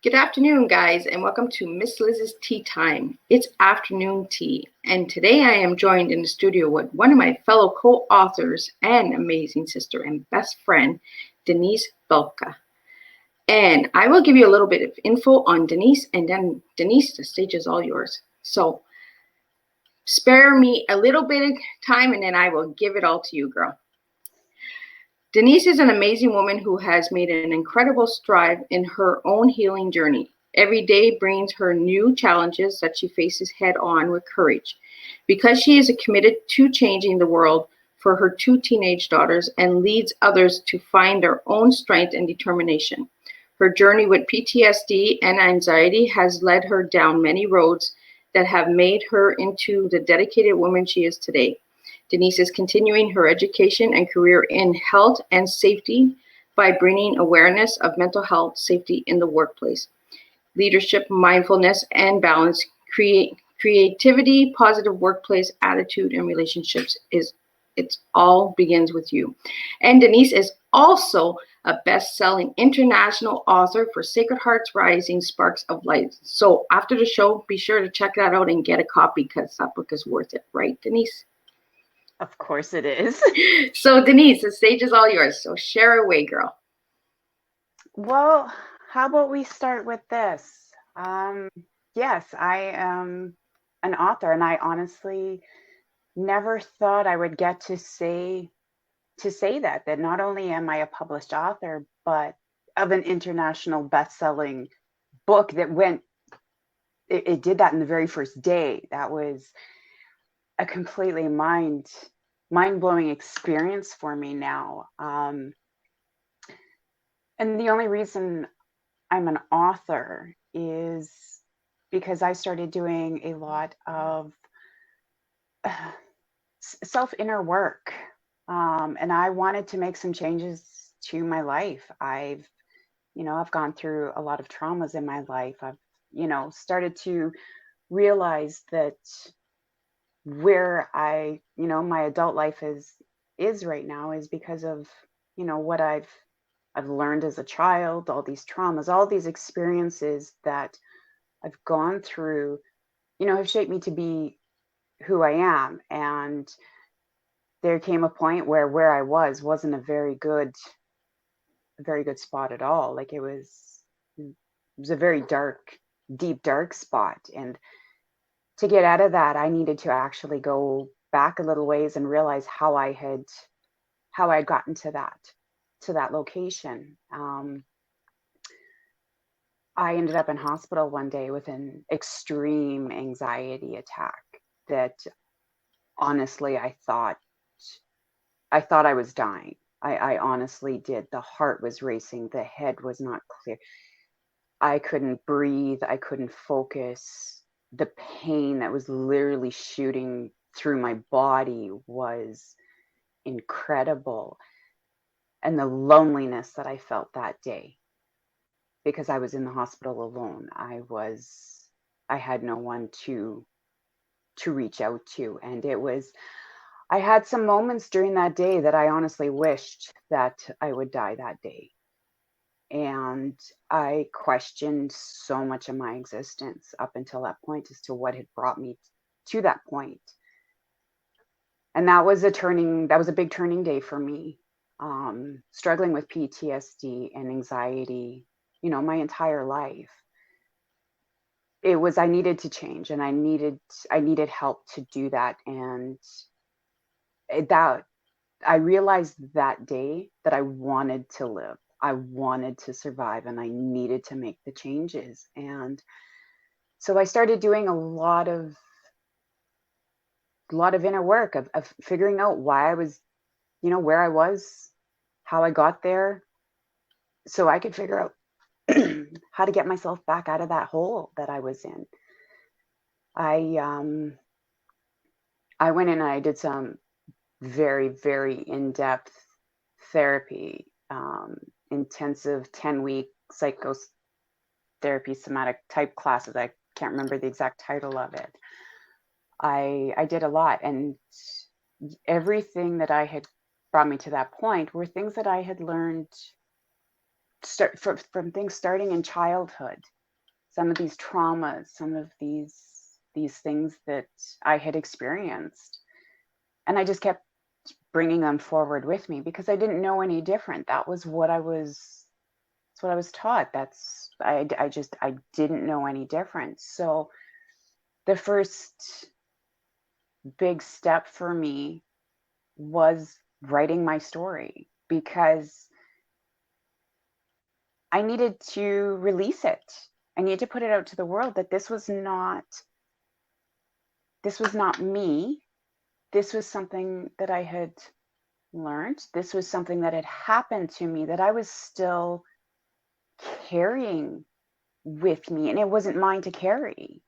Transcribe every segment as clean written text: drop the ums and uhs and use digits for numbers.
Good afternoon, guys, and welcome to Miss Liz's Tea Time. It's afternoon tea, and today I am joined in the studio with one of my fellow co-authors and amazing sister and best friend, Denise Belka. And I will give you a little bit of info on Denise, and then Denise, the stage is all yours. So spare me a little bit of time, and then I will give it all to you, girl. Denise is an amazing woman who has made an incredible stride in her own healing journey. Every day brings her new challenges that she faces head on with courage. Because she is committed to changing the world for her two teenage daughters and leads others to find their own strength and determination. Her journey with PTSD and anxiety has led her down many roads that have made her into the dedicated woman she is today. Denise is continuing her education and career in health and safety by bringing awareness of mental health safety in the workplace. Leadership, mindfulness, and balance, creativity, positive workplace attitude, and relationships it all begins with you. And Denise is also a best-selling international author for Sacred Hearts Rising Sparks of Light. So after the show, be sure to check that out and get a copy because that book is worth it, right, Denise? Of course it is. So Denise, the stage is all yours. So share away, girl. Well, how about we start with this? Yes, I am an author, and I honestly never thought I would get to say that not only am I a published author, but of an international best-selling book that it did that in the very first day. That was a completely mind-blowing experience for me now. And the only reason I'm an author is because I started doing a lot of self-inner work. And I wanted to make some changes to my life. I've gone through a lot of traumas in my life. I've, started to realize that where my adult life is right now is because of, what I've learned as a child, all these traumas, all these experiences that I've gone through, have shaped me to be who I am. And there came a point where I wasn't a very good spot at all. Like it was a very deep, dark spot. And to get out of that, I needed to actually go back a little ways and realize how I had gotten to that location. I ended up in hospital one day with an extreme anxiety attack that honestly I thought I was dying. I honestly did. The heart was racing. The head was not clear. I couldn't breathe. I couldn't focus. The pain that was literally shooting through my body was incredible. And the loneliness that I felt that day, because I was in the hospital alone. I had no one to reach out to. And I had some moments during that day that I honestly wished that I would die that day. And I questioned so much of my existence up until that point as to what had brought me to that point. And that was a big turning day for me. Struggling with PTSD and anxiety, my entire life. I needed to change, and I needed help to do that. And I realized that day that I wanted to live. I wanted to survive, and I needed to make the changes. And so I started doing a lot of inner work of figuring out why I was, where I was, how I got there, so I could figure out how to get myself back out of that hole that I was in. I went in and I did some very, very in-depth therapy, intensive 10-week psychotherapy somatic type classes. I can't remember the exact title of it. I did a lot, and everything that I had brought me to that point were things that I had learned from things starting in childhood. some of these traumas, some of these things that I had experienced. And I just kept bringing them forward with me because I didn't know any different. That's what I was taught. I didn't know any different. So the first big step for me was writing my story, because I needed to release it. I needed to put it out to the world that this was not me. This was something that I had learned. This was something that had happened to me that I was still carrying with me, and it wasn't mine to carry.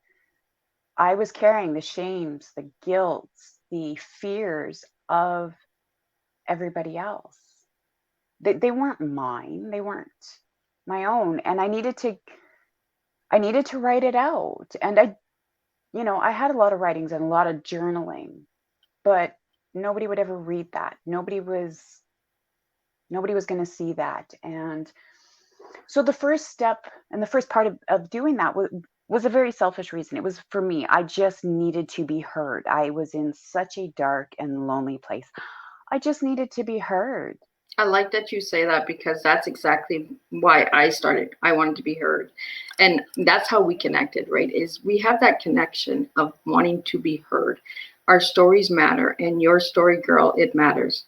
I was carrying the shames, the guilts, the fears of everybody else. They weren't mine. They weren't my own. And I needed to write it out. And I had a lot of writings and a lot of journaling, but nobody would ever read that. Nobody was going to see that. And so the first step and the first part of doing that was a very selfish reason. It was for me. I just needed to be heard. I was in such a dark and lonely place. I just needed to be heard. I like that you say that, because that's exactly why I started. I wanted to be heard. And that's how we connected, right? Is we have that connection of wanting to be heard. Our stories matter, and your story, girl, it matters.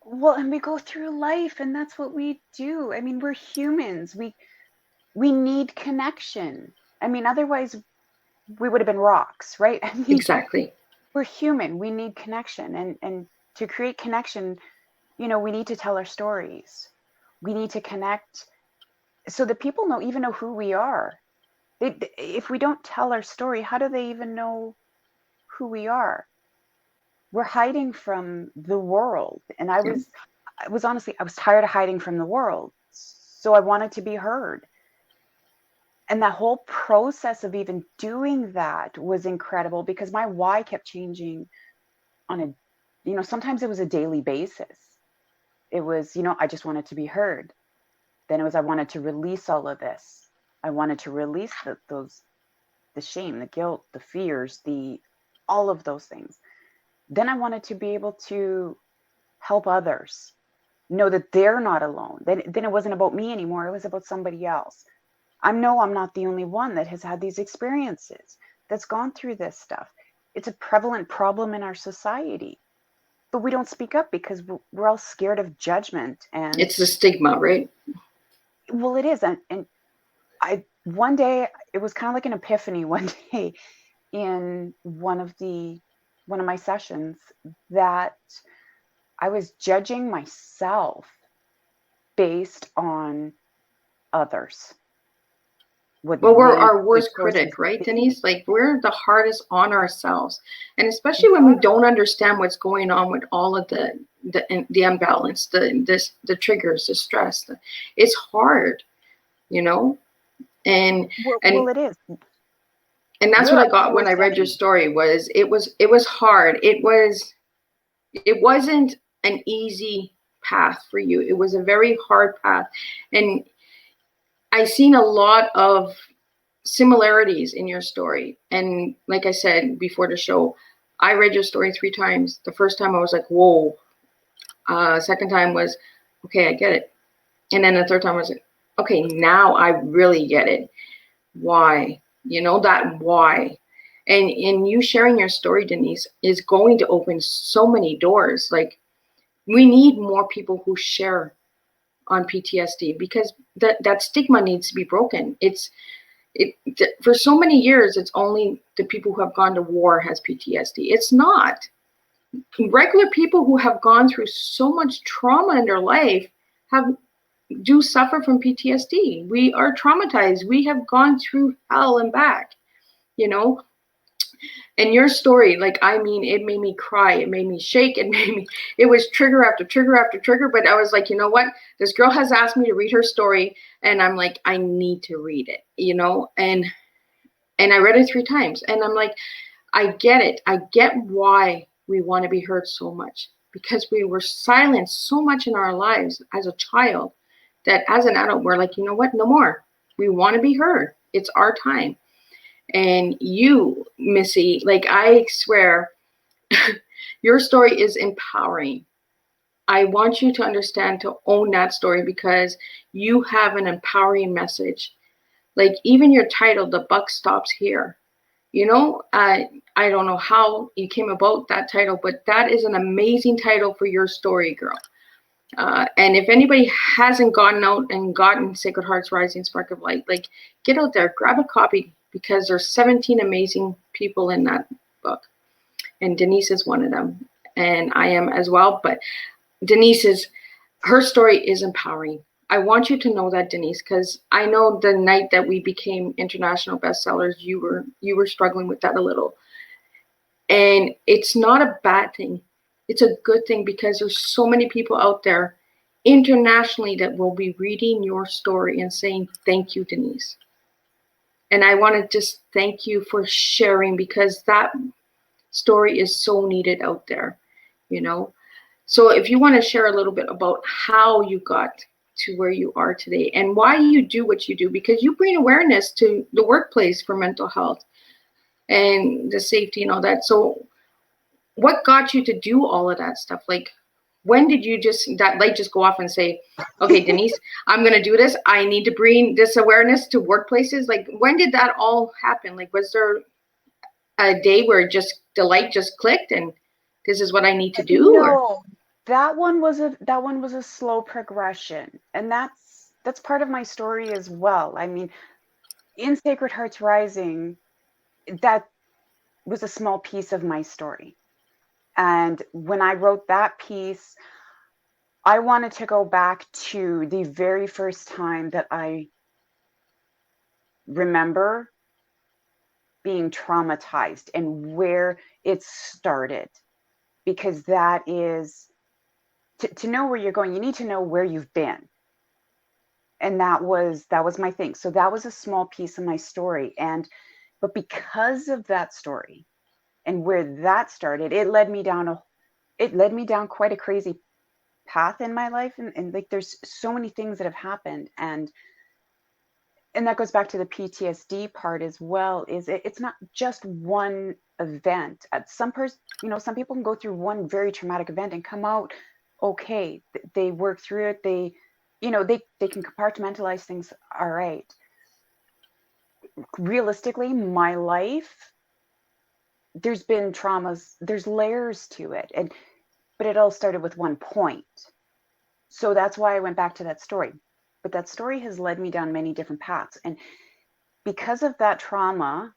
Well, and we go through life, and that's what we do. I mean, we're humans. We need connection. I mean, otherwise we would have been rocks, right? I mean, Exactly. we're human. We need connection. And to create connection, we need to tell our stories. We need to connect so that people know who we are. If we don't tell our story, how do they even know who we are? We're hiding from the world. And I was honestly, I was tired of hiding from the world. So I wanted to be heard. And that whole process of even doing that was incredible, because my why kept changing on sometimes it was a daily basis. It was, I just wanted to be heard. Then it was, I wanted to release all of this. I wanted to release the shame, the guilt, the fears, all of those things. Then I wanted to be able to help others know that they're not alone. Then it wasn't about me anymore. It was about somebody else. I'm not the only one that has had these experiences, that's gone through this stuff. It's a prevalent problem in our society, but we don't speak up because we're all scared of judgment. And it's the stigma, right? Well, it is. And one day, it was kind of like an epiphany one day in one of my sessions, that I was judging myself based on others. Well, we're our worst critic, right, Denise? Like, we're the hardest on ourselves. And especially when we don't understand what's going on with all of the imbalance, the triggers, the stress. It's hard, And well, it is. And that's what I got when I read your story. It was hard. It wasn't an easy path for you. It was a very hard path. And I've seen a lot of similarities in your story. And like I said before the show, I read your story 3 times. The first time I was like, whoa. Second time was, okay, I get it. And then the third time I was like, okay, now I really get it. Why? That why. And in you sharing your story, Denise, is going to open so many doors. Like, we need more people who share on PTSD, because that stigma needs to be broken. For so many years, it's only the people who have gone to war has PTSD. It's not. Regular people who have gone through so much trauma in their life do suffer from PTSD. We are traumatized. We have gone through hell and back, And your story, it made me cry. It made me shake. It was trigger after trigger after trigger. But I was like, you know what? This girl has asked me to read her story. And I'm like, I need to read it, And I read it 3 times. And I'm like, I get it. I get why we want to be heard so much. Because we were silenced so much in our lives as a child, that as an adult, we're like, you know what? No more. We want to be heard. It's our time. And you, Missy, like I swear, your story is empowering. I want you to understand, to own that story, because you have an empowering message. Like even your title, The Buck Stops Here. You know, I don't know how you came about that title, but that is an amazing title for your story, girl. And if anybody hasn't gone out and gotten Sacred Hearts Rising Spark of Light, like get out there, grab a copy, because there's 17 amazing people in that book. And Denise is one of them. And I am as well. But her story is empowering. I want you to know that, Denise, because I know the night that we became international bestsellers, you were struggling with that a little. And it's not a bad thing. It's a good thing, because there's so many people out there internationally that will be reading your story and saying, thank you, Denise. And I want to just thank you for sharing, because that story is so needed out there, you know. So if you want to share a little bit about how you got to where you are today and why you do what you do, because you bring awareness to the workplace for mental health and the safety and all that. So what got you to do all of that stuff? Like, when did you that light just go off and say, okay, Denise, I'm going to do this. I need to bring this awareness to workplaces. Like, when did that all happen? Like, was there a day where the light just clicked and this is what I need to do? No, or? that one was a slow progression, and that's part of my story as well. I mean, in Sacred Hearts Rising, that was a small piece of my story. And when I wrote that piece, I wanted to go back to the very first time that I remember being traumatized and where it started, because that is to know where you're going, you need to know where you've been. And that was my thing. So that was a small piece of my story. But because of that story and where that started, it led me down quite a crazy path in my life. And like there's so many things that have happened. And that goes back to the PTSD part as well, is it's not just one event. Some people can go through one very traumatic event and come out okay. They work through it. They can compartmentalize things all right. Realistically, my life, there's been traumas, there's layers to it, but it all started with one point. So that's why I went back to that story. But that story has led me down many different paths. And because of that trauma,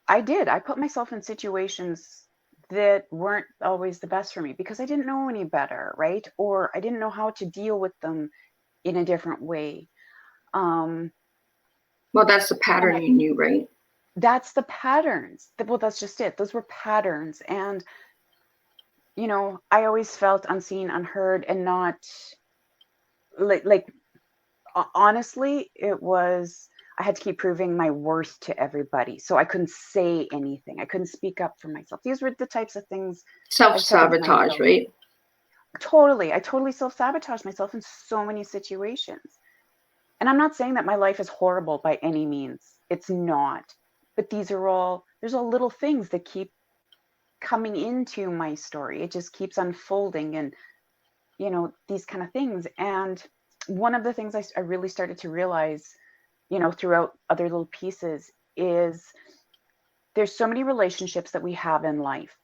I put myself in situations that weren't always the best for me because I didn't know any better, right? Or I didn't know how to deal with them in a different way. Well, that's the pattern you knew, right? That's the patterns. Well, that's just it. Those were patterns. And, I always felt unseen, unheard, and not like honestly, it was, I had to keep proving my worth to everybody. So I couldn't say anything. I couldn't speak up for myself. These were the types of things. Self-sabotage, right? Totally. I totally self-sabotaged myself in so many situations. And I'm not saying that my life is horrible by any means. It's not. But there's all little things that keep coming into my story. It just keeps unfolding and, these kind of things. And one of the things I really started to realize, throughout other little pieces is there's so many relationships that we have in life.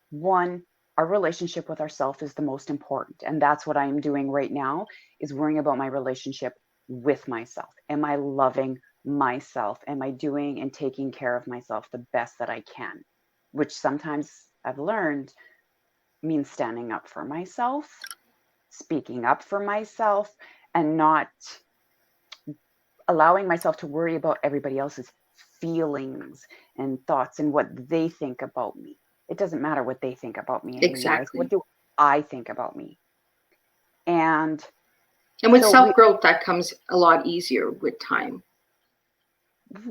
One, our relationship with ourselves is the most important. And that's what I'm doing right now, is worrying about my relationship with myself. Am I loving myself? Am I doing and taking care of myself the best that I can? Which sometimes I've learned means standing up for myself, speaking up for myself, and not allowing myself to worry about everybody else's feelings and thoughts and what they think about me. It doesn't matter what they think about me anymore. Exactly. What do I think about me? And with self-growth, that comes a lot easier with time.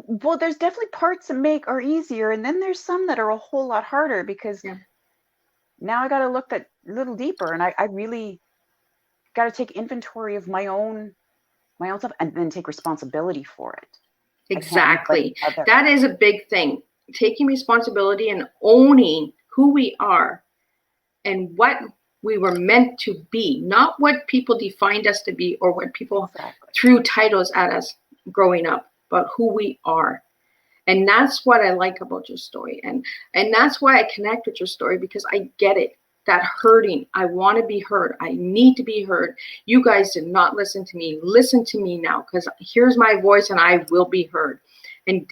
Well, there's definitely parts that are easier, and then there's some that are a whole lot harder because now I got to look that little deeper, and I really got to take inventory of my own my own self, and then take responsibility for it. Exactly. I can't make That is a big thing. Taking responsibility and owning who we are and what we were meant to be, not what people defined us to be or what people threw titles at us growing up, but who we are. And that's what I like about your story. And that's why I connect with your story, because I get it. That hurting. I want to be heard. I need to be heard. You guys did not listen to me. Listen to me now, because here's my voice and I will be heard. And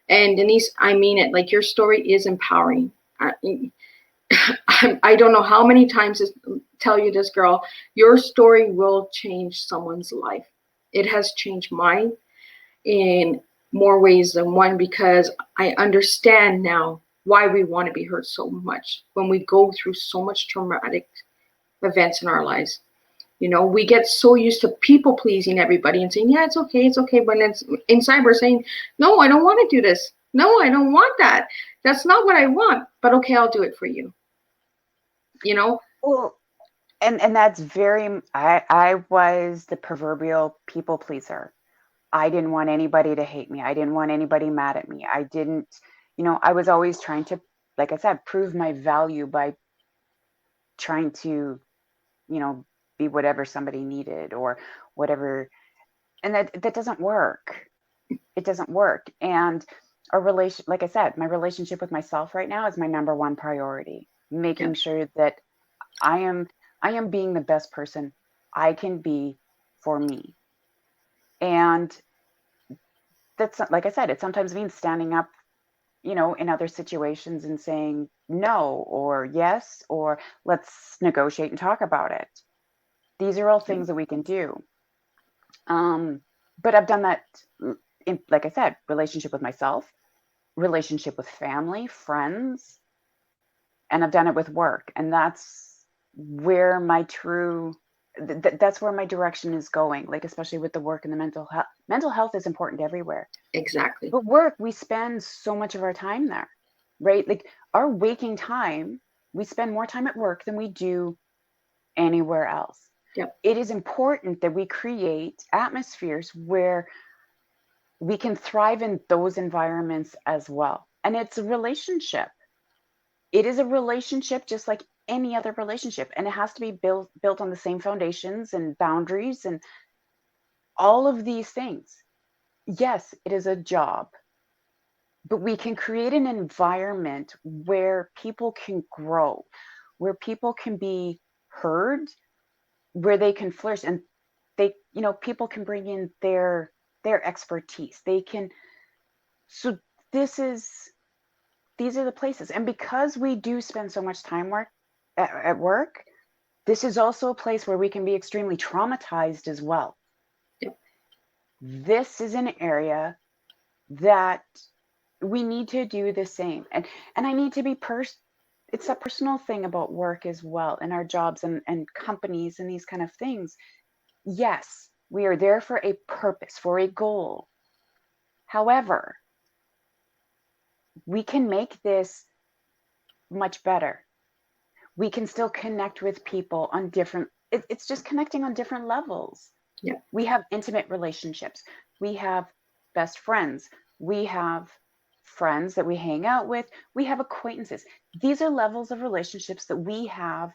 Denise, I mean it. Like, your story is empowering. I don't know how many times to tell you this, girl. Your story will change someone's life. It has changed mine in more ways than one, because I understand now why we want to be heard so much when we go through so much traumatic events in our lives. You know, we get so used to people pleasing everybody and saying, yeah, it's okay, it's okay. But it's inside we're saying, no, I don't want to do this. No, I don't want that. That's not what I want. But okay, I'll do it for you. You know? Well, and that's very, I was the proverbial people pleaser. I didn't want anybody to hate me. I didn't want anybody mad at me. I didn't, I was always trying to, like I said, prove my value by trying to, be whatever somebody needed or whatever. And that doesn't work. It doesn't work. And like I said, my relationship with myself right now is my number one priority, making sure that I am being the best person I can be for me. And that's, like I said, it sometimes means standing up, in other situations and saying no or yes, or let's negotiate and talk about it. These are all things that we can do. But I've done that in, like I said, relationship with myself, relationship with family, friends, and I've done it with work. And that's where my that's where my direction is going, like, especially with the work and the mental health. Mental health is important everywhere. Exactly. But work, we spend so much of our time there, right? Like, our waking time, we spend more time at work than we do anywhere else. Yep. It is important that we create atmospheres where we can thrive in those environments as well. And it's a relationship. It is a relationship just like any other relationship. And it has to be built on the same foundations and boundaries and all of these things. Yes, it is a job, but we can create an environment where people can grow, where people can be heard, where they can flourish, and they, people can bring in their expertise. They can. So these are the places. And because we do spend so much time at work, this is also a place where we can be extremely traumatized as well. Yep. This is an area that we need to do the same. And I need to be it's a personal thing about work as well, and our jobs and companies and these kind of things. Yes, we are there for a purpose, for a goal. However, we can make this much better. We can still connect with people on different, it's just connecting on different levels. Yeah. We have intimate relationships. We have best friends. We have friends that we hang out with. We have acquaintances. These are levels of relationships that we have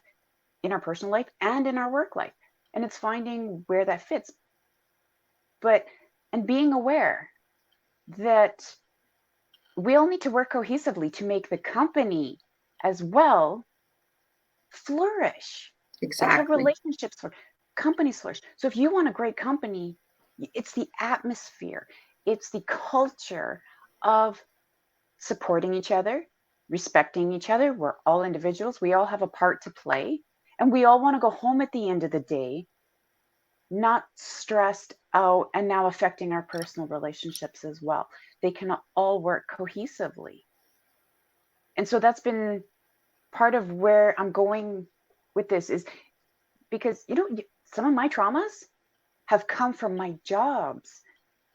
in our personal life and in our work life. And it's finding where that fits. And being aware that we all need to work cohesively to make the company as well flourish. Exactly. That's how relationships flourish. Companies flourish. So if you want a great company, it's the atmosphere, it's the culture of supporting each other, respecting each other. We're all individuals. We all have a part to play. And we all want to go home at the end of the day, not stressed out and now affecting our personal relationships as well. They can all work cohesively. And so that's been part of where I'm going with this, is because, some of my traumas have come from my jobs.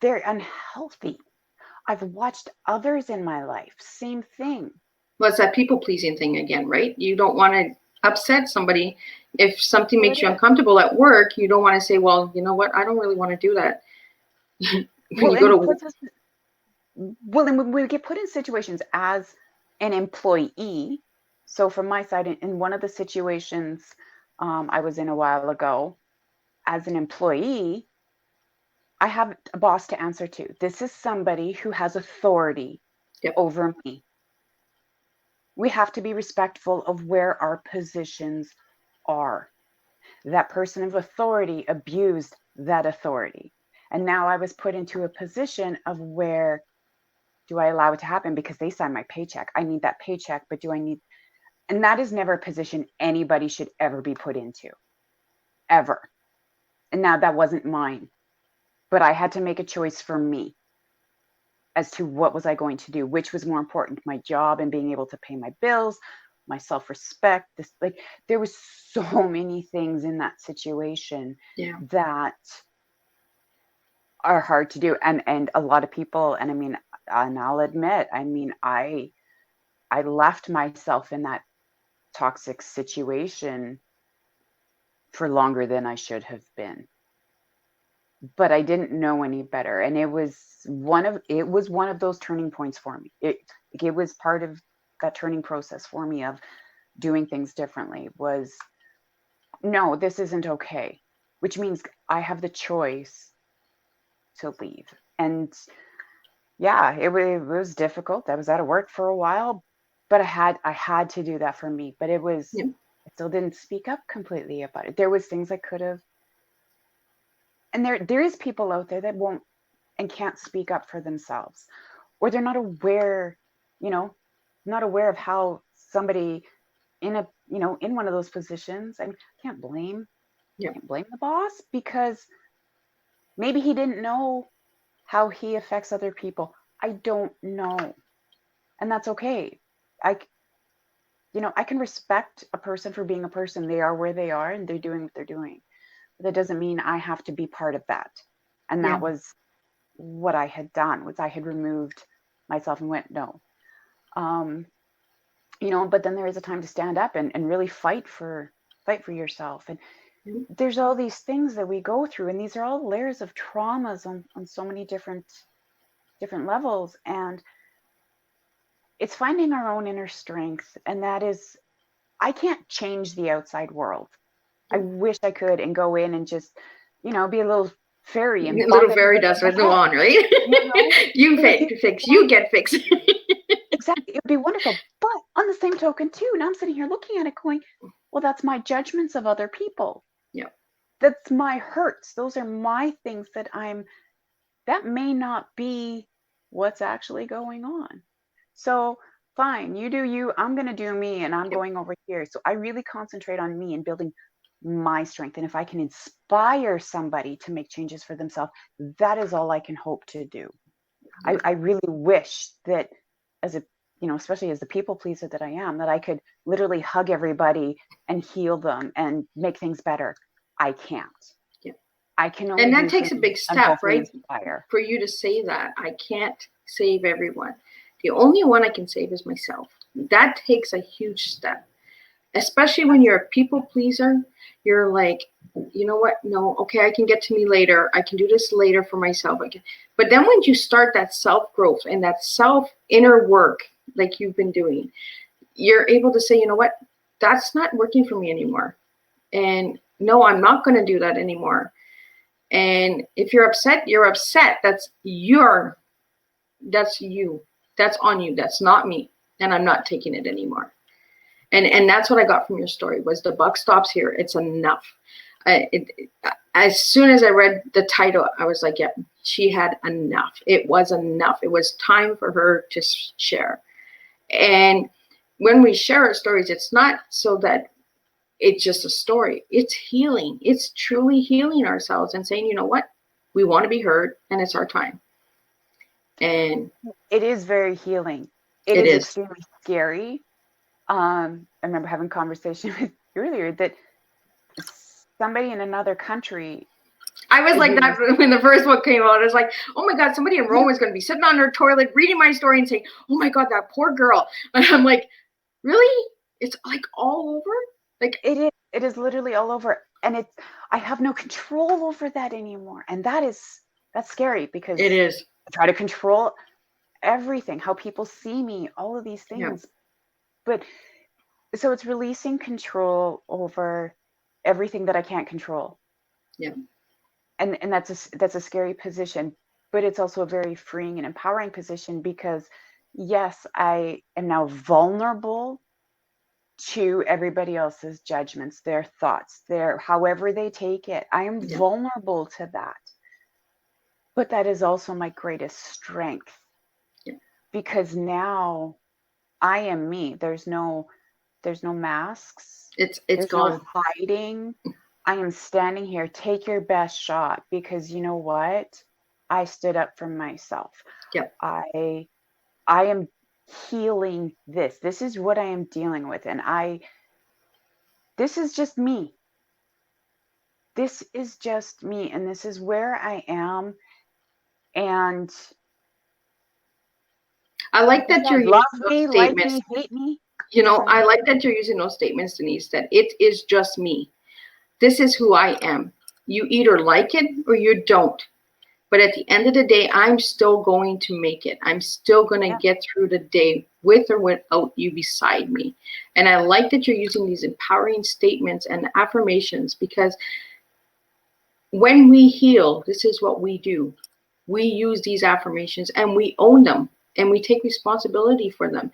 They're unhealthy. I've watched others in my life, same thing. Well, it's that people pleasing thing again, right? You don't want to upset somebody. If something Well, makes it you is. uncomfortable at work, you don't want to say, well, you know what, I don't really want to do that. When Well, you go and it to, puts us, well, and when we get put in situations as an employee, so from my side, in one of the situations I was in a while ago, as an employee, I have a boss to answer to. This is somebody who has authority yep, over me. We have to be respectful of where our positions are. That person of authority abused that authority. And now I was put into a position of where do I allow it to happen because they sign my paycheck? I need that paycheck, but do I need, and that is never a position anybody should ever be put into, ever. And now that wasn't mine, but I had to make a choice for me as to what was I going to do, which was more important, my job and being able to pay my bills, my self-respect. This, like, there was so many things in that situation yeah, that are hard to do. And a lot of people, and I mean, and I'll admit, I mean, I left myself in that toxic situation for longer than I should have been. But I didn't know any better. And it was one of those turning points for me. It was part of that turning process for me of doing things differently was no, this isn't okay, which means I have the choice to leave. And yeah, it was difficult. I was out of work for a while, but I had to do that for me. But yep, I still didn't speak up completely about it. There was things I could have, and there is people out there that won't and can't speak up for themselves, or they're not aware, you know, not aware of how somebody in a, in one of those positions. I mean, yep, can't blame the boss because maybe he didn't know how he affects other people. I don't know. And that's okay. I, I can respect a person for being a person. They are where they are and they're doing what they're doing. But that doesn't mean I have to be part of that. And yeah, that was what I had done was I had removed myself and went, no. Um, but then there is a time to stand up and really fight for yourself. And yep, there's all these things that we go through, and these are all layers of traumas on so many different levels. And it's finding our own inner strength. And that is, I can't change the outside world. I yep. wish I could and go in and just, be a little fairy and bop Little fairy everybody dust on with the no head. on, right? You know, You it would be fix, you wonderful. get fixed. Exactly. It would be wonderful. But on the same token, too, now I'm sitting here looking at it going, well, that's my judgments of other people. Yep, That's my hurts. Those are my things that may not be what's actually going on. So fine, you do you, I'm going to do me, and I'm yep, going over here. So I really concentrate on me and building my strength. And if I can inspire somebody to make changes for themselves, that is all I can hope to do. I really wish that as a, especially as the people pleaser that I am, that I could literally hug everybody and heal them and make things better. I can't. yep. I can only And that do takes a things big and step, hopefully right? inspire. For you to say that. I can't save everyone. The only one I can save is myself. That takes a huge step, especially when you're a people pleaser. You're like, you know what? No, okay, I can get to me later. I can do this later for myself. But then when you start that self growth and that self inner work, like you've been doing, you're able to say, you know what? That's not working for me anymore. And no, I'm not going to do that anymore. And if you're upset, you're upset. That's you. That's on you. That's not me. And I'm not taking it anymore. And that's what I got from your story was the buck stops here. It's enough. As soon as I read the title, I was like, yep, she had enough. It was enough. It was time for her to share. And when we share our stories, it's not so that it's just a story. It's healing. It's truly healing ourselves and saying, you know what? We want to be heard and it's our time. And It is very healing. It it is is. extremely scary. I remember having a conversation with you earlier that somebody in another country I was like that who's, when the first one came out. I was like, oh my God, somebody in you know, Rome is going to be sitting on their toilet reading my story and saying, oh my God, that poor girl. And I'm like, really? It's like all over? Like, It is literally all over. And I have no control over that anymore. And that's scary it because is. I try to control everything, how people see me, all of these Yeah. things. But so it's releasing control over everything that I can't control. Yeah. And that's a scary position, but it's also a very freeing and empowering position because yes, I am now vulnerable to everybody else's judgments, their thoughts, their however they take it. I am Yeah. vulnerable to that. But that is also my greatest strength Yeah. because now I am me. There's no masks. It's There's no gone. hiding. I am standing here. Take your best shot because you know what? I stood up for myself. Yeah. I I am healing this. This is what I am dealing with and this is just me. This is just me and this is where I am and I like like I that you're said, using love those me, like statements. me, hate me. You know, Sorry. I like that you're using those statements, Denise, that it is just me. This is who I am. You either like it or you don't. But at the end of the day, I'm still going to make it. I'm still going to Yeah. get through the day with or without you beside me. And I like that you're using these empowering statements and affirmations because when we heal, this is what we do. We use these affirmations and we own them and we take responsibility for them.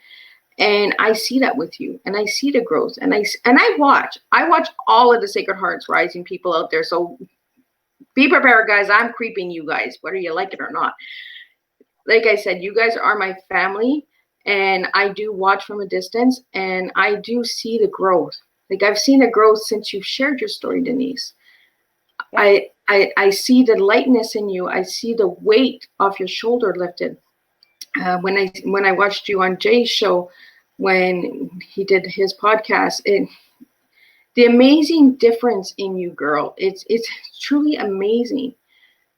And I see that with you, and I see the growth, and I watch all of the Sacred Hearts Rising people out there. So be prepared, guys. I'm creeping you guys, whether you like it or not. Like I said, you guys are my family, and I do watch from a distance, and I do see the growth. Like I've seen the growth since you've shared your story, Denise. Yeah. I see the lightness in you. I see the weight off your shoulder lifted. When I watched you on Jay's show, when he did his podcast, the amazing difference in you, girl. It's truly amazing.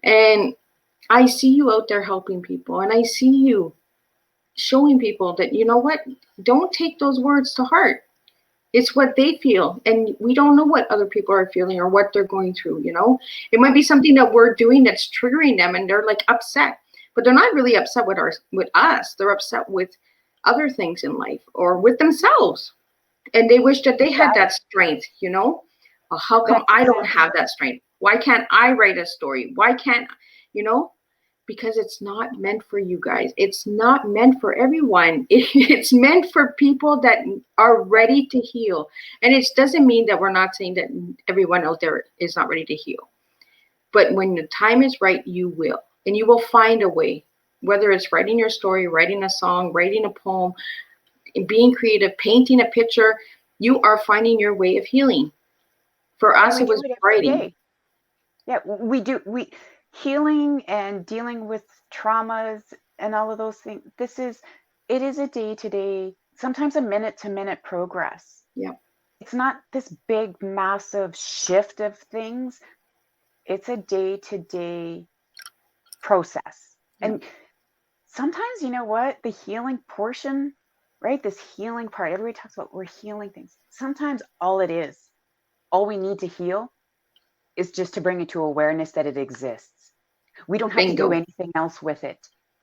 And I see you out there helping people, and I see you showing people that, you know what, don't take those words to heart. It's what they feel, and we don't know what other people are feeling or what they're going through. It might be something that we're doing that's triggering them, and they're like upset, but they're not really upset with us. They're upset with other things in life or with themselves, and they wish that they had Exactly. that strength. How come That's I don't exactly have that strength? Why can't I write a story? Why can't you know because it's not meant for you guys. It's not meant for everyone. It's meant for people that are yeah. ready to heal. And it doesn't mean that we're not saying that everyone out there is not ready to heal. But when the time is right, you will. And you will find a way, whether it's writing your story, writing a song, writing a poem, being creative, painting a picture, you are finding your way of healing. For And us, we it do was it every writing. day. Yeah, we do. We healing and dealing with traumas and all of those things. It is a day to day, sometimes a minute to minute progress. Yeah. It's not this big, massive shift of things. It's a day to day process. Yeah. And sometimes, you know what? The healing portion, right? This healing part, everybody talks about we're healing things. Sometimes all we need to heal is just to bring it to awareness that it exists. We don't have to do Bingo. anything else with it.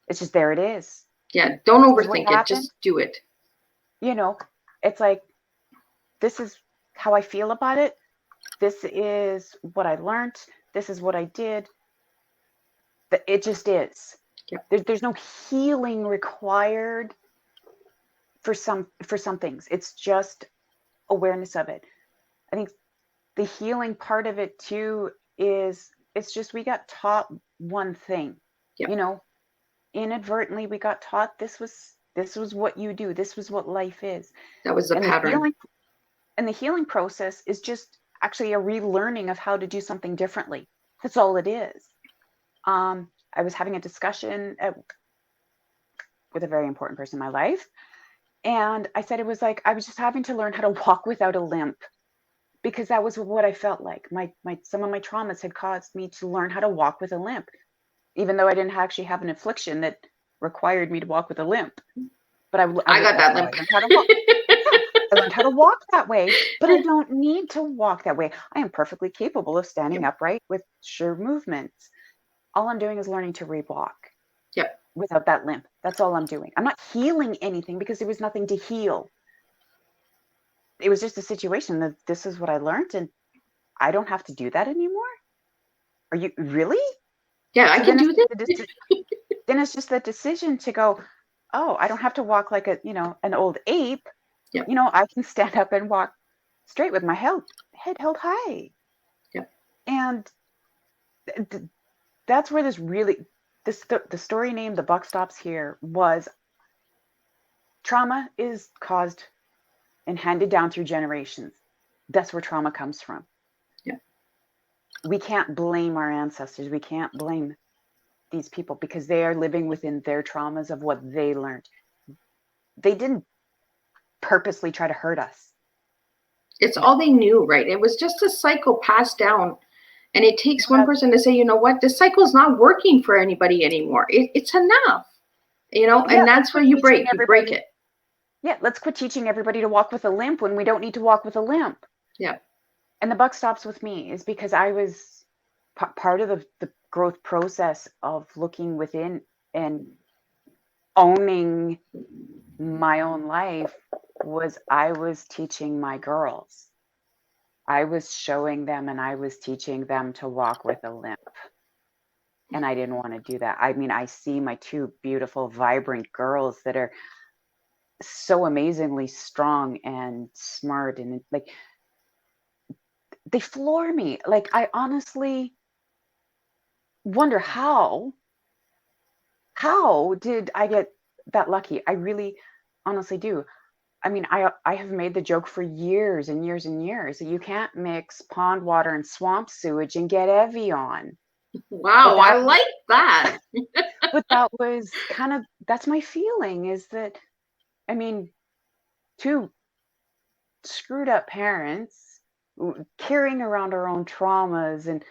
It's just there it is. Yeah. Don't This is what overthink it. happened. Just do it. You know, it's like, this is how I feel about it. This is what I learned. This is what I did. It just is. Yeah. There's no healing required for some things. It's just awareness of it. I think the healing part of it too is it's just we got taught one thing. Yeah. You know, inadvertently we got taught this was what you do, this was what life is. That was the and the pattern. healing and the healing process is just actually a relearning of how to do something differently. That's all it is. I was having a discussion with a very important person in my life, and I said it was like I was just having to learn how to walk without a limp, because that was what I felt like. My some of my traumas had caused me to learn how to walk with a limp, even though I didn't actually have an affliction that required me to walk with a limp. But I got that's that how limp. I learned how to walk. I learned how to walk that way, but I don't need to walk that way. I am perfectly capable of standing Yep. upright with sure movements. All I'm doing is learning to re-walk Yep. without that limp. That's all I'm doing. I'm not healing anything because there was nothing to heal. It was just a situation that this is what I learned, and I don't have to do that anymore. Are you really? Yeah, I So can then do this. then it's just the decision to go, oh, I don't have to walk like an old ape. Yep. I can stand up and walk straight with my head held high. Yep. And that's where the story name, The Buck Stops Here, was trauma is caused and handed down through generations. That's where trauma comes from. Yep. We can't blame our ancestors. We can't blame these people because they are living within their traumas of what they learned. They didn't purposely try to hurt us. It's all they knew, right? It was just a cycle passed down. And it takes one person to say, you know what, this cycle is not working for anybody anymore. It's enough, and that's where you break. You break it. Yeah, let's quit teaching everybody to walk with a limp when we don't need to walk with a limp. Yeah. And the buck stops with me is because I was part of the growth process of looking within and owning my own life was I was teaching my girls. I was showing them and I was teaching them to walk with a limp. And I didn't want to do that. I mean, I see my two beautiful, vibrant girls that are so amazingly strong and smart and like they floor me. Like I honestly wonder how did I get that lucky? I really honestly do. I mean, I have made the joke for years and years and years that you can't mix pond water and swamp sewage and get Evian. Wow, I like that. But that was kind of that's my feeling is that I mean, two screwed up parents carrying around our own traumas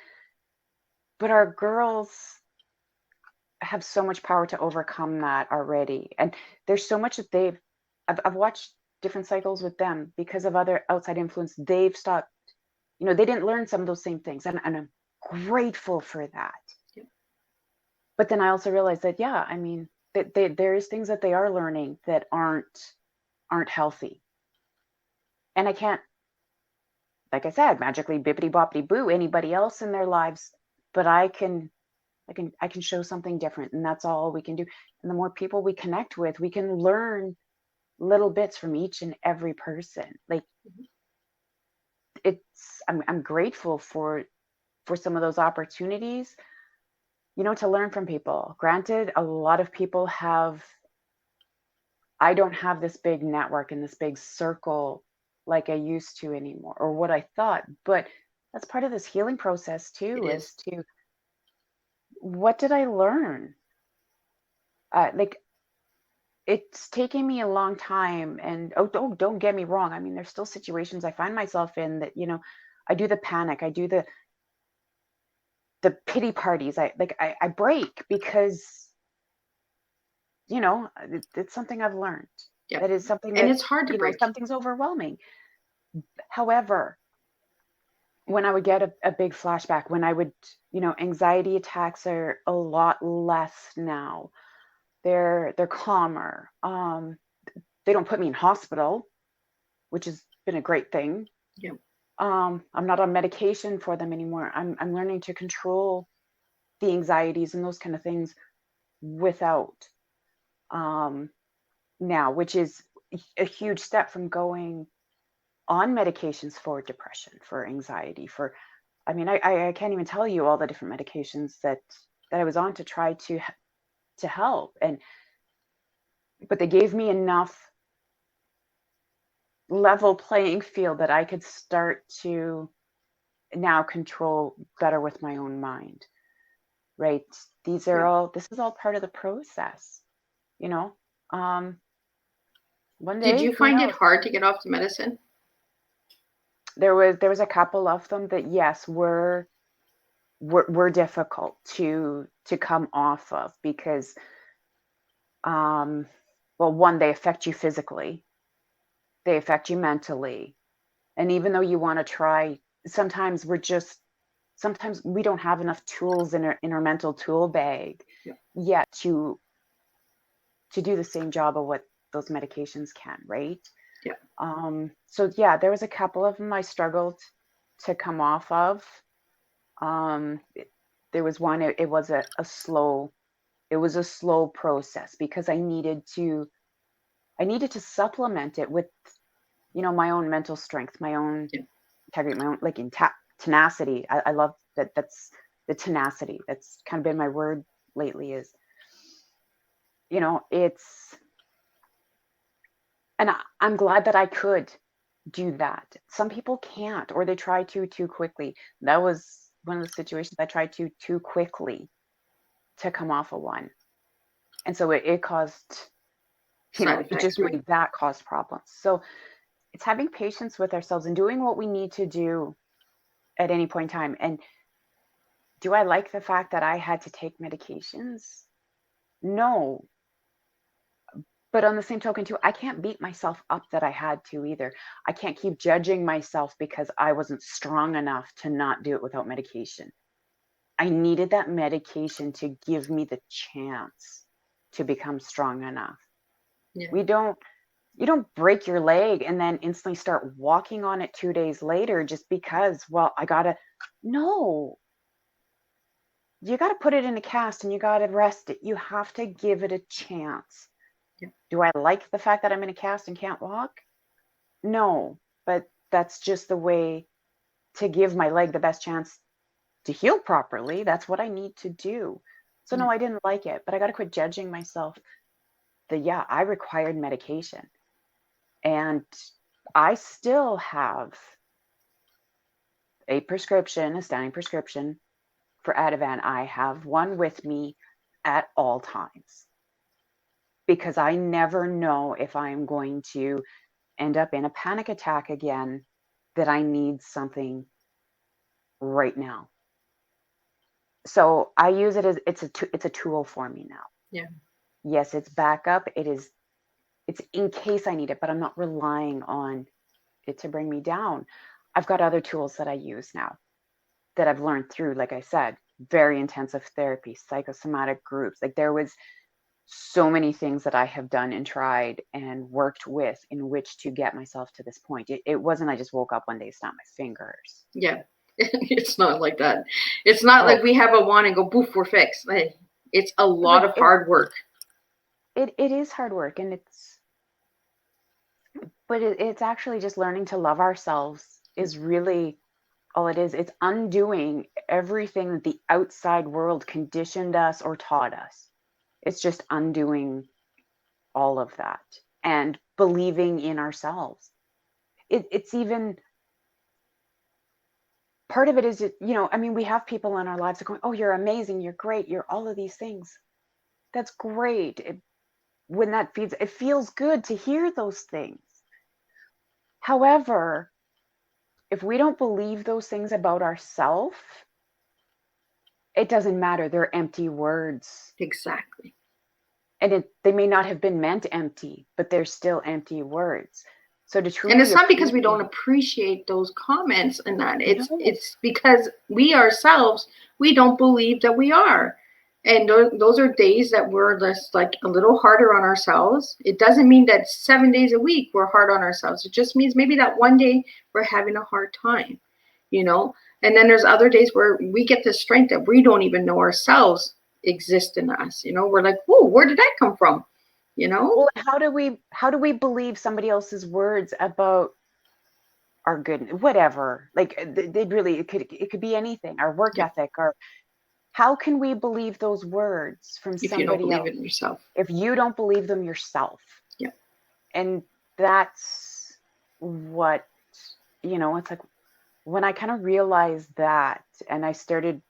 but our girls have so much power to overcome that already. And there's so much that I've watched different cycles with them because of other outside influence. They've stopped, they didn't learn some of those same things. And I'm grateful for that. Yeah. But then I also realized that, yeah, I mean, that there is things that they are learning that aren't healthy. And I can't, like I said, magically bippity boppity boo anybody else in their lives, but I can show something different, and that's all we can do. And the more people we connect with, we can learn little bits from each and every person. Like I'm grateful for some of those opportunities, to learn from people. Granted, a lot of people I don't have this big network and this big circle like I used to anymore, or what I thought, but that's part of this healing process too, is to what did I learn? Like it's taken me a long time, and don't get me wrong. I mean, there's still situations I find myself in that, I do the panic, I do the pity parties. I break because, it's something I've learned. Yep. That is something and that, it's hard to break. Something's overwhelming. However, when I would get a big flashback, when I would, anxiety attacks are a lot less now. They're calmer. They don't put me in hospital, which has been a great thing. Yeah. I'm not on medication for them anymore. I'm learning to control the anxieties and those kind of things without now, which is a huge step from going on medications for depression, for anxiety, for I mean, I can't even tell you all the different medications that I was on to try to help, but they gave me enough level playing field that I could start to now control better with my own mind. Right? This is all part of the process, one day, Did you find it hard to get off the medicine? There was a couple of them that, yes, were difficult to come off of because well, one, they affect you physically. They affect you mentally. And even though you want to try, sometimes we don't have enough tools in our mental tool bag Yeah. yet to do the same job of what those medications can, right? Yeah. So yeah, there was a couple of them I struggled to come off of. There was one, it was a slow, it was a slow process because I needed to supplement it with, my own mental strength, my own Yeah. integrity, my own like tenacity. I love that. That's the tenacity. That's kind of been my word lately is, it's, and I'm glad that I could do that. Some people can't, or they try to too quickly. That was one of the situations I tried to too quickly to come off of one. And so it caused, Side it effects, just right? made that cause problems. So it's having patience with ourselves and doing what we need to do at any point in time. And do I like the fact that I had to take medications? No. But on the same token, too, I can't beat myself up that I had to either. I can't keep judging myself because I wasn't strong enough to not do it without medication. I needed that medication to give me the chance to become strong enough. Yeah. You don't break your leg and then instantly start walking on it 2 days later just because, well, no, you got to put it in a cast and you got to rest it. You have to give it a chance. Yeah. Do I like the fact that I'm in a cast and can't walk? No, but that's just the way to give my leg the best chance to heal properly. That's what I need to do. So no, Yeah. I didn't like it, but I got to quit judging myself that, yeah, I required medication. And I still have a standing prescription for Ativan. I have one with me at all times because I never know if I'm going to end up in a panic attack again, that I need something right now. So I use it as it's a tool for me now. Yeah. Yes, it's backup. It's in case I need it, but I'm not relying on it to bring me down. I've got other tools that I use now that I've learned through, like I said, very intensive therapy, psychosomatic groups. Like there was so many things that I have done and tried and worked with in which to get myself to this point. It wasn't I just woke up one day, snapped my fingers. Yeah. It's not like that. It's not Oh, like we have a wand and go poof, we're fixed. It's a lot of hard work. It is hard work, and it's actually just learning to love ourselves is really all it is. It's undoing everything that the outside world conditioned us or taught us. It's just undoing all of that and believing in ourselves. It's even part of it is, I mean, we have people in our lives that are going, oh, you're amazing, you're great, you're all of these things. That's great. When that feeds, it feels good to hear those things. However, if we don't believe those things about ourselves, it doesn't matter. They're empty words. Exactly. And they may not have been meant empty, but they're still empty words. So to And it's truly not because we don't appreciate, appreciate those comments and that. no, It's because we ourselves, we don't believe that we are. And those are days that we're just like a little harder on ourselves. It doesn't mean that 7 days a week we're hard on ourselves. It just means maybe that one day we're having a hard time, you know? And then there's other days where we get the strength that we don't even know ourselves exist in us. You know, we're like, whoa, where did that come from? You know? well, how do we believe somebody else's words about our good, whatever? Like they'd really, it could be anything, our work Yeah. ethic, or how can we believe those words from If you don't somebody believe else it in yourself. if you don't believe them yourself? Yeah. And that's what, it's like when I kind of realized that, and I started,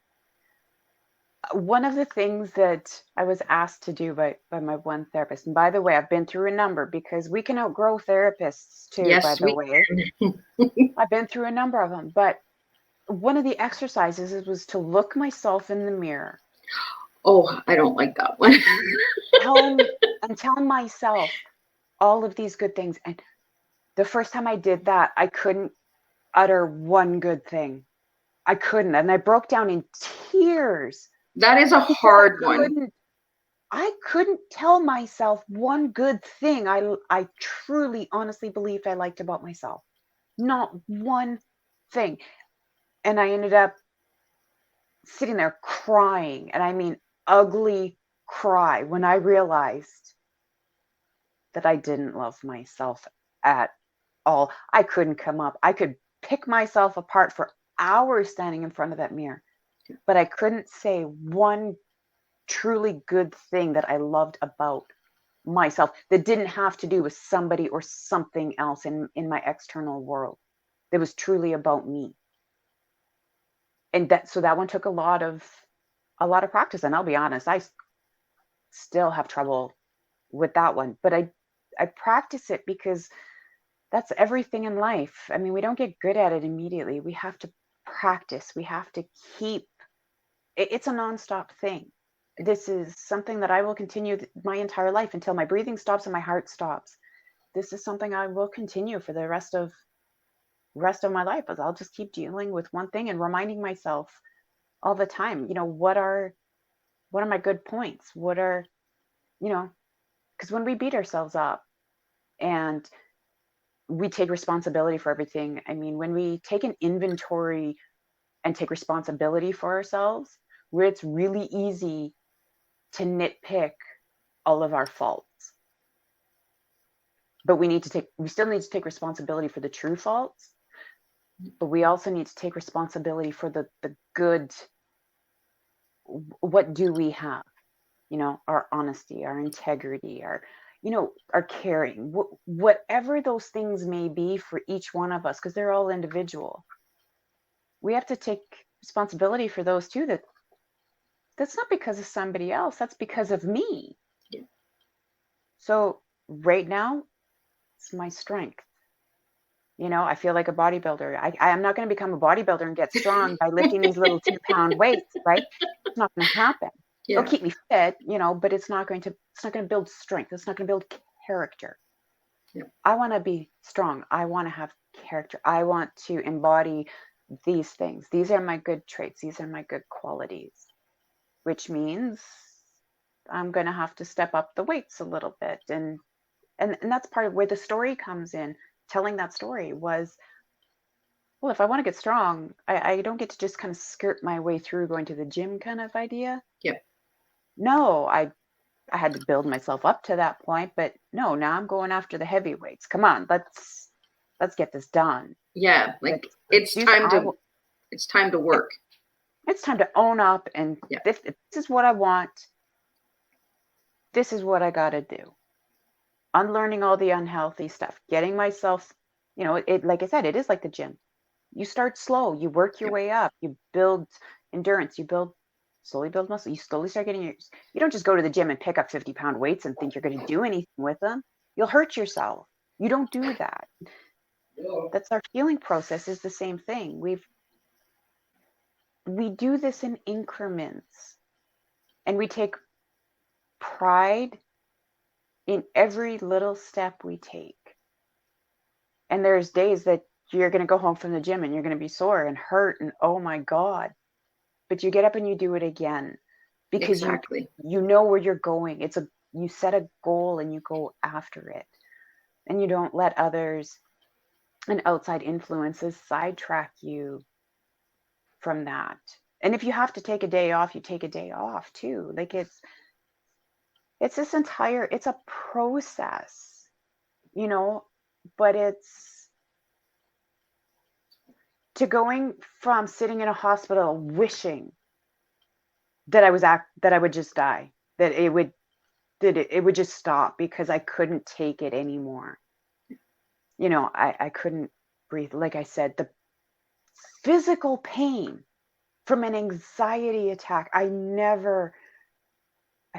one of the things that I was asked to do by my one therapist, and by the way, I've been through a number because we can outgrow therapists too, by Yes, the we way. can. I've been through a number of them, but one of the exercises was to look myself in the mirror, Oh, I don't like that one. tell and tell myself all of these good things, and The first time I did that, I couldn't utter one good thing. I couldn't. And I broke down in tears. That is a Because hard one. I couldn't tell myself one good thing I truly, honestly believed I liked about myself. Not one thing. And I ended up sitting there crying, and I mean ugly cry, when I realized that I didn't love myself at all. I couldn't come up. I could pick myself apart for hours standing in front of that mirror, but I couldn't say one truly good thing that I loved about myself that didn't have to do with somebody or something else in my external world. That was truly about me. And that one took a lot of practice. And I'll be honest, I still have trouble with that one, but I practice it because that's everything in life. I mean, we don't get good at it immediately. We have to practice. We have to keep it's a nonstop thing. This is something that I will continue my entire life until my breathing stops and my heart stops. This is something I will continue for the rest of my life. As I'll just keep dealing with one thing and reminding myself all the time, what are my good points? What are, because when we beat ourselves up and we take responsibility for everything, I mean, when we take an inventory and take responsibility for ourselves, where it's really easy to nitpick all of our faults. But we still need to take responsibility for the true faults, but we also need to take responsibility for the good. What do we have? Our honesty, our integrity, our caring, whatever those things may be for each one of us, because they're all individual. We have to take responsibility for those too. That's not because of somebody else. That's because of me. Yeah. So right now, it's my strength. I feel like a bodybuilder. I am not going to become a bodybuilder and get strong by lifting these little 2-pound weights, right? It's not going to happen. Yeah. It'll keep me fit, but it's not going to build strength. It's not going to build character. Yeah. I want to be strong. I want to have character. I want to embody these things. These are my good traits. These are my good qualities, which means I'm going to have to step up the weights a little bit. And that's part of where the story comes in. Telling that story was, well, if I want to get strong, I don't get to just kind of skirt my way through going to the gym kind of idea. Yeah. No, I had to build myself up to that point, but no, now I'm going after the heavyweights. Come on, let's get this done. Yeah, like it's time to work. It's time to own up, and this is what I want. This is what I got to do. Unlearning all the unhealthy stuff, getting myself, it, like I said, it is like the gym. You start slow, you work your way up, you build endurance, you slowly build muscle, you slowly start getting you don't just go to the gym and pick up 50-pound weights and think you're going to do anything with them. You'll hurt yourself. You don't do that. That's our healing process is the same thing. We do this in increments, and we take pride in every little step we take. And there's days that you're going to go home from the gym and you're going to be sore and hurt and oh my God, but you get up and you do it again because you know where you're going. You set a goal and you go after it, and you don't let others and outside influences sidetrack you from that. And if you have to take a day off, you take a day off too. Like it's a process, but it's to going from sitting in a hospital wishing that I would just die, that it would just stop because I couldn't take it anymore. I couldn't breathe. Like I said, the physical pain from an anxiety attack, I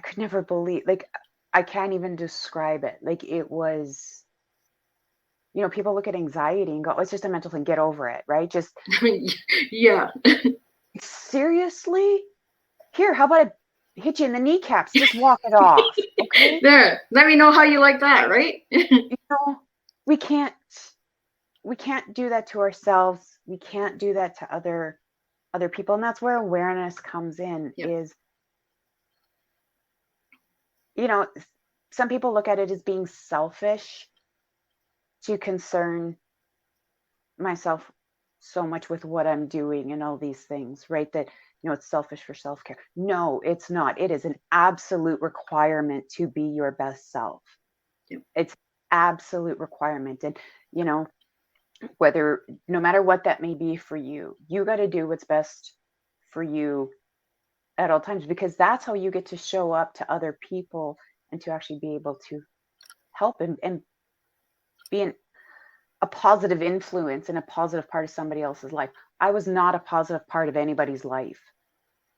could never believe, like, I can't even describe it. Like it was, people look at anxiety and go, oh, it's just a mental thing. Get over it. Right. Just, yeah. Seriously? Here, how about I hit you in the kneecaps? Just walk it off. Okay. There. Let me know how you like that. Right. We can't we can't do that to ourselves. We can't do that to other people. And that's where awareness comes in. Yep. Is, you know, some people look at it as being selfish to concern myself so much with what I'm doing and all these things, right? That, it's selfish for self-care. No, it's not. It is an absolute requirement to be your best self. Yep. It's absolute requirement. And, whether, no matter what that may be for you, you got to do what's best for you at all times, because that's how you get to show up to other people and to actually be able to help and be a positive influence and a positive part of somebody else's life. I was not a positive part of anybody's life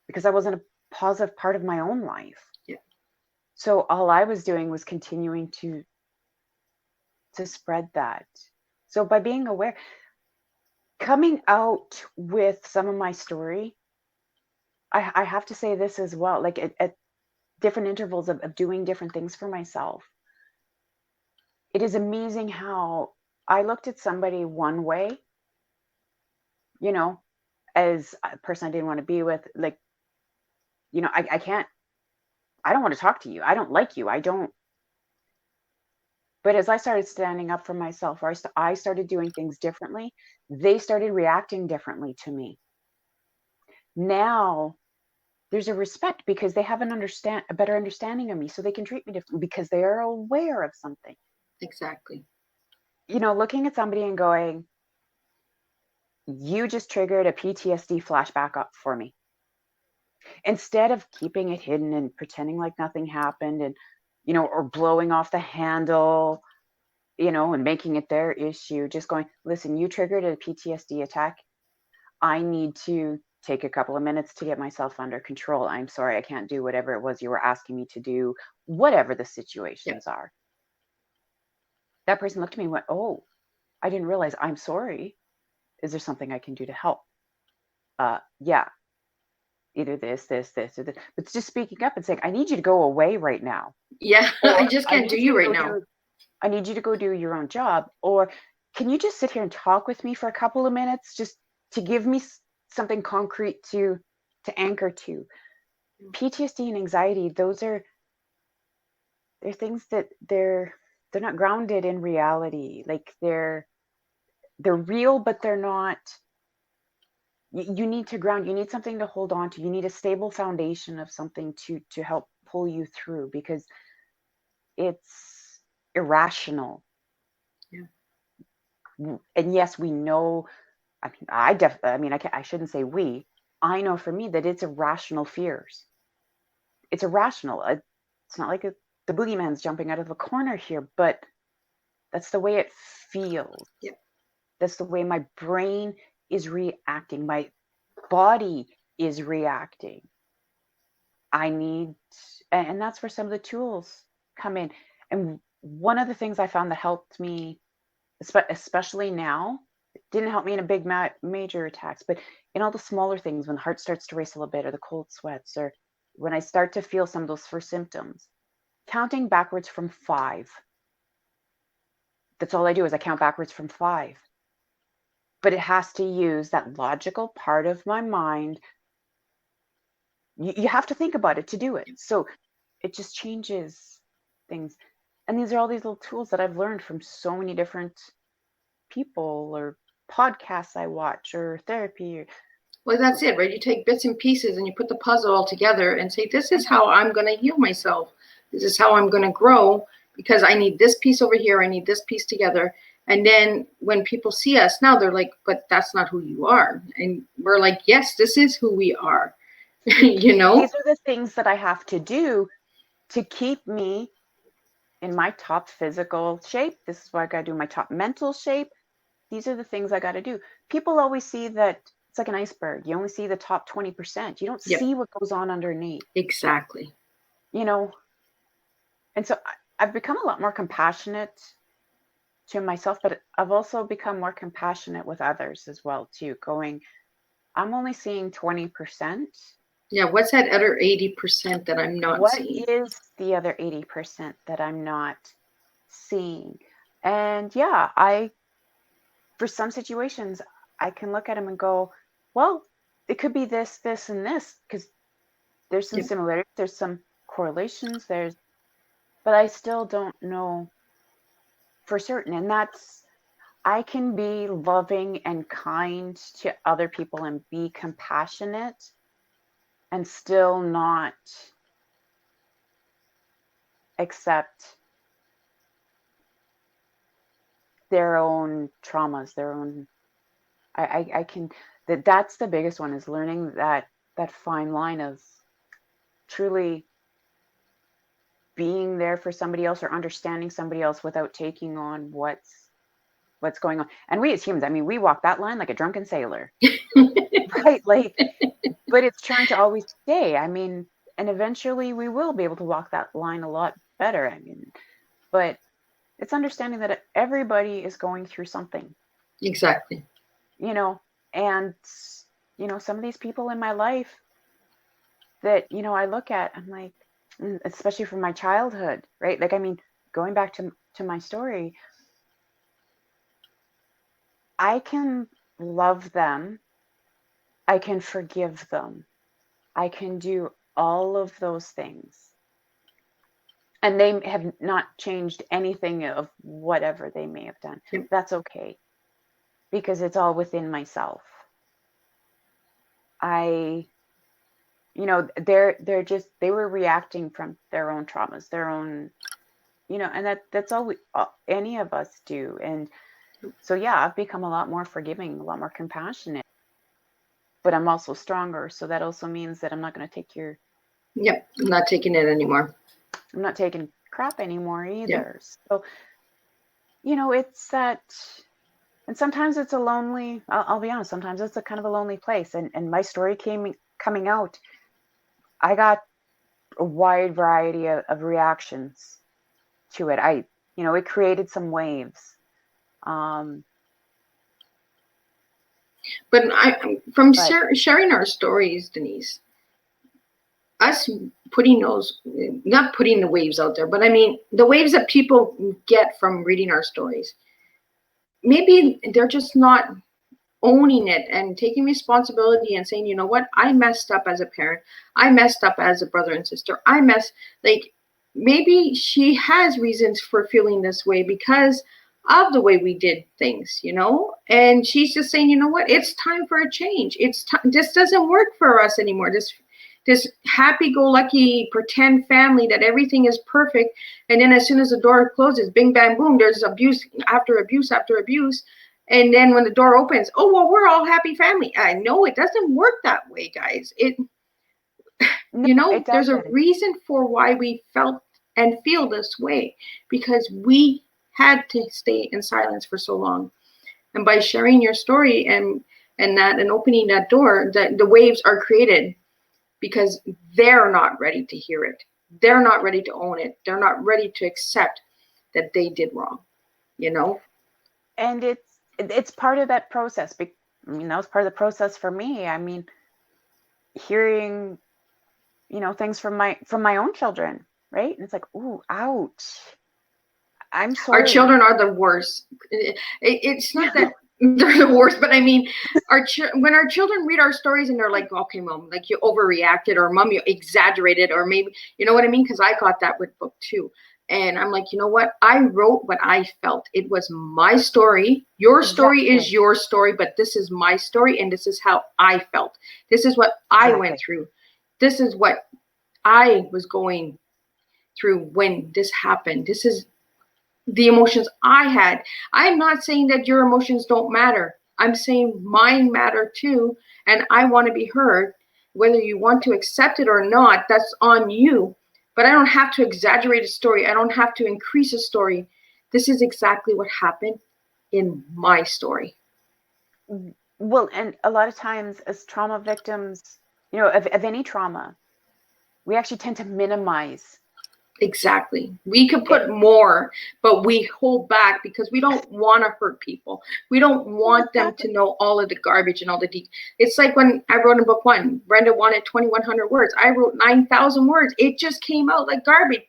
because I wasn't a positive part of my own life. Yeah. So all I was doing was continuing to spread that. So by being aware, coming out with some of my story, I have to say this as well, like at different intervals of doing different things for myself. It is amazing how I looked at somebody one way, as a person I didn't want to be with, like, I can't, I don't want to talk to you. I don't like you. I don't. But as I started standing up for myself, or I started doing things differently, they started reacting differently to me. Now there's a respect because they have a better understanding of me, so they can treat me differently because they are aware of something. Exactly. Looking at somebody and going, you just triggered a PTSD flashback up for me. Instead of keeping it hidden and pretending like nothing happened and, or blowing off the handle, and making it their issue, just going, listen, you triggered a PTSD attack. I need to take a couple of minutes to get myself under control. I'm sorry, I can't do whatever it was you were asking me to do, whatever the situations are. That person looked at me and went, oh, I didn't realize. I'm sorry. Is there something I can do to help? Yeah. Either this, or this. But just speaking up and saying, I need you to go away right now. Yeah, I just can't do you right now. I need you to go do your own job. Or can you just sit here and talk with me for a couple of minutes, just to give me something concrete to anchor to? PTSD and anxiety, they're things that they're not grounded in reality. Like they're real, but they're not. You need to ground. You need something to hold on to. You need a stable foundation of something to help pull you through, because it's irrational. Yeah. And yes, we know. I mean, I shouldn't say we. I know for me that it's irrational fears. It's irrational. It's not like the boogeyman's jumping out of a corner here, but that's the way it feels. Yep. That's the way my brain is reacting. My body is reacting. And that's where some of the tools come in. And one of the things I found that helped me, especially now, it didn't help me in a big major attacks, but in all the smaller things, when the heart starts to race a little bit, or the cold sweats, or when I start to feel some of those first symptoms, counting backwards from 5. That's all I do, is I count backwards from 5. But it has to use that logical part of my mind. You have to think about it to do it. So it just changes things. And these are all these little tools that I've learned from so many different people, or podcasts I watch, or therapy. Well, that's it, right? You take bits and pieces and you put the puzzle all together and say, this is how I'm going to heal myself. This is how I'm going to grow, because I need this piece over here. I need this piece together. And then when people see us now, they're like, but that's not who you are. And we're like, yes, this is who we are. These are the things that I have to do to keep me in my top physical shape. This is what I got to do, my top mental shape. These are the things I got to do. People always see that it's like an iceberg. You only see the top 20%. You don't see what goes on underneath. Exactly. And so I've become a lot more compassionate to myself, but I've also become more compassionate with others as well, too, going, I'm only seeing 20%. Yeah, what's that other 80% that I'm not seeing? What is the other 80% that I'm not seeing? And yeah, for some situations, I can look at them and go, well, it could be this, this, and this, because there's some Yep. similarities, there's some correlations, but I still don't know for certain. And I can be loving and kind to other people and be compassionate and still not accept their own traumas, their own, I can, that's the biggest one, is learning that fine line of truly being there for somebody else or understanding somebody else without taking on what's going on. And we as humans, I mean, we walk that line like a drunken sailor, right? Like, but it's trying to always stay. I mean, and eventually we will be able to walk that line a lot better. I mean, but it's understanding that everybody is going through something. Exactly. You know, and, you know, some of these people in my life that, you know, I look at, I'm like, especially from my childhood, right? Like, I mean, going back to my story, I can love them. I can forgive them. I can do all of those things. And they have not changed anything of whatever they may have done. Yep. That's okay, because it's all within myself. You know, they were reacting from their own traumas, their own, you know, and that's all any of us do. And so, yeah, I've become a lot more forgiving, a lot more compassionate, but I'm also stronger. So that also means that I'm not going to take Yep. I'm not taking it anymore. I'm not taking crap anymore either. Yep. So, you know, it's that, and sometimes it's a lonely, I'll be honest, sometimes it's a kind of a lonely place. And my story coming out, I got a wide variety of reactions to it. You know, it created some waves. But from sharing our stories, Denise, us putting those, not putting the waves out there, but I mean, the waves that people get from reading our stories, maybe they're just not owning it and taking responsibility and saying, you know what, I messed up as a parent. I messed up as a brother and sister. Like, maybe she has reasons for feeling this way because of the way we did things, you know, and she's just saying, you know what, it's time for a change. It's this doesn't work for us anymore. This happy-go-lucky pretend family that everything is perfect, and then as soon as the door closes, bing, bang, boom, there's abuse after abuse after abuse. And then when the door opens, oh, well, we're all happy family. I know it doesn't work that way, guys. No, You know, it there's a doesn't. reason for why we felt and feel this way, because we had to stay in silence for so long. And by sharing your story and opening that door, the waves are created because they're not ready to hear it. They're not ready to own it. They're not ready to accept that they did wrong, you know? And it's part of that process. I mean, that was part of the process for me. I mean, hearing, you know, things from my own children, right? And it's like, ooh, ouch. I'm sorry. Our children are the worst. It's not that they're the worst, but I mean, when our children read our stories and they're like, okay, mom, like you overreacted, or mom, you exaggerated, or maybe, you know what I mean? Because I got that with book 2. And I'm like, you know what? I wrote what I felt. It was my story. Your story is your story, but this is my story, and this is how I felt. This is what I went through. This is what I was going through when this happened. This is the emotions I had. I'm not saying that your emotions don't matter. I'm saying mine matter too, and I want to be heard. Whether you want to accept it or not, that's on you. But I don't have to exaggerate a story. I don't have to increase a story. This is exactly what happened in my story. Well, and a lot of times as trauma victims, you know, of any trauma, we actually tend to minimize. Exactly. We could put more, but we hold back because we don't want to hurt people. We don't want them to know all of the garbage and all the details. It's like when I wrote in book 1, Brenda wanted 2,100 words. I wrote 9,000 words. It just came out like garbage.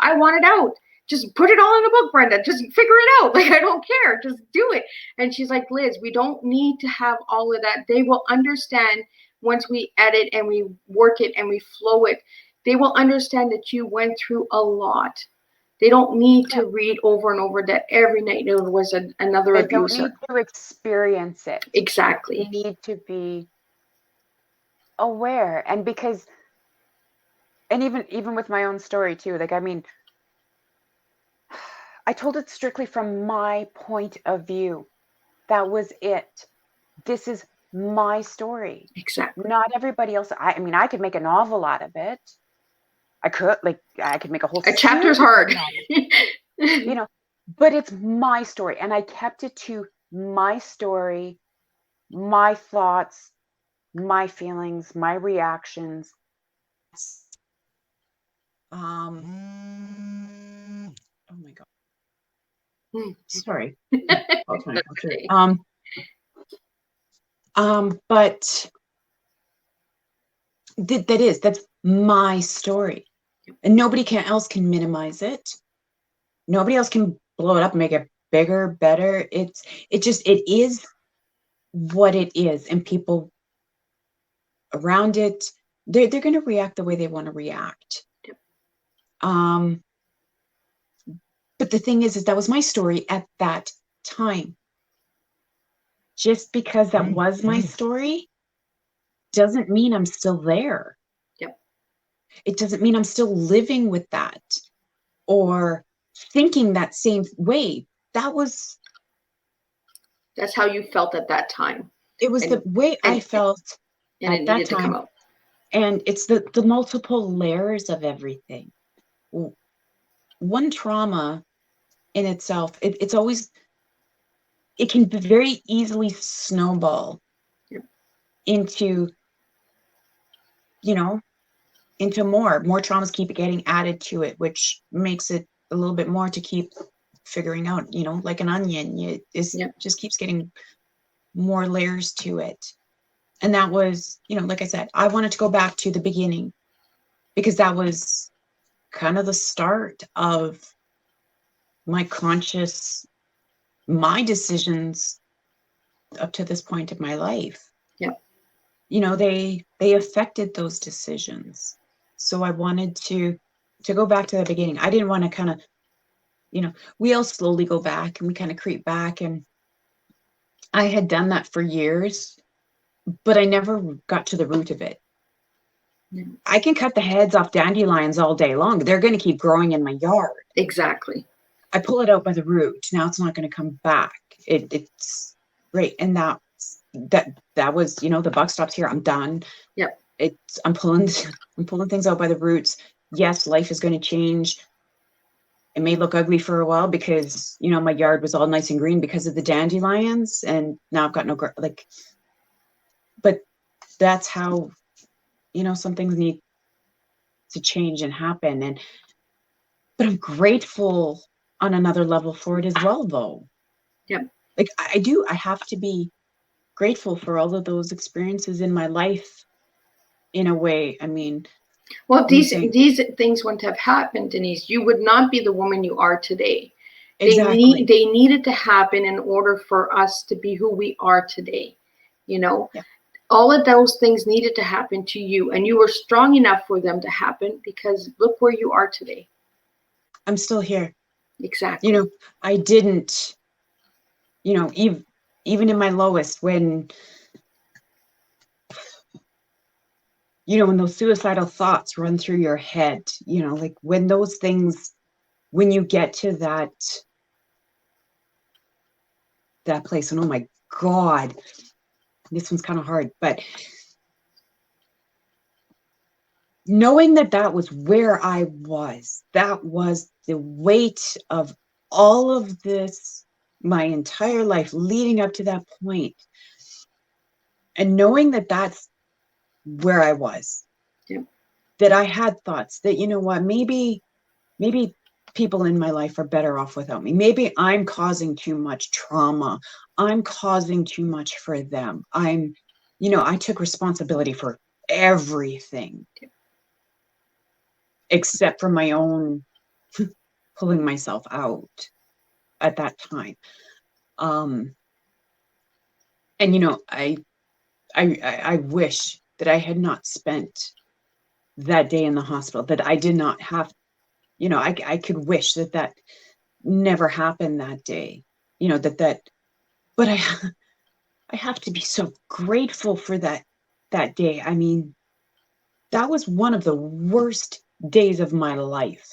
I want it out. just put it all in a book, Brenda. Just figure it out. Like, I don't care. Just do it. And she's like, Liz, we don't need to have all of that. They will understand once we edit and we work it and we flow it. They will understand that you went through a lot. They don't need to read over and over that every night there was another abuser. They don't need to experience it. Exactly. They need to be aware. And because, and even with my own story too, like, I mean, I told it strictly from my point of view. That was it. This is my story. Exactly. Not everybody else. I mean, I could make a novel out of it. I could make a whole chapter's hard. You know, but it's my story. And I kept it to my story, my thoughts, my feelings, my reactions. Oh my God. Sorry. Okay. But that's my story. And nobody else can minimize it. Nobody else can blow it up and make it bigger, better. It is what it is. And people around it, they're going to react the way they want to react. Yep. But the thing is that was my story at that time. Just because that was my story doesn't mean I'm still there. Yep. It doesn't mean I'm still living with that or thinking that same way. That's how you felt at that time. It was the way I felt at that time. And it's the multiple layers of everything. One trauma in itself, it's always, it can very easily snowball into, into more traumas keep getting added to it, which makes it a little bit more to keep figuring out, like an onion. Just keeps getting more layers to it. And that was, like I said, I wanted to go back to the beginning because that was kind of the start of my decisions up to this point of my life. Yep. They affected those decisions. So I wanted to go back to the beginning. I didn't want to kind of, we all slowly go back and we kind of creep back. And I had done that for years, but I never got to the root of it. Mm. I can cut the heads off dandelions all day long. They're going to keep growing in my yard. Exactly. I pull it out by the root. Now it's not going to come back. It's great. And that was, the buck stops here. I'm done. Yep. I'm pulling things out by the roots. Yes, life is going to change. It may look ugly for a while because, my yard was all nice and green because of the dandelions. And now I've got no, but that's how, some things need to change and happen. But I'm grateful on another level for it as well, though. Yep. Like I have to be grateful for all of those experiences in my life in a way. I mean, well, these things wouldn't have happened, Denise. You would not be the woman you are today. Exactly. They needed to happen in order for us to be who we are today. Yeah. All of those things needed to happen to you, and you were strong enough for them to happen because look where you are today. I'm still here. Exactly. I didn't, even in my lowest, when when those suicidal thoughts run through your head, like when those things, when you get to that place, and oh my God, this one's kind of hard, but knowing that was where I was, that was the weight of all of this, my entire life leading up to that point, and knowing that that's where I was, that I had thoughts that, what, maybe people in my life are better off without me. Maybe I'm causing too much trauma. I'm causing too much for them. I took responsibility for everything except for my own pulling myself out at that time. And I wish that I had not spent that day in the hospital, that I did not have, I could wish that never happened that day, but I have to be so grateful for that day. I mean, that was one of the worst days of my life.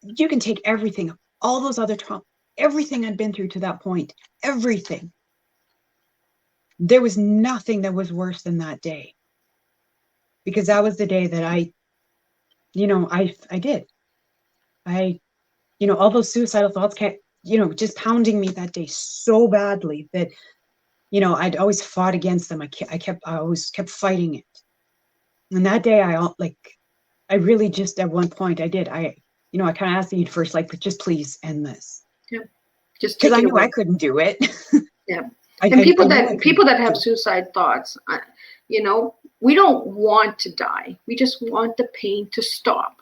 You can take everything, all those other traumas, everything I'd been through to that point, everything. There was nothing that was worse than that day, because that was the day that I did. All those suicidal thoughts kept, just pounding me that day so badly that, I'd always fought against them. I always kept fighting it. And that day I really just, at one point I did, I kind of asked the universe, like, just please end this. Yeah. Just because take I it knew away. I couldn't do it. Yeah. I And people knew I couldn't that have do it. suicide thoughts, we don't want to die. We just want the pain to stop.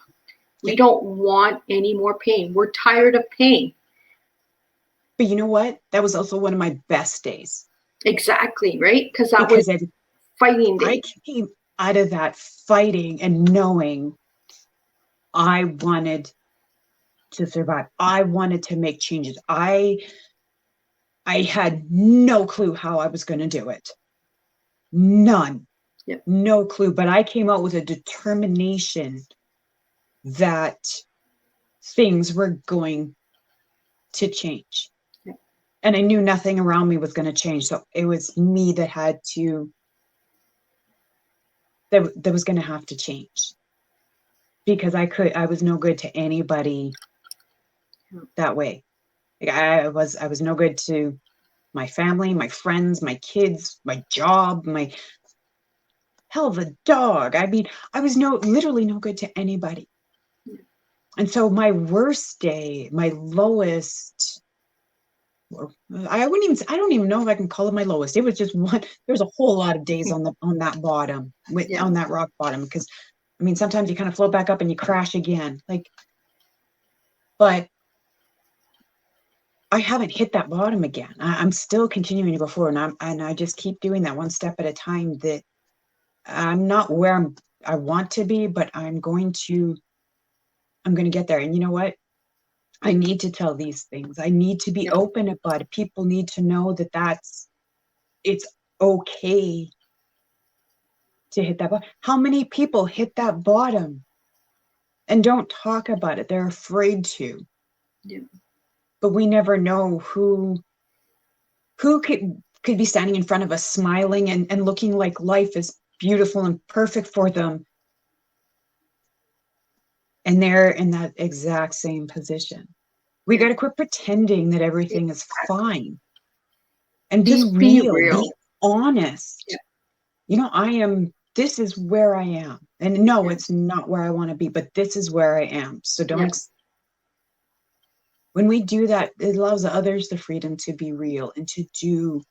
We don't want any more pain. We're tired of pain. But you know what? That was also one of my best days. Exactly, right? Because that was fighting day. I came out of that fighting and knowing I wanted to survive. I wanted to make changes. I had no clue how I was going to do it. None. Yep. No clue. But I came out with a determination that things were going to change. Yep. And I knew nothing around me was going to change. So it was me that had to, that was going to have to change. Because I was no good to anybody that way. Like I was no good to my family, my friends, my kids, my job, my hell, the dog. I mean, I was literally no good to anybody. And so my worst day, my lowest, I don't even know if I can call it my lowest. It was just one. There's a whole lot of days on that bottom, on that rock bottom, because I mean, sometimes you kind of float back up and you crash again. But I haven't hit that bottom again. I'm still continuing to go forward, and I just keep doing that one step at a time. That I'm not where I want to be, but I'm going to get there. And you know what? I need to tell these things. I need to be open about it. People need to know that it's okay to hit that bottom. How many people hit that bottom and don't talk about it? They're afraid to. Yeah. But we never know who could be standing in front of us smiling and looking like life is beautiful and perfect for them. And they're in that exact same position. We got to quit pretending that everything is fine and Just be real, be honest. Yeah. This is where I am. And no, it's not where I want to be, but this is where I am. So when we do that, it allows others the freedom to be real and to do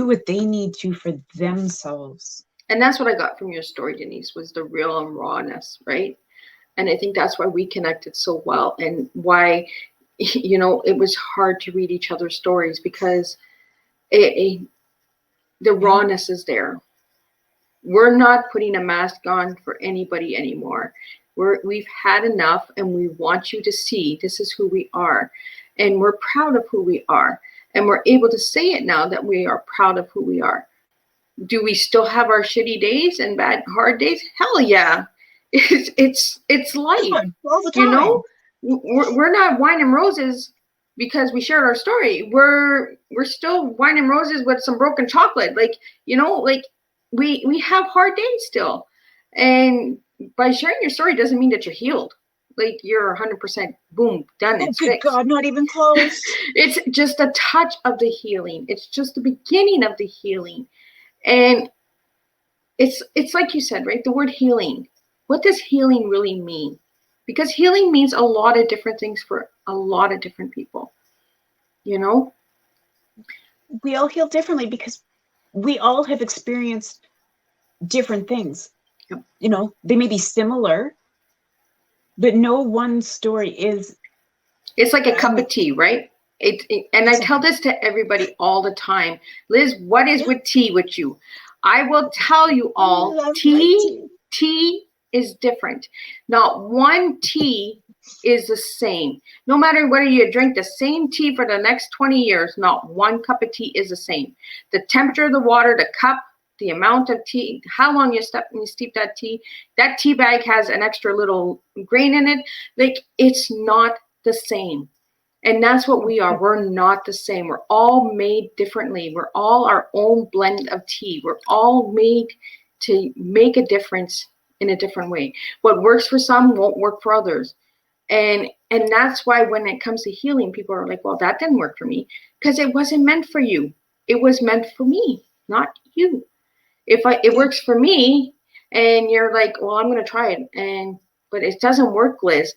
what they need to for themselves. And that's what I got from your story, Denise, was the real and rawness, right? And I think that's why we connected so well, and why, it was hard to read each other's stories, because the rawness is there. We're not putting a mask on for anybody anymore. We've had enough, and we want you to see this is who we are, and we're proud of who we are, and we're able to say it now that we are proud of who we are. Do we still have our shitty days and bad hard days? Hell yeah. It's life. All the time. We're not wine and roses because we shared our story. We're still wine and roses with some broken chocolate. We have hard days still. And by sharing your story doesn't mean that you're healed. Like you're 100% boom, done. It's good fixed. God, not even close. It's just a touch of the healing. It's just the beginning of the healing. And it's like you said, right? The word healing. What does healing really mean? Because healing means a lot of different things for a lot of different people. We all heal differently because we all have experienced different things. Yep. They may be similar, but no one story is. It's like a cup of tea, right? And I tell this to everybody all the time. Liz, what is with tea with you? I will tell you all, tea is different. Not one tea is the same. No matter whether you drink the same tea for the next 20 years, not one cup of tea is the same. The temperature of the water, the cup, the amount of tea, how long you steep that tea bag has an extra little grain in it. Like, it's not the same. And that's what we are. We're not the same. We're all made differently. We're all our own blend of tea. We're all made to make a difference in a different way. What works for some won't work for others. And that's why when it comes to healing, people are like, well, that didn't work for me, because it wasn't meant for you. It was meant for me, not you. It works for me and you're like, well, I'm going to try it. But it doesn't work, Liz,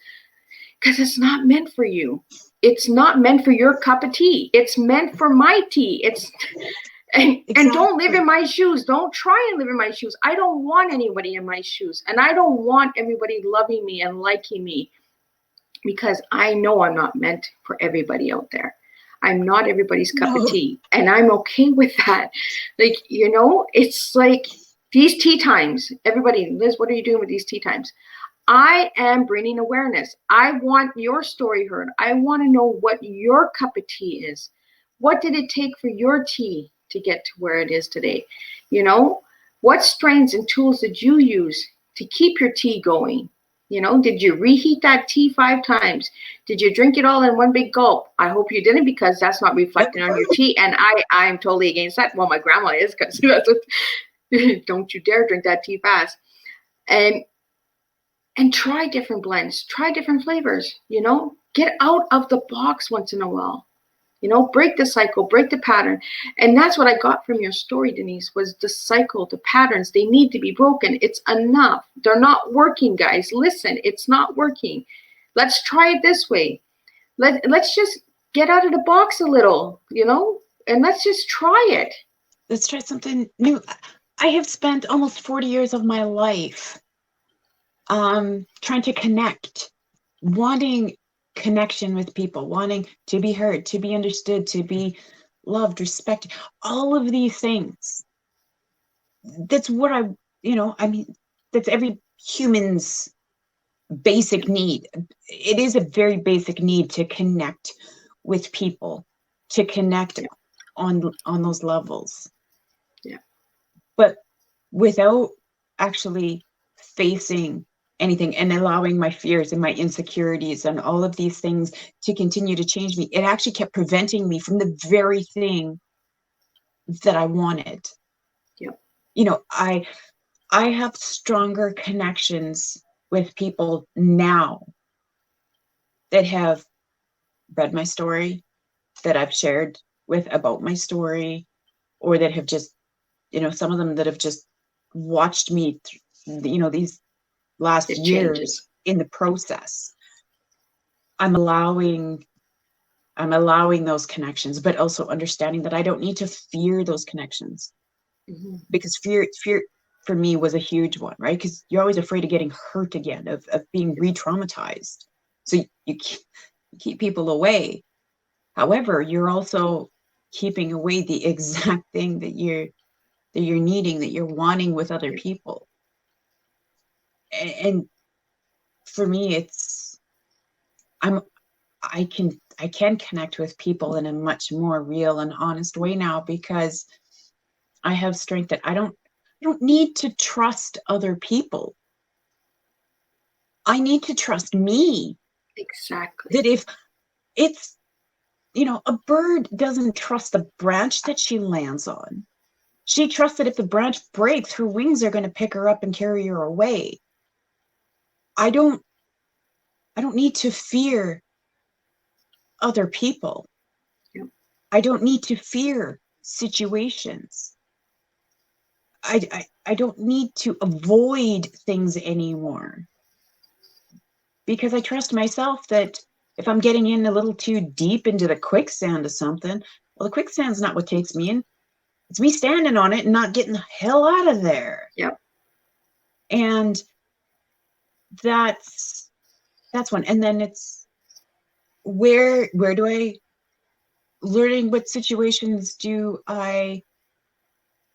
because it's not meant for you. It's not meant for your cup of tea. It's meant for my tea. And don't live in my shoes. Don't try and live in my shoes. I don't want anybody in my shoes. And I don't want everybody loving me and liking me, because I know I'm not meant for everybody out there. I'm not everybody's cup of tea. And I'm okay with that. Like, it's like these tea times. Everybody, Liz, what are you doing with these tea times? I am bringing awareness. I want your story heard. I want to know what your cup of tea is. What did it take for your tea to get to where it is today? What strains and tools did you use to keep your tea going? Did you reheat that tea 5 times? Did you drink it all in one big gulp? I hope you didn't, because that's not reflecting on your tea. And I'm totally against that. Well, my grandma is, because that's what, don't you dare drink that tea fast. And try different blends, try different flavors, get out of the box once in a while, break the cycle, break the pattern. And that's what I got from your story, Denise, was the cycle, the patterns. They need to be broken. It's enough. They're not working, guys. Listen, it's not working. Let's try it this way. Let's just get out of the box a little, and let's just try it. Let's try something new. I have spent almost 40 years of my life trying to connect, wanting connection with people, wanting to be heard, to be understood, to be loved, respected, all of these things. That's what that's every human's basic need. It is a very basic need to connect with people, to connect on those levels. Yeah. But without actually facing anything and allowing my fears and my insecurities and all of these things to continue to change me, it actually kept preventing me from the very thing that I wanted. Yeah. I have stronger connections with people now that have read my story, that I've shared with about my story, or that have just, some of them that have just watched me, these last years in the process. I'm allowing those connections, but also understanding that I don't need to fear those connections. Mm-hmm. Because fear for me was a huge one, right? Because you're always afraid of getting hurt again, of being re-traumatized. So you keep people away. However, you're also keeping away the exact thing that you're needing, that you're wanting with other people. And for me, I can connect with people in a much more real and honest way now, because I have strength that I don't need to trust other people. I need to trust me. Exactly. That if it's, a bird doesn't trust the branch that she lands on. She trusts that if the branch breaks, her wings are going to pick her up and carry her away. I don't need to fear other people. Yep. I don't need to fear situations. I don't need to avoid things anymore, because I trust myself that if I'm getting in a little too deep into the quicksand of something, well, the quicksand's not what takes me in. It's me standing on it and not getting the hell out of there. Yep. And that's That's one. And then it's where do I learning what situations do I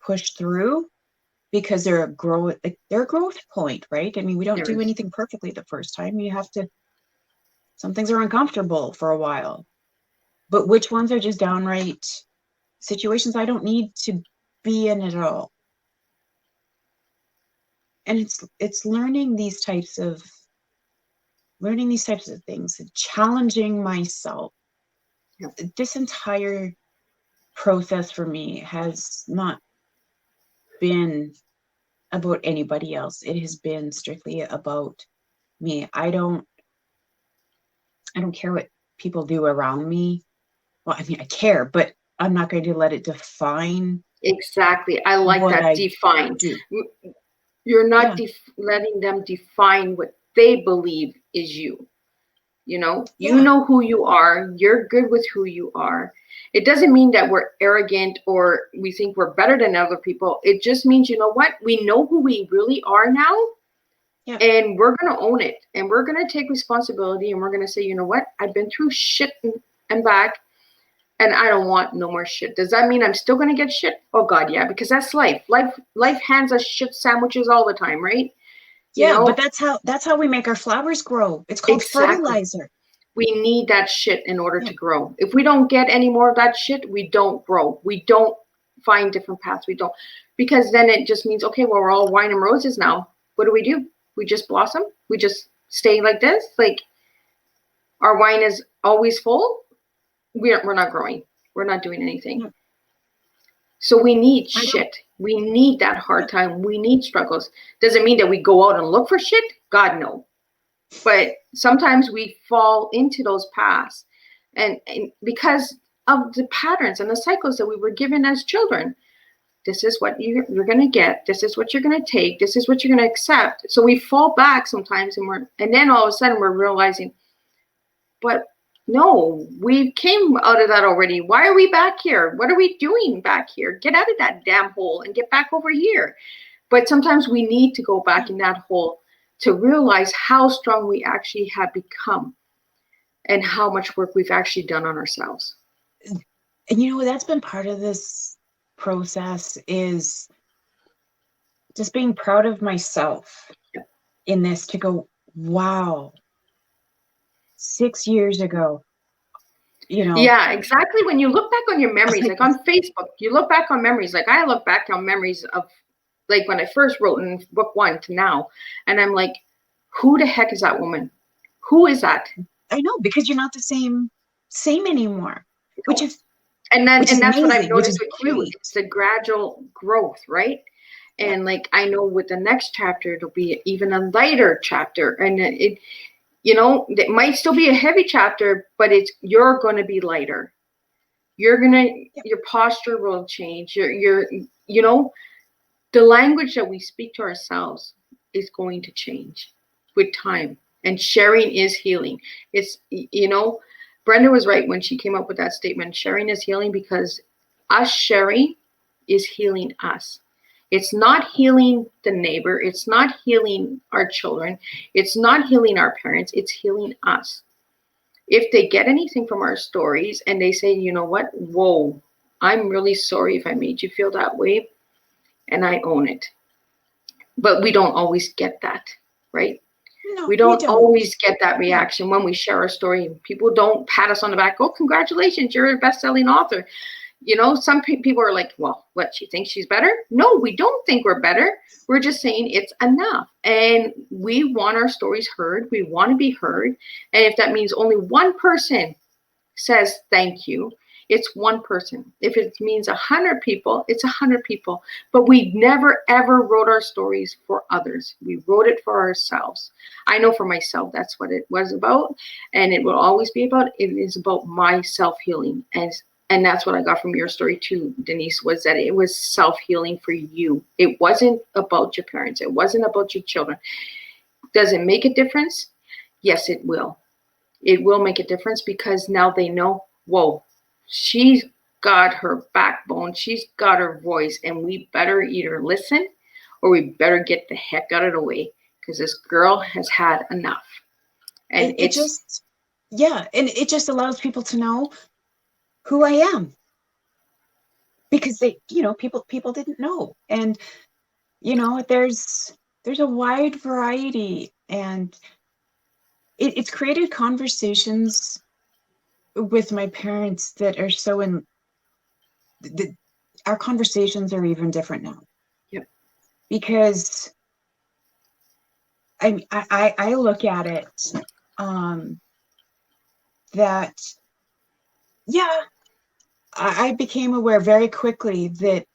push through because they're a growth point, right? I mean, we don't do anything perfectly the first time. You have to, some things are uncomfortable for a while, but which ones are just downright situations I don't need to be in at all? And it's learning these types of things, challenging myself. This entire process for me has not been about anybody else. It has been strictly about me. I don't care what people do around me. Well, I mean, I care, but I'm not going to let it define. Exactly. I like that. Define. You're not letting them define what they believe is you. You know who you are. You're good with who you are. It doesn't mean that we're arrogant or we think we're better than other people. It just means, you know what? We know who we really are now. Yeah. And we're going to own it. And we're going to take responsibility. And we're going to say, you know what? I've been through shit and back. And I don't want no more shit. Does that mean I'm still going to get shit? Oh, God, yeah. Because that's life. Life hands us shit sandwiches all the time, right? Yeah, but that's how we make our flowers grow. It's called fertilizer. We need that shit in order to grow. If we don't get any more of that shit, we don't grow. We don't find different paths. We don't. Because then it just means, okay, well, we're all wine and roses now. What do? We just blossom? We just stay like this? Like, our wine is always full? We're not growing. We're not doing anything. So we need shit. We need that hard time. We need struggles. Does it mean that we go out and look for shit? God, no. But sometimes we fall into those paths and because of the patterns and the cycles that we were given as children. This is what you're going to get. This is what you're going to take. This is what you're going to accept. So we fall back sometimes and then all of a sudden we're realizing, but no, we came out of that already. Why are we back here? What are we doing back here? Get out of that damn hole and get back over here. But sometimes we need to go back in that hole to realize how strong we actually have become and how much work we've actually done on ourselves. And that's been part of this process is just being proud of myself in this, to go, wow, 6 years ago, Yeah, exactly. When you look back on your memories, like on Facebook, you look back on memories. Like I look back on memories of like when I first wrote in book 1 to now, and I'm like, who the heck is that woman? Who is that? I know, because you're not the same anymore, which is and that's amazing, what I've noticed with you. It's the gradual growth, right? And like I know with the next chapter, it'll be even a lighter chapter, and it might still be a heavy chapter, but you're going to be lighter. Your posture will change. The language that we speak to ourselves is going to change with time. And sharing is healing. It's, Brenda was right when she came up with that statement. Sharing is healing because us sharing is healing us. It's not healing the neighbor. It's not healing our children. It's not healing our parents. It's healing us. If they get anything from our stories and they say, you know what? Whoa, I'm really sorry if I made you feel that way. And I own it. But we don't always get that, right? No, we don't always get that reaction when we share our story. People don't pat us on the back. Oh, congratulations, you're a best-selling author. Some people are like, well, what, she thinks she's better? No, we don't think we're better. We're just saying it's enough. And we want our stories heard. We want to be heard. And if that means only one person says thank you, it's one person. If it means 100 people, it's 100 people. But we never, ever wrote our stories for others. We wrote it for ourselves. I know for myself, that's what it was about. And it will always be about. It is about my self-healing. And that's what I got from your story too, Denise, was that it was self-healing for you. It wasn't about your parents. It wasn't about your children. Does it make a difference? Yes, it will. It will make a difference because now they know, whoa, she's got her backbone. She's got her voice, and we better either listen or we better get the heck out of the way because this girl has had enough. And it just, yeah, and it just allows people to know who I am, because they, people didn't know. And there's a wide variety, and it's created conversations with my parents that are so our conversations are even different now. Yep. Because I look at it, that, yeah, I became aware very quickly that,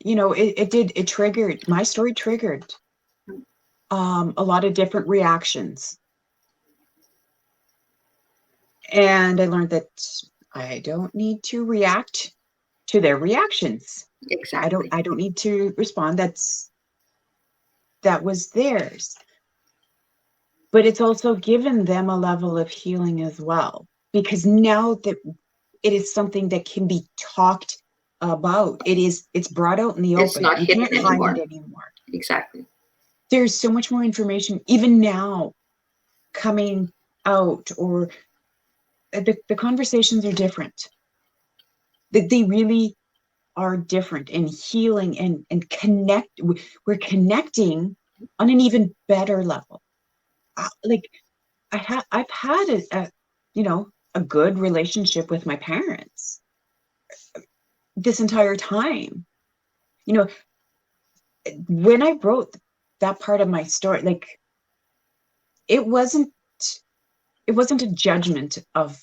it triggered, my story triggered a lot of different reactions. And I learned that I don't need to react to their reactions. exactly. I don't need to respond. That was theirs. But it's also given them a level of healing as well, because now that it is something that can be talked about, it's brought out in the It's open. not You hidden can't hide anymore. it anymore. Exactly. There's so much more information, even now, coming out, or the conversations are different. They really are different, and healing, and we're connecting on an even better level. Like, I've had a good relationship with my parents this entire time. When I wrote that part of my story, like, it wasn't a judgment of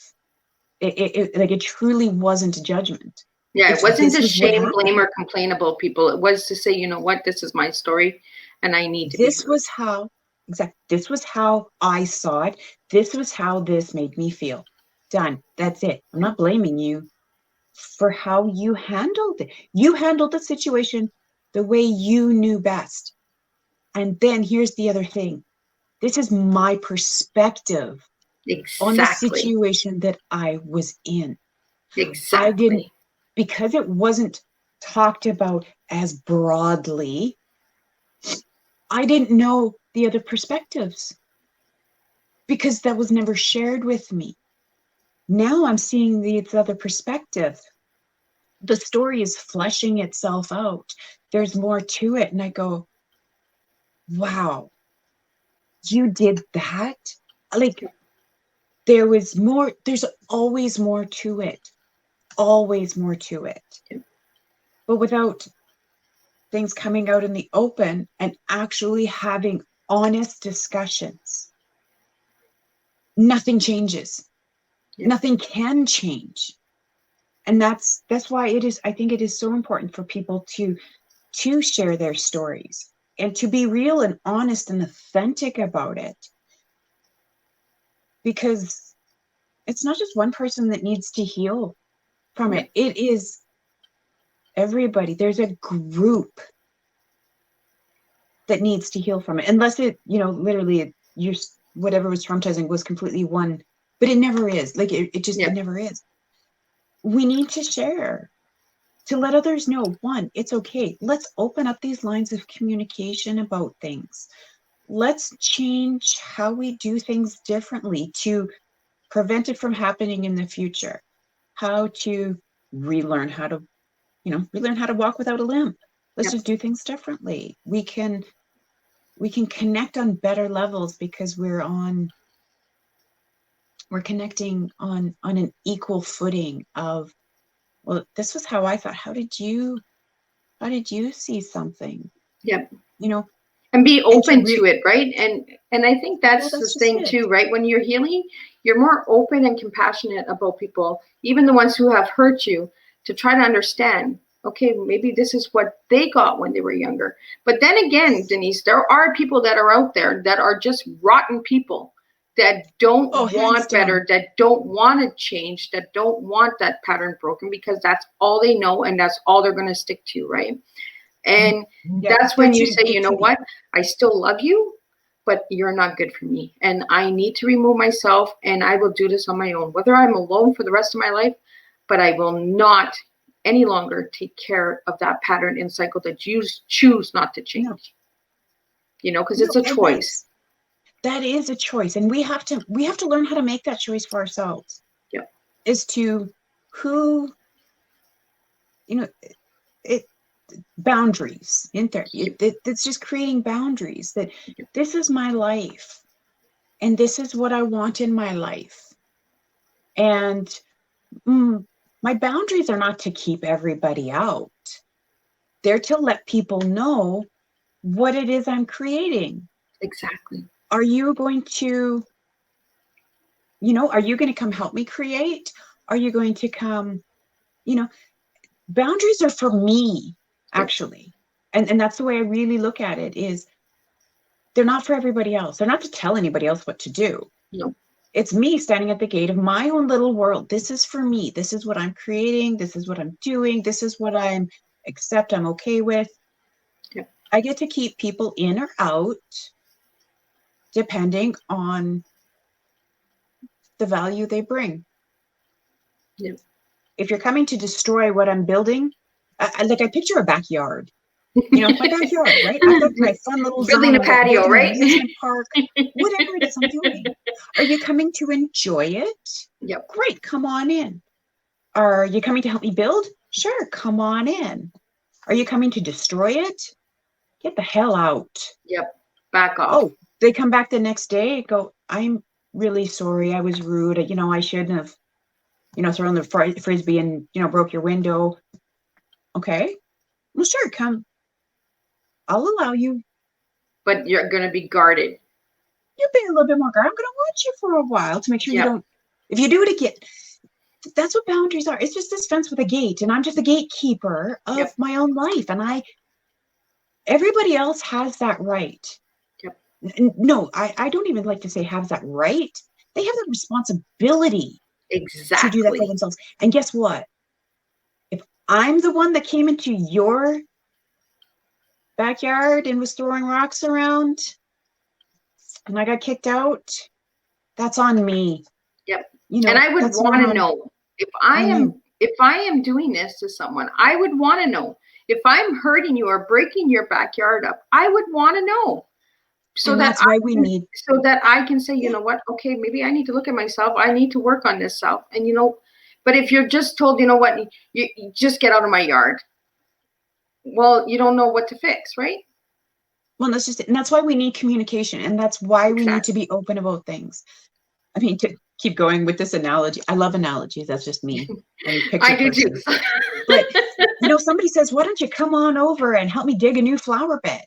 it, like, it truly wasn't a judgment. Yeah, it It's, wasn't this to was what shame, happened. blame, or complain about people. It was to say, you know what, this is my story and I need to be This heard. was how, exactly, this was how I saw it. This was how this made me feel. Done. That's it. I'm not blaming you for how you handled it. You handled the situation the way you knew best. And then here's the other thing. This is my perspective on the Exactly. situation that I was in. I didn't, Exactly. because it wasn't talked about as broadly, I didn't know the other perspectives, because that was never shared with me. Now I'm seeing the other perspective. The story is fleshing itself out. There's more to it. And I go, wow, you did that? Like, there's always more to it. Always more to it. But without things coming out in the open and actually having honest discussions, nothing changes. Yep. Nothing can change. And that's why I think it is so important for people to share their stories, and to be real and honest and authentic about it, because it's not just one person that needs to heal from Yep. it. It is everybody. There's a group that needs to heal from it, unless it, literally, whatever was traumatizing was completely one, but it never is. Like, it Yep. never is. We need to share, to let others know, one, it's okay. Let's open up these lines of communication about things. Let's change how we do things differently to prevent it from happening in the future. How to relearn how to, walk without a limp. Let's Yep. just do things differently. We can connect on better levels, because we're connecting on an equal footing of, well, this was how I thought. How did you see something? Yep. You know, And be and to open to it, right? And I think well, that's the that's just thing it. too, right? When you're healing, you're more open and compassionate about people, even the ones who have hurt you, to try to understand, okay, maybe this is what they got when they were younger. But then again, Denise, there are people that are out there that are just rotten people, that don't Oh, hands want better, down. that don't want to change, that don't want that pattern broken, because that's all they know and that's all they're going to stick to, right? And Yeah, that's they're when you too, say, they're you know too deep. what? I still love you, but you're not good for me. And I need to remove myself, and I will do this on my own, whether I'm alone for the rest of my life, but I will not any longer take care of that pattern and cycle that you choose not to No, change, because no, it's a and choice. that is a choice, and we have to learn how to make that choice for ourselves. Yep. As to who, it boundaries in there. It's just creating boundaries that this is my life and this is what I want in my life. And my boundaries are not to keep everybody out. They're to let people know what it is I'm creating. Exactly. Are you going to, are you going to come help me create? Are you going to come, boundaries are for me, actually. And that's the way I really look at it, is they're not for everybody else. They're not to tell anybody else what to do. No. It's me standing at the gate of my own little world. This is for me. This is what I'm creating. This is what I'm doing. This is what I'm okay with. Yep. I get to keep people in or out depending on the value they bring. Yep. If you're coming to destroy what I'm building, I picture a backyard. My backyard, right? I've got my fun little building zone. a patio, building right? An amusement park, whatever it is I'm doing. Are you coming to enjoy it? Yep. Great, come on in. Are you coming to help me build? Sure, come on in. Are you coming to destroy it? Get the hell out. Yep. Back off. Oh, they come back the next day, go, I'm really sorry, I was rude. I shouldn't have, thrown the frisbee and, broke your window. Okay, well, sure, come. I'll allow you. But you're going to be guarded. You'll be a little bit more guarded. I'm going to watch you for a while to make sure you don't, if you do it again. That's what boundaries are. It's just this fence with a gate, and I'm just a gatekeeper of my own life. And everybody else has that right. Yep. No, I don't even like to say has that right. They have the responsibility to do that for themselves. And guess what? If I'm the one that came into your backyard and was throwing rocks around and I got kicked out, that's on me. Yep. And I would want to know if I am doing this to someone. I would want to know if I'm hurting you or breaking your backyard up. I would want to know, so that I can say, you know what? Okay, maybe I need to look at myself. I need to work on this self. And but if you're just told, you know what, you just get out of my yard. Well, you don't know what to fix, right? Well, that's just it. And that's why we need communication. And that's why we need to be open about things. I mean, to keep going with this analogy, I love analogies. That's just me. I do too. But, somebody says, why don't you come on over and help me dig a new flower bed?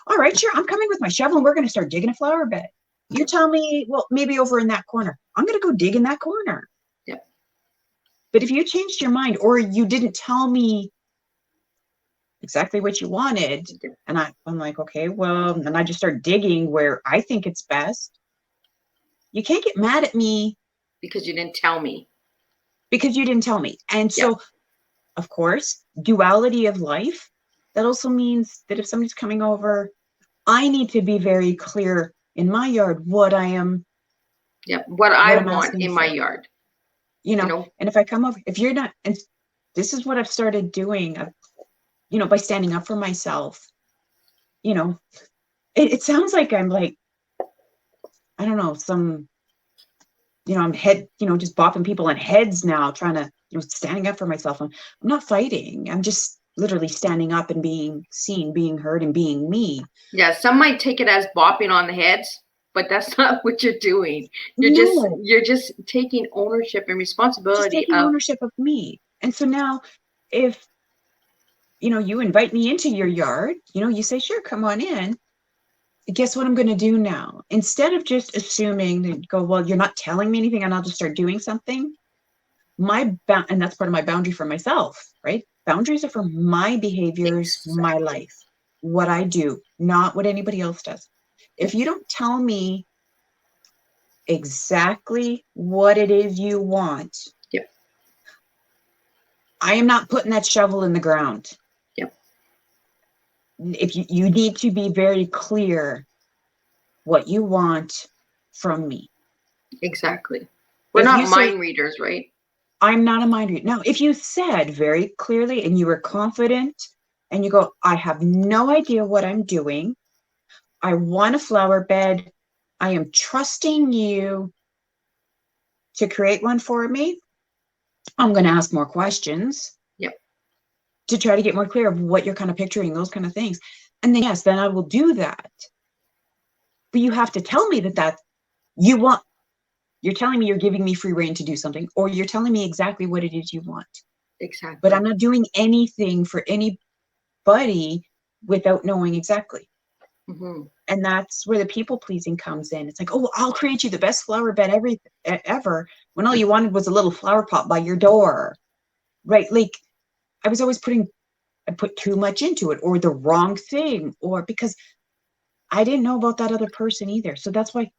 All right, sure. I'm coming with my shovel and we're going to start digging a flower bed. You tell me, well, maybe over in that corner. I'm going to go dig in that corner. Yeah. But if you changed your mind or you didn't tell me exactly what you wanted, and I'm like, okay, well, and I just start digging where I think it's best. You can't get mad at me because you didn't tell me. And so, of course, duality of life, that also means that if somebody's coming over, I need to be very clear in my yard what I am. Yeah, what I want in my yard. And if I come over, if you're not, and this is what I've started doing, by standing up for myself. It sounds like I'm like, I don't know, I'm just bopping people on heads now, trying to, standing up for myself. I'm not fighting. I'm just literally standing up and being seen, being heard, and being me. Yeah, some might take it as bopping on the heads, but that's not what you're doing. You're just taking ownership and responsibility of me. And so now, if you invite me into your yard, you say, sure, come on in. Guess what I'm going to do now? Instead of just assuming and go, well, you're not telling me anything and I'll just start doing something. And that's part of my boundary for myself, right? Boundaries are for my behaviors, my life, what I do, not what anybody else does. If you don't tell me exactly what it is you want, I am not putting that shovel in the ground. If you need to be very clear what you want from me. Exactly. We're not mind readers, right? I'm not a mind reader. Now, if you said very clearly and you were confident and you go, I have no idea what I'm doing. I want a flower bed. I am trusting you to create one for me. I'm going to ask more questions. Yep. To try to get more clear of what you're kind of picturing, those kind of things. And then, yes, then I will do that. But you have to tell me that you want, you're telling me you're giving me free rein to do something, or you're telling me exactly what it is you want. Exactly. But I'm not doing anything for anybody without knowing exactly. Mm-hmm. And that's where the people pleasing comes in. It's like, oh, I'll create you the best flower bed ever, when all you wanted was a little flower pot by your door, right? Like, I was always I put too much into it, or the wrong thing, or because I didn't know about that other person either. So that's why,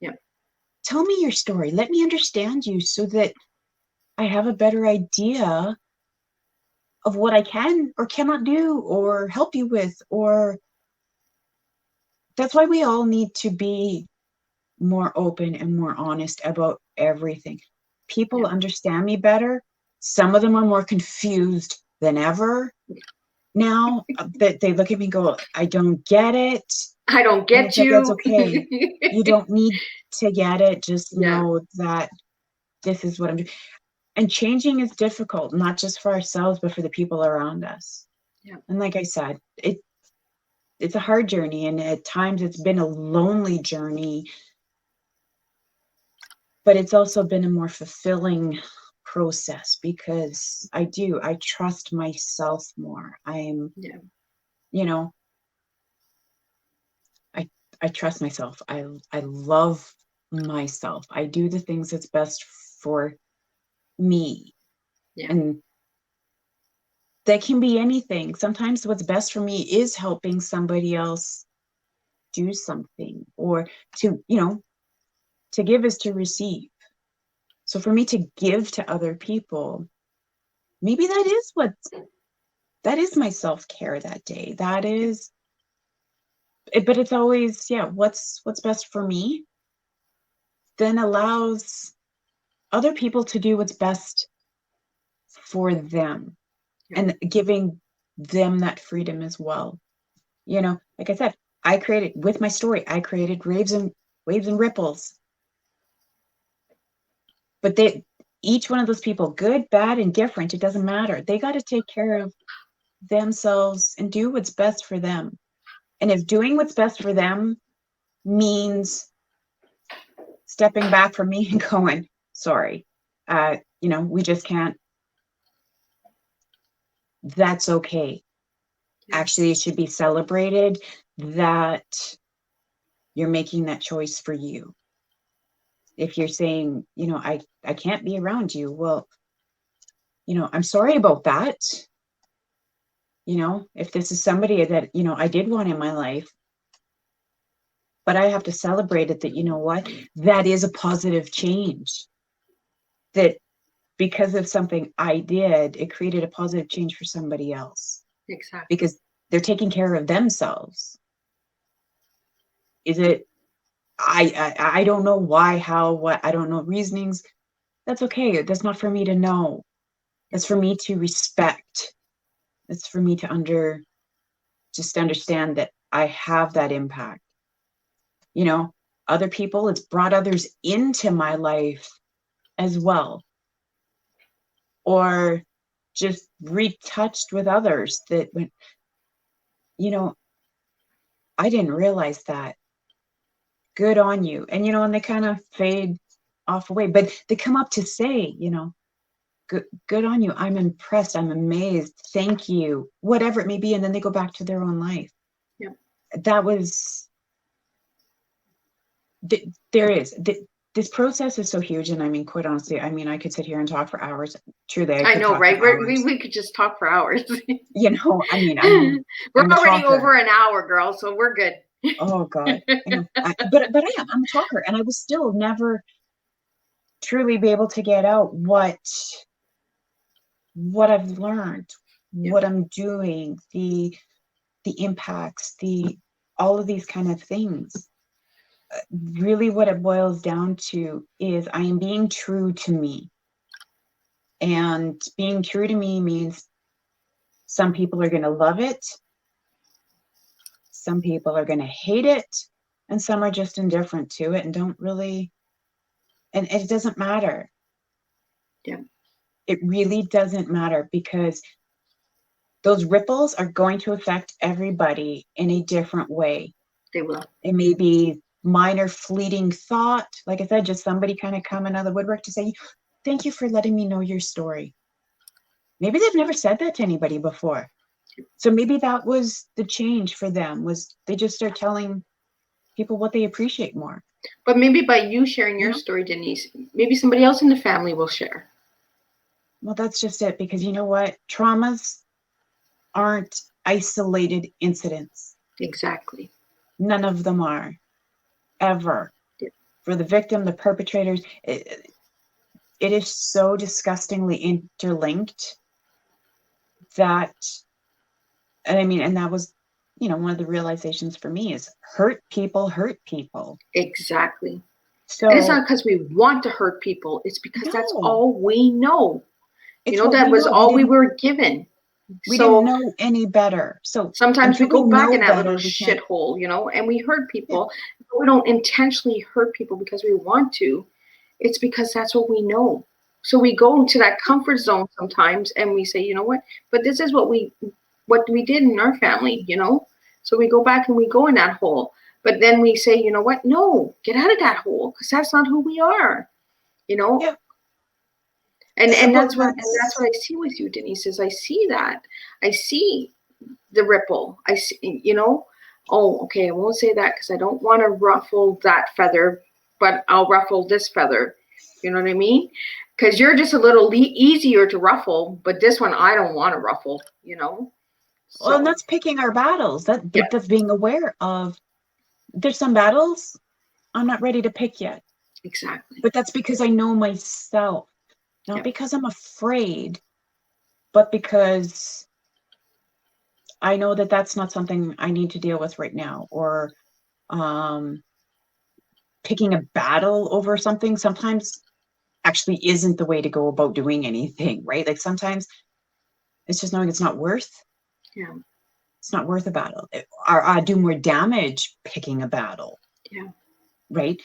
tell me your story. Let me understand you so that I have a better idea of what I can or cannot do or help you with. Or that's why we all need to be more open and more honest about everything. People understand me better. Some of them are more confused than ever now, that they look at me and go, I don't get it. I don't And get it's like, you. that's okay. You don't need to get it. Just Yeah. know that this is what I'm doing. And changing is difficult, not just for ourselves, but for the people around us. Yeah. And like I said, it's a hard journey, and at times it's been a lonely journey, but it's also been a more fulfilling process, because I trust myself more. You know, I trust myself. I love myself. I do the things that's best for me. Yeah. And that can be anything. Sometimes what's best for me is helping somebody else do something, or to give is to receive. So for me to give to other people, maybe that is my self-care that day. That is it, but it's always, what's best for me then allows other people to do what's best for them, and giving them that freedom as well. Like I said, I created, with my story, I created waves and ripples. But each one of those people, good, bad, and different, it doesn't matter. They got to take care of themselves and do what's best for them. And if doing what's best for them means stepping back from me and going, sorry, we just can't, that's okay. Actually, it should be celebrated that you're making that choice for you. If you're saying, I can't be around you, well, I'm sorry about that. If this is somebody that, I did want in my life, but I have to celebrate it, that, what, that is a positive change. That because of something I did, it created a positive change for somebody else. Exactly. Because they're taking care of themselves. Is it, I don't know why, how, what, I don't know reasonings. That's okay. That's not for me to know. That's for me to respect. It's for me to just understand that I have that impact. Other people, it's brought others into my life as well. Or just retouched with others that went, I didn't realize that. Good on you. And they kind of fade off away, but they come up to say, good on you. I'm impressed. I'm amazed. Thank you. Whatever it may be. And then they go back to their own life. Yep. That was, this process is so huge. And I mean, quite honestly, I could sit here and talk for hours. Truly, I could know, talk right? for hours. We could just talk for hours. I'm We're I'm a already talker. over an hour, girl, so we're good. Oh God. But I'm a talker, and I will still never truly be able to get out what I've learned, what I'm doing, the impacts, all of these kind of things. Really what it boils down to is I am being true to me. And being true to me means some people are going to love it. Some people are going to hate it. and some are just indifferent to it and don't really, and it doesn't matter. Yeah. It really doesn't matter, because those ripples are going to affect everybody in a different way. They will. It may be minor fleeting thought, like I said, just somebody kind of coming out of the woodwork to say, thank you for letting me know your story. Maybe they've never said that to anybody before. So maybe that was the change for them, was they just start telling people what they appreciate more. But maybe by you sharing your Yeah. story, Denise, maybe somebody else in the family will share. Well, that's just it, because you know what? Traumas aren't isolated incidents. Exactly. None of them are, ever. Yeah. For the victim, the perpetrators, it is so disgustingly interlinked that, and I mean, and that was, one of the realizations for me is hurt people hurt people. Exactly. So And it's not because we want to hurt people. It's because that's no, all we know. it's That we was know. all we were given. We So didn't know any better. So sometimes we until go back know in that better, little we can't. shithole, and we hurt people. But we don't intentionally hurt people because we want to. It's because that's what we know. So we go into that comfort zone sometimes and we say, you know what? But this is what we did in our family, So we go back and we go in that hole. But then we say, you know what? No, get out of that hole, because that's not who we are, Yeah. And Well, that's what I see with you, Denise, is I see that. I see the ripple. I see, oh, okay, I won't say that because I don't want to ruffle that feather, but I'll ruffle this feather. You know what I mean? Because you're just a little easier to ruffle, but this one I don't want to ruffle, So, well, and that's picking our battles. That's being aware of. There's some battles I'm not ready to pick yet. Exactly. But that's because I know myself, not because I'm afraid, but because I know that that's not something I need to deal with right now. Or picking a battle over something sometimes actually isn't the way to go about doing anything, right? Like sometimes it's just knowing it's not worth. Yeah. It's not worth a battle. Or I do more damage picking a battle. Yeah. Right?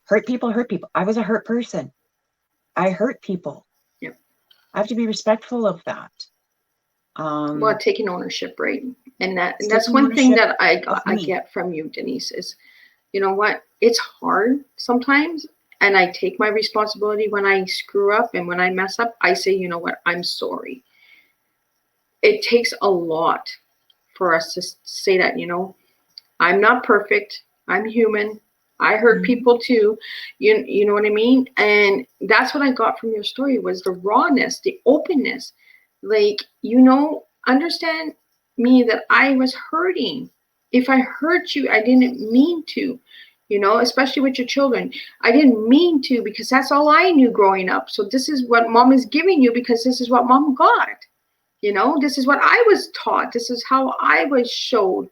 Hurt people hurt people. I was a hurt person. I hurt people. Yep. I have to be respectful of that. Well, taking ownership, right? And that's one thing that I get from you, Denise, is, you know what? It's hard sometimes. And I take my responsibility when I screw up, and when I mess up, I say, you know what? I'm sorry. It takes a lot for us to say that, I'm not perfect. I'm human. I hurt people too. You know what I mean? And that's what I got from your story, was the rawness, the openness. Like, understand me, that I was hurting. If I hurt you, I didn't mean to, especially with your children. I didn't mean to, because that's all I knew growing up. So this is what mom is giving you, because this is what mom got. This is what I was taught. This is how I was showed.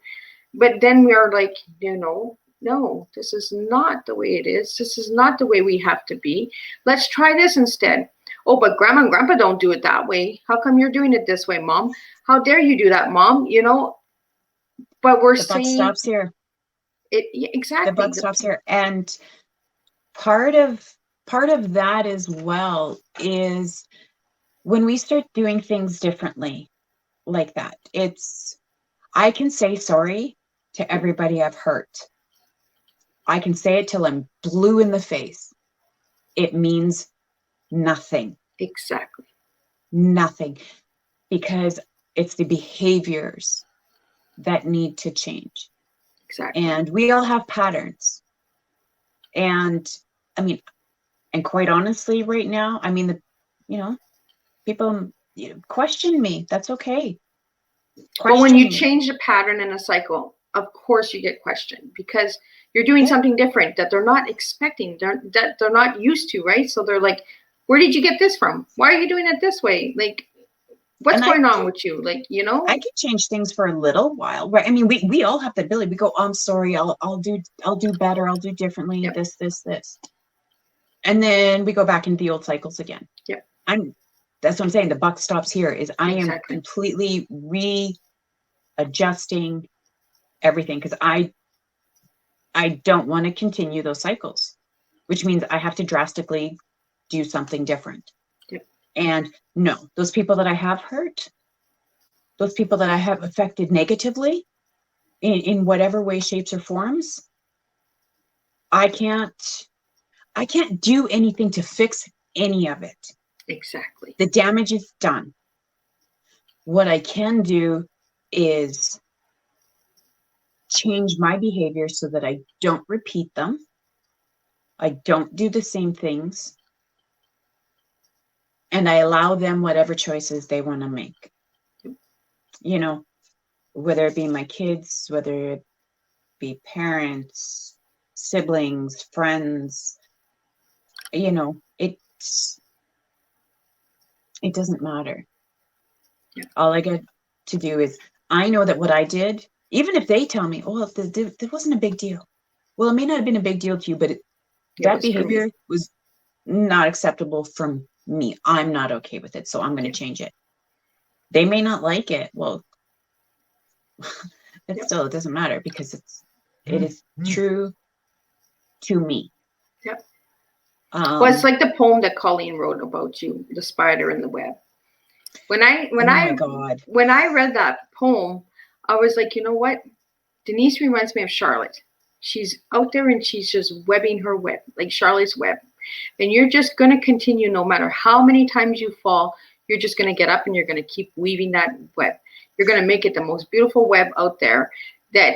But then we are like, no, this is not the way it is. This is not the way we have to be. Let's try this instead. Oh, but grandma and grandpa don't do it that way. How come you're doing it this way, mom? How dare you do that, mom? But we're saying the buck stops here. Exactly. The buck stops here. And part of that as well is when we start doing things differently like that. I can say sorry to everybody I've hurt. I can say it till I'm blue in the face. It means nothing. Exactly. Nothing. Because it's the behaviors that need to change. Exactly. And we all have patterns. And I mean, and quite honestly, right now, I mean, people question me. That's okay. But when you change a pattern in a cycle, of course you get questioned, because you're doing something different that they're not expecting, that they're not used to, right? So they're like, where did you get this from? Why are you doing it this way? Like, what's going on with you? Like, I can change things for a little while, right? I mean, we all have the ability. We go, oh, I'm sorry, I'll do better, I'll do differently, this. And then we go back into the old cycles again. Yep. That's what I'm saying. The buck stops here. Is I am completely readjusting everything, because I I don't want to continue those cycles, which means I have to drastically do something different. Yep. And no, those people that I have hurt, those people that I have affected negatively in whatever way, shapes, or forms, I can't do anything to fix any of it. Exactly. The damage is done. What I can do is change my behavior so that I don't repeat them. I don't do the same things. And I allow them whatever choices they want to make. You know, whether it be my kids, whether it be parents, siblings, friends, you know, it doesn't matter. Yeah. All I get to do is, I know that what I did, even if they tell me, oh, there wasn't a big deal. Well, it may not have been a big deal to you, but that behavior was not acceptable from me. I'm not okay with it, so I'm going to change it. They may not like it. Well, but still, it doesn't matter because it is true to me. Yep. Well, it's like the poem that Colleen wrote about you, The Spider in the Web. When I read that poem, I was like, you know what? Denise reminds me of Charlotte. She's out there and she's just webbing her web, like Charlotte's web. And you're just going to continue no matter how many times you fall. You're just going to get up and you're going to keep weaving that web. You're going to make it the most beautiful web out there that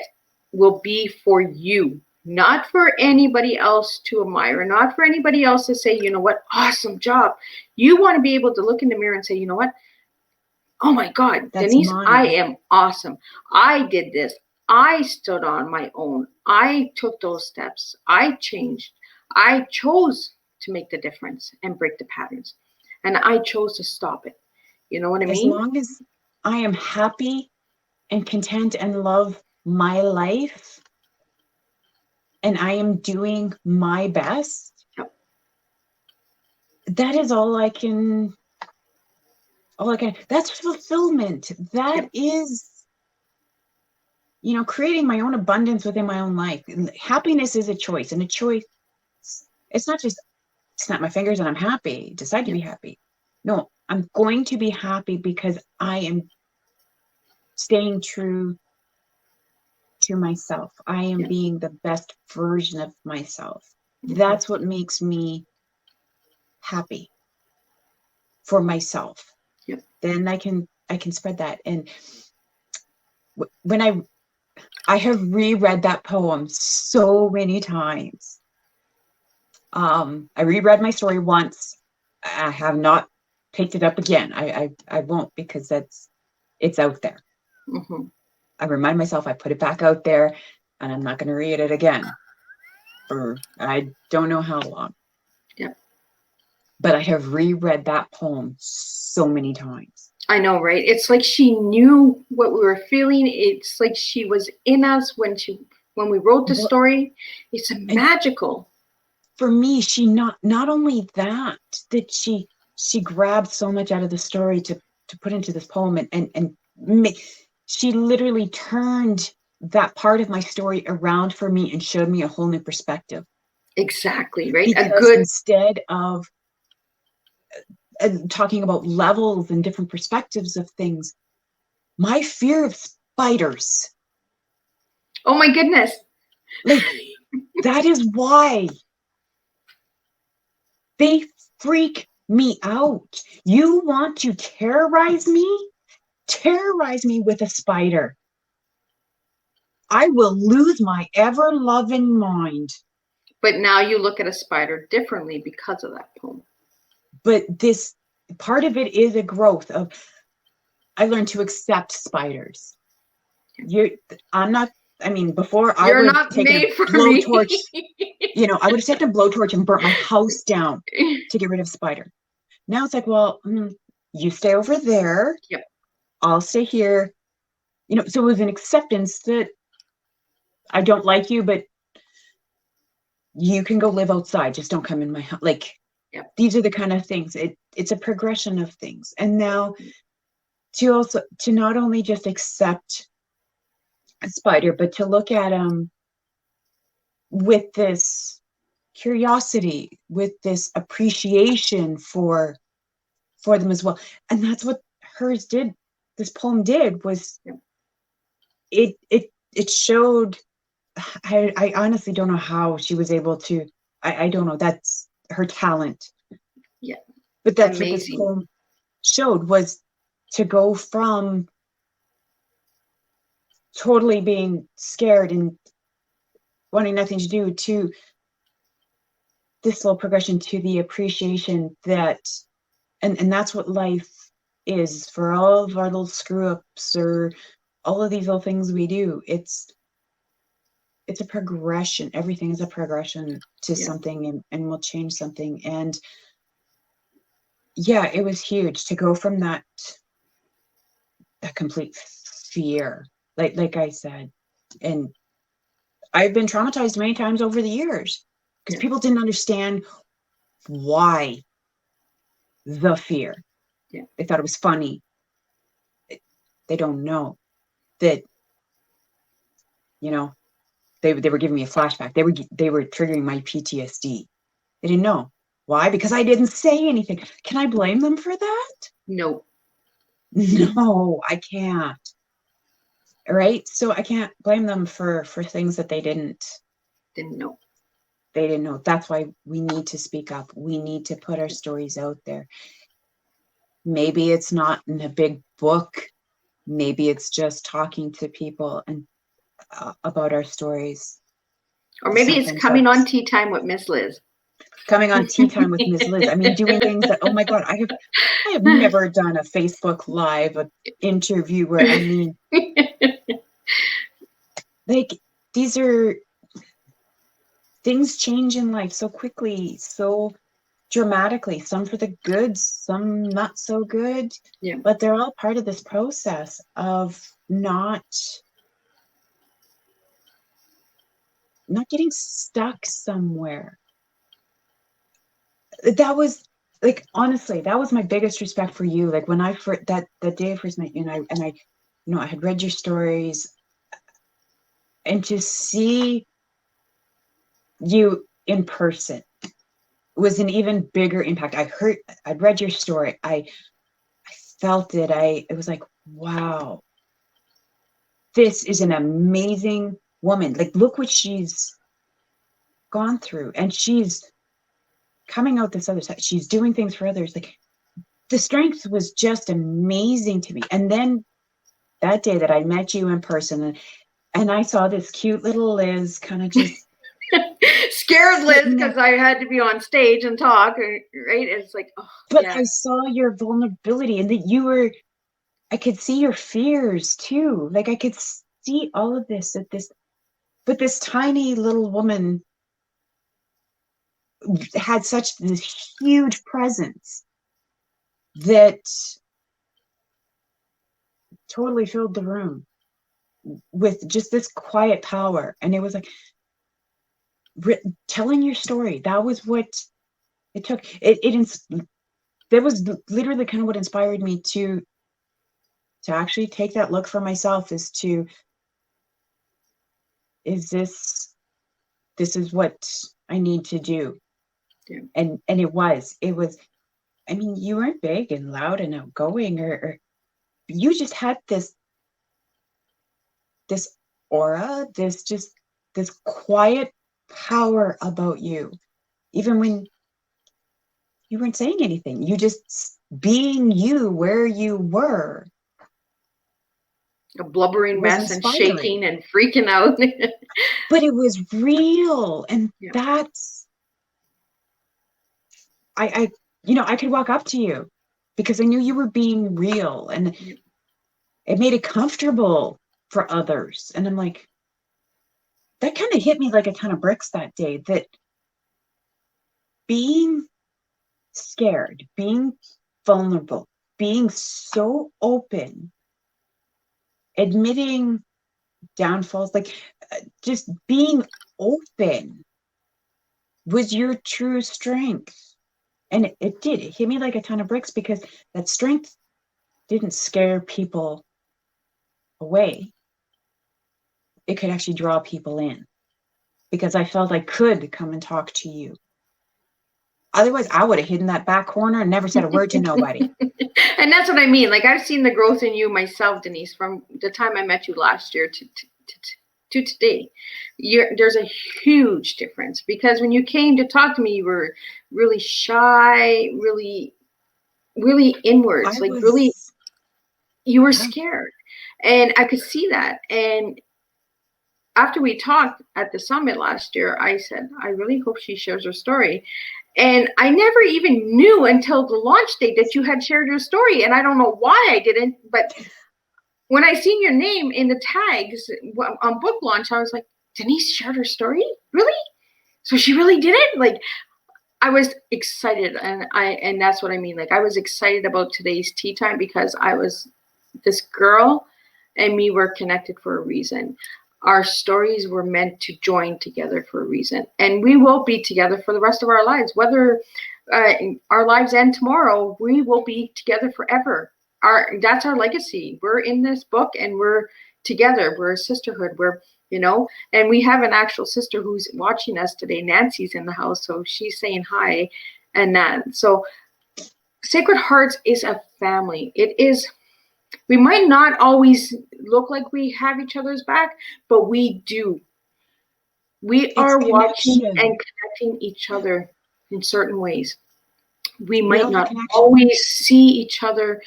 will be for you, not for anybody else to admire, not for anybody else to say, you know what, awesome job. You want to be able to look in the mirror and say, you know what? Oh my God, that's Denise, mine. I am awesome. I did this. I stood on my own. I took those steps. I changed. I chose to make the difference and break the patterns. And I chose to stop it. You know what I mean? As long as I am happy and content and love my life and I am doing my best, yep. That is all I can, that's fulfillment. That yep. is, you know, creating my own abundance within my own life. Happiness is a choice, and a choice, it's not just snap my fingers and I'm happy, decide to be happy. No, I'm going to be happy because I am staying true to myself. I am being the best version of myself. That's what makes me happy for myself. Yep. Then I can spread that. And when I have reread that poem so many times. I reread my story once. I have not picked it up again. I won't, because it's out there. Mm-hmm. I remind myself I put it back out there, and I'm not going to read it again for I don't know how long. Yep. But I have reread that poem so many times. I know, right? It's like she knew what we were feeling. It's like she was in us when we wrote the story. It's magical. For me, she not only that she grabbed so much out of the story to put into this poem, and she literally turned that part of my story around for me and showed me a whole new perspective. Exactly, right? Because instead of talking about levels and different perspectives of things, my fear of spiders. Oh my goodness. Like, that is why they freak me out. You want to terrorize me? Terrorize me with a spider. I will lose my ever-loving mind. But now you look at a spider differently because of that poem. But this part of it is a growth of, I learned to accept spiders. I'm not, I mean, before I would have taken a blowtorch, you know, I would have taken a blowtorch and burnt my house down to get rid of spider. Now it's like, well, you stay over there. Yep. I'll stay here. You know, so it was an acceptance that I don't like you, but you can go live outside. Just don't come in my house. Like, yep. These are the kind of things. It's a progression of things. And now to not only just accept a spider, but to look at with this curiosity, with this appreciation for them as well. And that's what hers did. This poem did was it showed. I honestly don't know how she was able to. I don't know. That's her talent. Yeah. But that's Amazing. what this poem showed, was to go from totally being scared and wanting nothing to do to this little progression to the appreciation that, and that's what life is, for all of our little screw ups or all of these little things we do. It's a progression. Everything is a progression to something, and will change something. And yeah, it was huge to go from that complete fear, like I said. And I've been traumatized many times over the years because people didn't understand why the fear. Yeah. They thought it was funny. They don't know that, you know, they were giving me a flashback. They were triggering my PTSD. They didn't know. Why? Because I didn't say anything. Can I blame them for that? No. No, I can't. Right? So I can't blame them for things that they didn't know. They didn't know. That's why we need to speak up. We need to put our stories out there. Maybe it's not in a big book. Maybe it's just talking to people and about our stories. Or maybe Sometimes it's coming on Tea Time with Miss Liz. Coming on Tea Time with Ms. Liz. I mean, doing things that, oh my God, I have never done a Facebook Live interview where, I mean, like, these are, things change in life so quickly, so dramatically, some for the good, some not so good. Yeah. But they're all part of this process of not getting stuck somewhere. That was, like, honestly, that was my biggest respect for you. Like, when I first, that day I first met you, and I I had read your stories, and to see you in person was an even bigger impact. I'd read your story. I felt it. It was like, wow, this is an amazing woman. Like, look what she's gone through, and she's coming out this other side. She's doing things for others. Like, the strength was just amazing to me. And then that day that I met you in person, and I saw this cute little Liz kind of just scared Liz because I had to be on stage and talk, right? It's like, oh, but I saw your vulnerability, and that I could see your fears too. Like, I could see all of this, but this tiny little woman had such this huge presence that totally filled the room with just this quiet power. And it was like, telling your story. That was what it took. That was literally kind of what inspired me to actually take that look for myself, is this is what I need to do. Yeah. And it was, I mean, you weren't big and loud and outgoing, or you just had this aura, this quiet power about you, even when you weren't saying anything. You just being you where you were. A blubbering mess and shaking and freaking out. But it was real. And that's, I could walk up to you because I knew you were being real, and it made it comfortable for others. And I'm like, that kind of hit me like a ton of bricks that day, that being scared, being vulnerable, being so open, admitting downfalls, like, just being open was your true strength. And it did. It hit me like a ton of bricks, because that strength didn't scare people away. It could actually draw people in. because I felt I could come and talk to you. Otherwise, I would have hidden that back corner and never said a word to nobody. And that's what I mean. Like, I've seen the growth in you myself, Denise, from the time I met you last year to today. There's a huge difference, because when you came to talk to me, you were really shy, really inwards, really, you were scared. And I could see that. And after we talked at the summit last year, I said, I really hope she shares her story. And I never even knew until the launch date that you had shared your story. And I don't know why I didn't, but when I seen your name in the tags on book launch, I was like, Denise shared her story? Really? So she really did it? Like, I was excited, and that's what I mean. Like, I was excited about today's tea time, because this girl and me were connected for a reason. Our stories were meant to join together for a reason, and we will be together for the rest of our lives. Whether our lives end tomorrow, we will be together forever. That's our legacy. We're in this book, and we're together. We're a sisterhood. And we have an actual sister who's watching us today. Nancy's in the house, so she's saying hi, and that. So Sacred Hearts is a family. It is. We might not always look like we have each other's back, but we do. We are watching and connecting each other in certain ways. We might not always see each other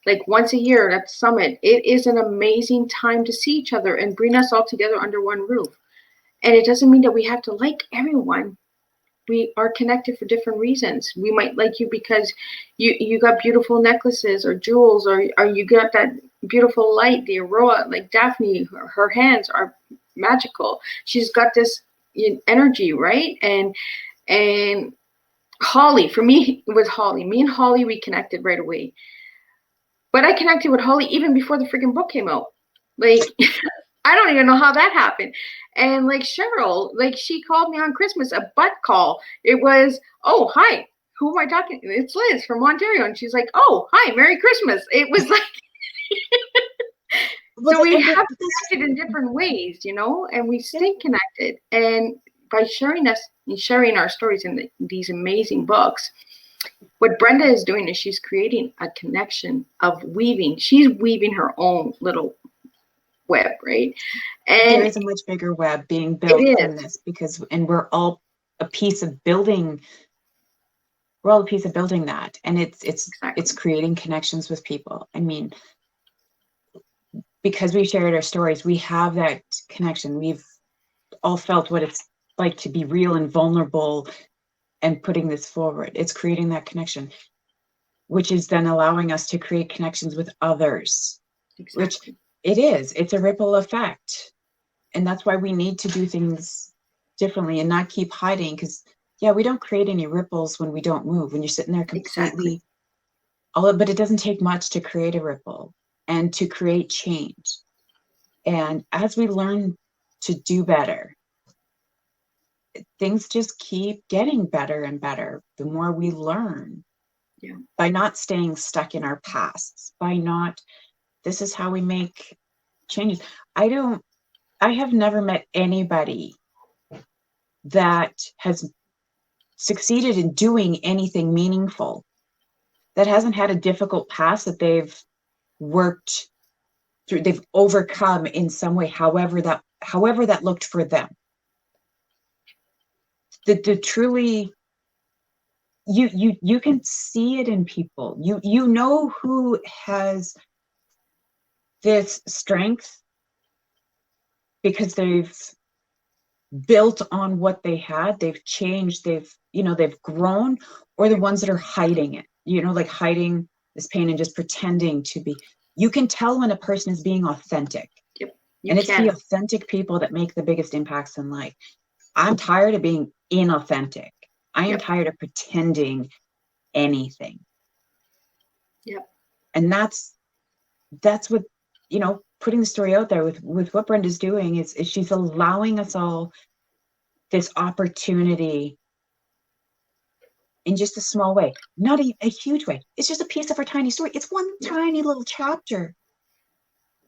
like once a year at the summit. It is an amazing time to see each other and bring us all together under one roof. And it doesn't mean that we have to like everyone. We are connected for different reasons. We might like you because you got beautiful necklaces or jewels, or you got that beautiful light, the aurora, like Daphne, her hands are magical. She's got this energy, right? And Holly, for me, it was Holly. Me and Holly, we connected right away. But I connected with Holly even before the freaking book came out. Like, I don't even know how that happened. And like Cheryl, like, she called me on Christmas, a butt call. It was, oh, hi, who am I talking to? It's Liz from Ontario. And she's like, oh, hi, Merry Christmas. It was like, so we have connected in different ways, and we stay connected. And by sharing our stories in these amazing books, what Brenda is doing is she's creating a connection of weaving. She's weaving her own little web, right? And there is a much bigger web being built in this, and we're all a piece of building. We're all a piece of building that, and it's creating connections with people. I mean, because we shared our stories, we have that connection. We've all felt what it's like to be real and vulnerable and putting this forward. It's creating that connection, which is then allowing us to create connections with others, which it's a ripple effect. And that's why we need to do things differently and not keep hiding, because we don't create any ripples when we don't move, when you're sitting there completely, but it doesn't take much to create a ripple and to create change. And as we learn to do better, things just keep getting better and better the more we learn. By not staying stuck in our pasts, this is how we make changes. I have never met anybody that has succeeded in doing anything meaningful that hasn't had a difficult past that they've worked through, they've overcome in some way, however that looked for them. The truly, you can see it in people. You know who has this strength because they've built on what they had, they've changed, they've grown, or the ones that are hiding it, like hiding this pain and just pretending to be. You can tell when a person is being authentic. And it's the authentic people that make the biggest impacts in life. I'm tired of being inauthentic. I am tired of pretending anything. And that's what, putting the story out there with what Brenda's doing is she's allowing us all this opportunity in just a small way, not a huge way. It's just a piece of our tiny story. It's one tiny little chapter,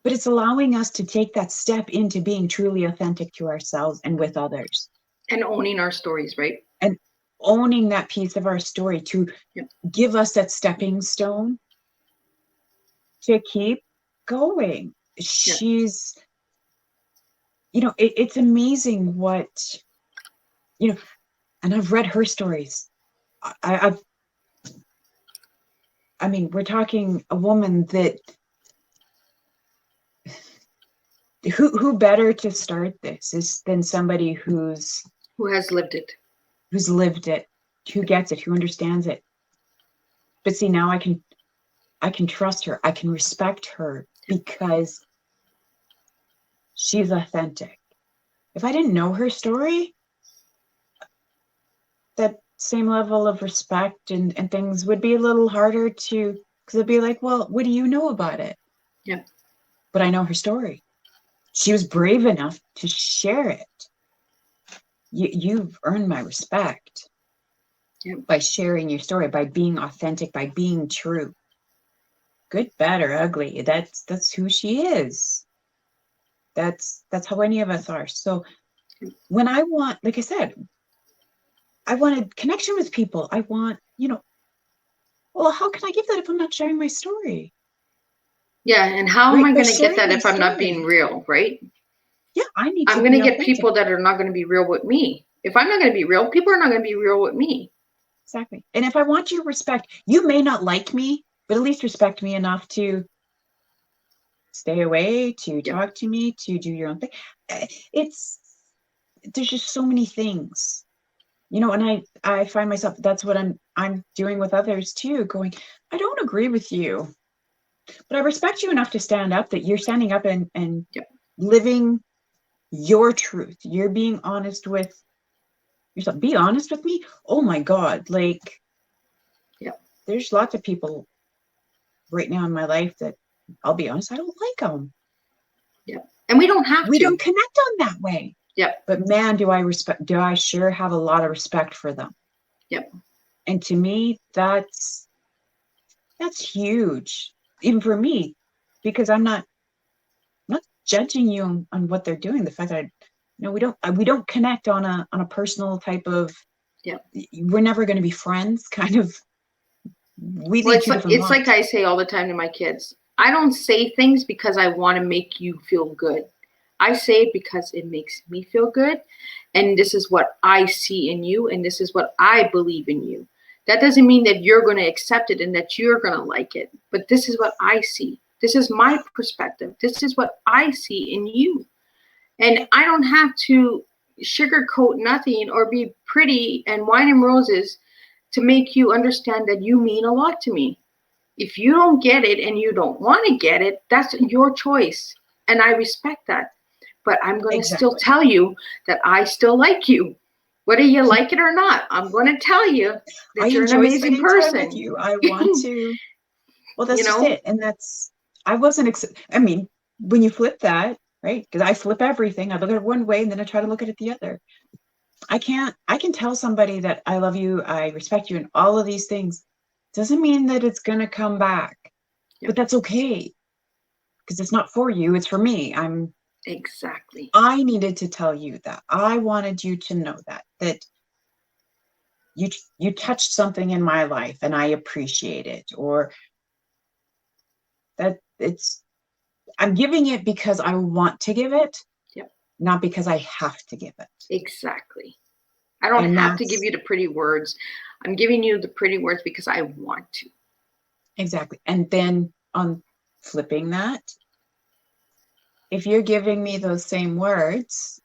but it's allowing us to take that step into being truly authentic to ourselves and with others. And owning our stories, right? And owning that piece of our story to give us that stepping stone to keep going. She's, it's amazing what, and I've read her stories. I mean, we're talking a woman that, who better to start this is than somebody who has lived it, who gets it, who understands it. But see, now I can trust her. I can respect her because she's authentic. If I didn't know her story, that same level of respect and things would be a little harder to, because it'd be like, well, what do you know about it? Yeah. But I know her story. She was brave enough to share it. You've earned my respect by sharing your story, by being authentic, by being true. Good, bad, or ugly. That's who she is. That's how any of us are. So when I want, like I said, I wanted connection with people. I want, well, how can I give that if I'm not sharing my story? Yeah, and how am I By going to get sharing that my if I'm not story. being real, right? Yeah, I need I'm to going to be get authentic. people that are not going to be real with me. If I'm not going to be real, people are not going to be real with me. Exactly. And if I want your respect, you may not like me, but at least respect me enough to stay away, to talk to me, to do your own thing. There's just so many things, and I find myself, that's what I'm doing with others too, going, I don't agree with you, but I respect you enough to stand up, that you're standing up and living your truth. You're being honest with yourself. Be honest with me. Oh my God. Like, there's lots of people right now in my life that, I'll be honest, I don't like them. Yeah. And we don't have We to. don't connect on that way. Yep. But man, do I sure have a lot of respect for them. Yep. And to me, that's huge, even for me, because I'm not judging you on what they're doing. The fact that we don't connect on a personal type of, we're never going to be friends kind of. It's like I say all the time to my kids, I don't say things because I want to make you feel good. I say it because it makes me feel good. And this is what I see in you. And this is what I believe in you. That doesn't mean that you're going to accept it and that you're going to like it. But this is what I see. This is my perspective. This is what I see in you. And I don't have to sugarcoat nothing or be pretty and wine and roses to make you understand that you mean a lot to me. If you don't get it and you don't want to get it, that's your choice. And I respect that. But I'm going to still tell you that I still like you. Whether you like it or not, I'm going to tell you that you're an amazing person. Time with you. I want to. Well, that's just it. And I wasn't, I mean, when you flip that, right? Because I flip everything. I look at it one way and then I try to look at it the other. I can tell somebody that I love you, I respect you, and all of these things. Doesn't mean that it's going to come back. But that's okay. Because it's not for you, it's for me. Exactly. I needed to tell you that. I wanted you to know that you touched something in my life and I appreciate it, or that I'm giving it because I want to give it, not because I have to give it. Exactly. I don't have to give you the pretty words. I'm giving you the pretty words because I want to. Exactly. And then on flipping that, if you're giving me those same words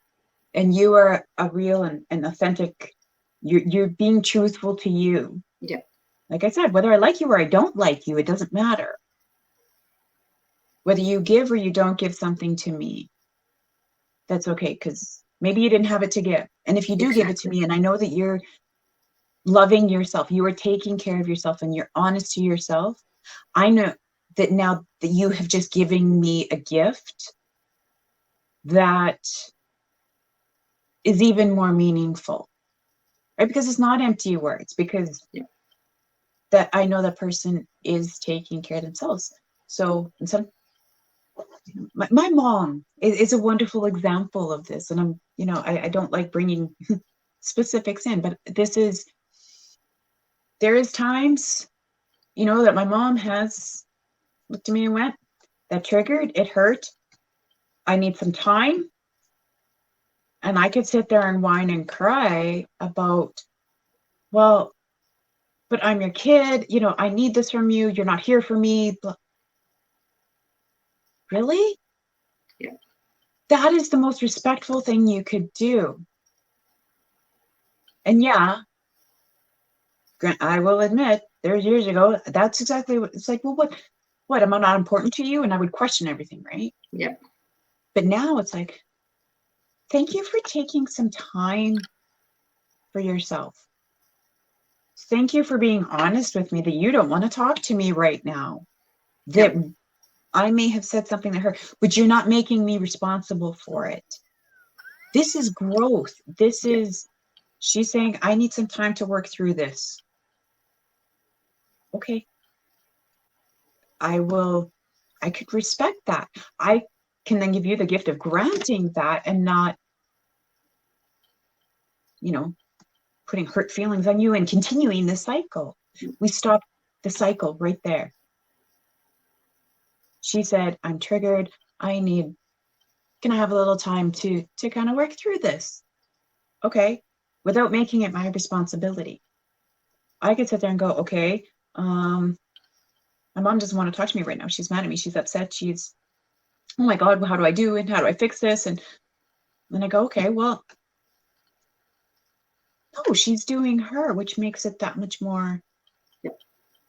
and you are a real and authentic, you're being truthful to you. Yeah. Like I said, whether I like you or I don't like you, it doesn't matter. Whether you give or you don't give something to me, that's okay, because maybe you didn't have it to give. And if you do give it to me, and I know that you're loving yourself, you are taking care of yourself, and you're honest to yourself, I know that now that you have just given me a gift that is even more meaningful, right? Because it's not empty words, because that I know that person is taking care of themselves. So, my mom is a wonderful example of this. And I don't like bringing specifics in, but there is times, that my mom has looked at me and went, that triggered, it hurt. I need some time. And I could sit there and whine and cry about, well, but I'm your kid, I need this from you. You're not here for me. Really? Yeah. That is the most respectful thing you could do. And yeah, I will admit, there's years ago, that's exactly what it's like. Well, what am I not important to you? And I would question everything, right? Yeah. But now it's like, thank you for taking some time for yourself. Thank you for being honest with me that you don't want to talk to me right now. That I may have said something that hurt, but you're not making me responsible for it. This is growth. She's saying, I need some time to work through this. Okay. I could respect that. I can then give you the gift of granting that and not, putting hurt feelings on you and continuing the cycle. We stop the cycle right there. She said, I'm triggered. Can I have a little time to kind of work through this? Okay. Without making it my responsibility. I could sit there and go, okay, my mom doesn't want to talk to me right now. She's mad at me. She's upset. She's, oh my God, how do I do it? How do I fix this? And then I go, okay, well, no, she's doing her, which makes it that much more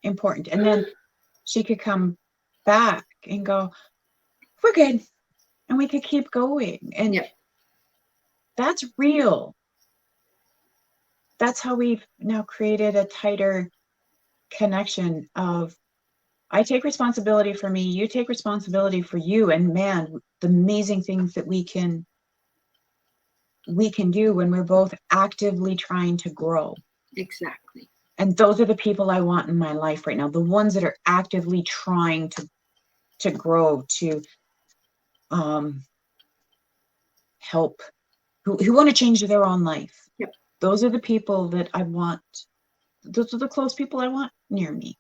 important. And then she could come back and go, we're good. And we could keep going. And that's real. That's how we've now created a tighter connection of, I take responsibility for me, you take responsibility for you. And man, the amazing things that we can do when we're both actively trying to grow. Exactly. And those are the people I want in my life right now. The ones that are actively trying to grow, to help, who want to change their own life. Yep. Those are the people that I want. Those are the close people I want near me.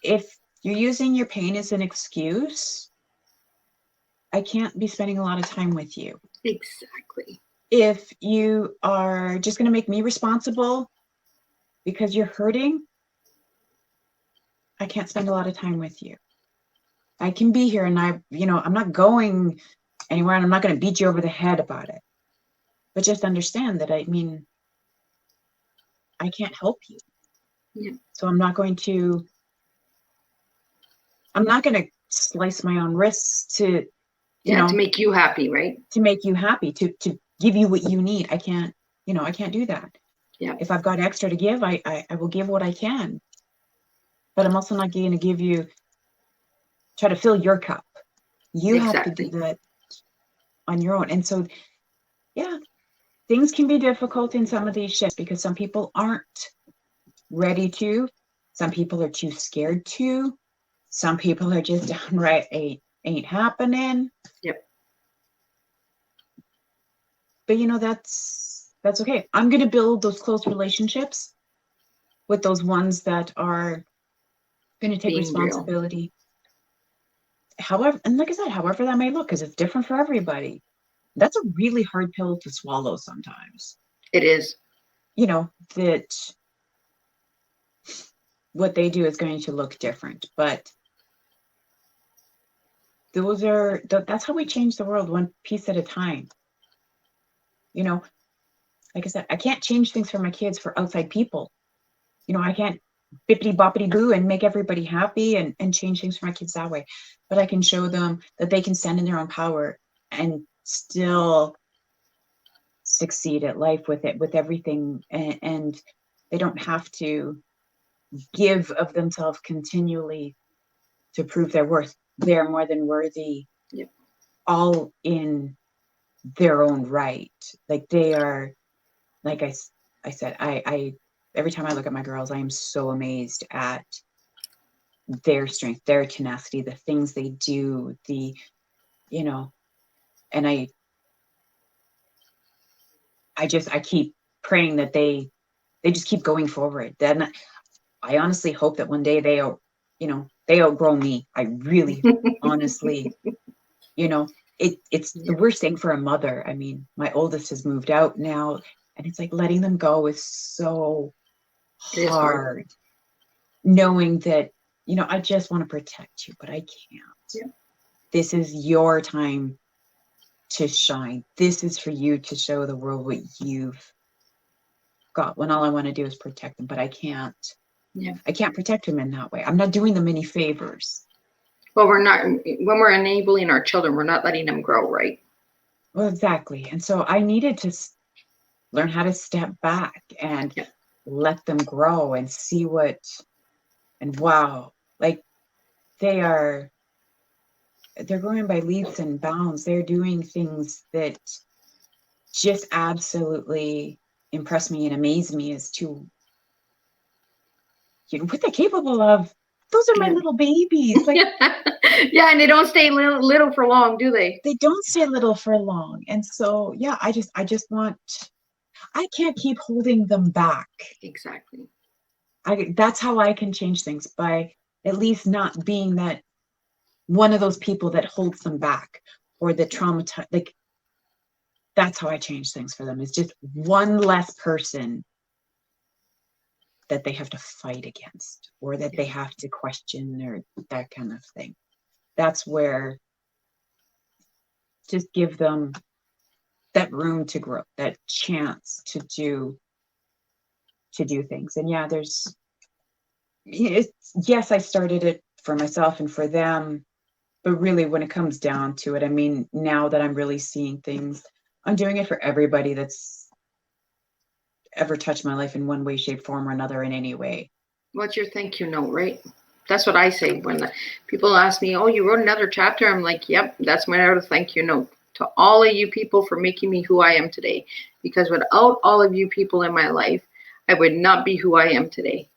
If you're using your pain as an excuse, I can't be spending a lot of time with you. Exactly. If you are just going to make me responsible because you're hurting, I can't spend a lot of time with you. I can be here and I'm not going anywhere and I'm not going to beat you over the head about it. But just understand that, I can't help you. Yeah. So I'm not going to slice my own wrists to make you happy, right? To make you happy, to give you what you need. I can't do that. Yeah. If I've got extra to give, I will give what I can. But I'm also not going to try to fill your cup. You have to do that on your own. And so, yeah, things can be difficult in some of these shifts because some people aren't ready to. Some people are too scared to. Some people are just downright ain't happening. Yep. But that's okay. I'm going to build those close relationships with those ones that are going to take responsibility. However, and like I said, however that may look, because it's different for everybody. That's a really hard pill to swallow sometimes. It is. That what they do is going to look different, but that's how we change the world, one piece at a time. Like I said, I can't change things for my kids for outside people. I can't bippity boppity boo and make everybody happy and change things for my kids that way. But I can show them that they can stand in their own power and still succeed at life with everything. And they don't have to give of themselves continually to prove their worth. They're more than worthy. Yep. All in their own right. Like they are, like I said, I every time I look at my girls, I am so amazed at their strength, their tenacity, the things they do, and I keep praying that they just keep going forward. Then I honestly hope that one day they outgrow me. I really honestly, it's the worst thing for a mother. I mean, my oldest has moved out now, and it's like letting them go is so It is hard. hard, knowing that, I just want to protect you, but I can't. Yeah. This is your time to shine. This is for you to show the world what you've got, when all I want to do is protect them, but I can't. Yeah. I can't protect them in that way. I'm not doing them any favors. Well, when we're enabling our children, we're not letting them grow, right? Well, exactly. And so I needed to learn how to step back and let them grow and see and wow, like they're growing by leaps and bounds. They're doing things that just absolutely impress me and amaze me as to what they're capable of. Those are my little babies. Like, yeah, and they don't stay little for long, do they? They don't stay little for long. And so, yeah, I just want, I can't keep holding them back. Exactly. That's how I can change things, by at least not being that one of those people that holds them back or that traumatize. Like, that's how I change things for them. It's just one less person that they have to fight against, or that they have to question, or that kind of thing. That's where, just give them that room to grow, that chance to do things. And yeah, yes, I started it for myself and for them, but really when it comes down to it, I mean, now that I'm really seeing things, I'm doing it for everybody that's ever touched my life in one way, shape, form, or another, in any way. What's your thank you note, right? That's what I say when people ask me, oh, you wrote another chapter. I'm like, yep, that's my thank you note to all of you people for making me who I am today. Because without all of you people in my life, I would not be who I am today.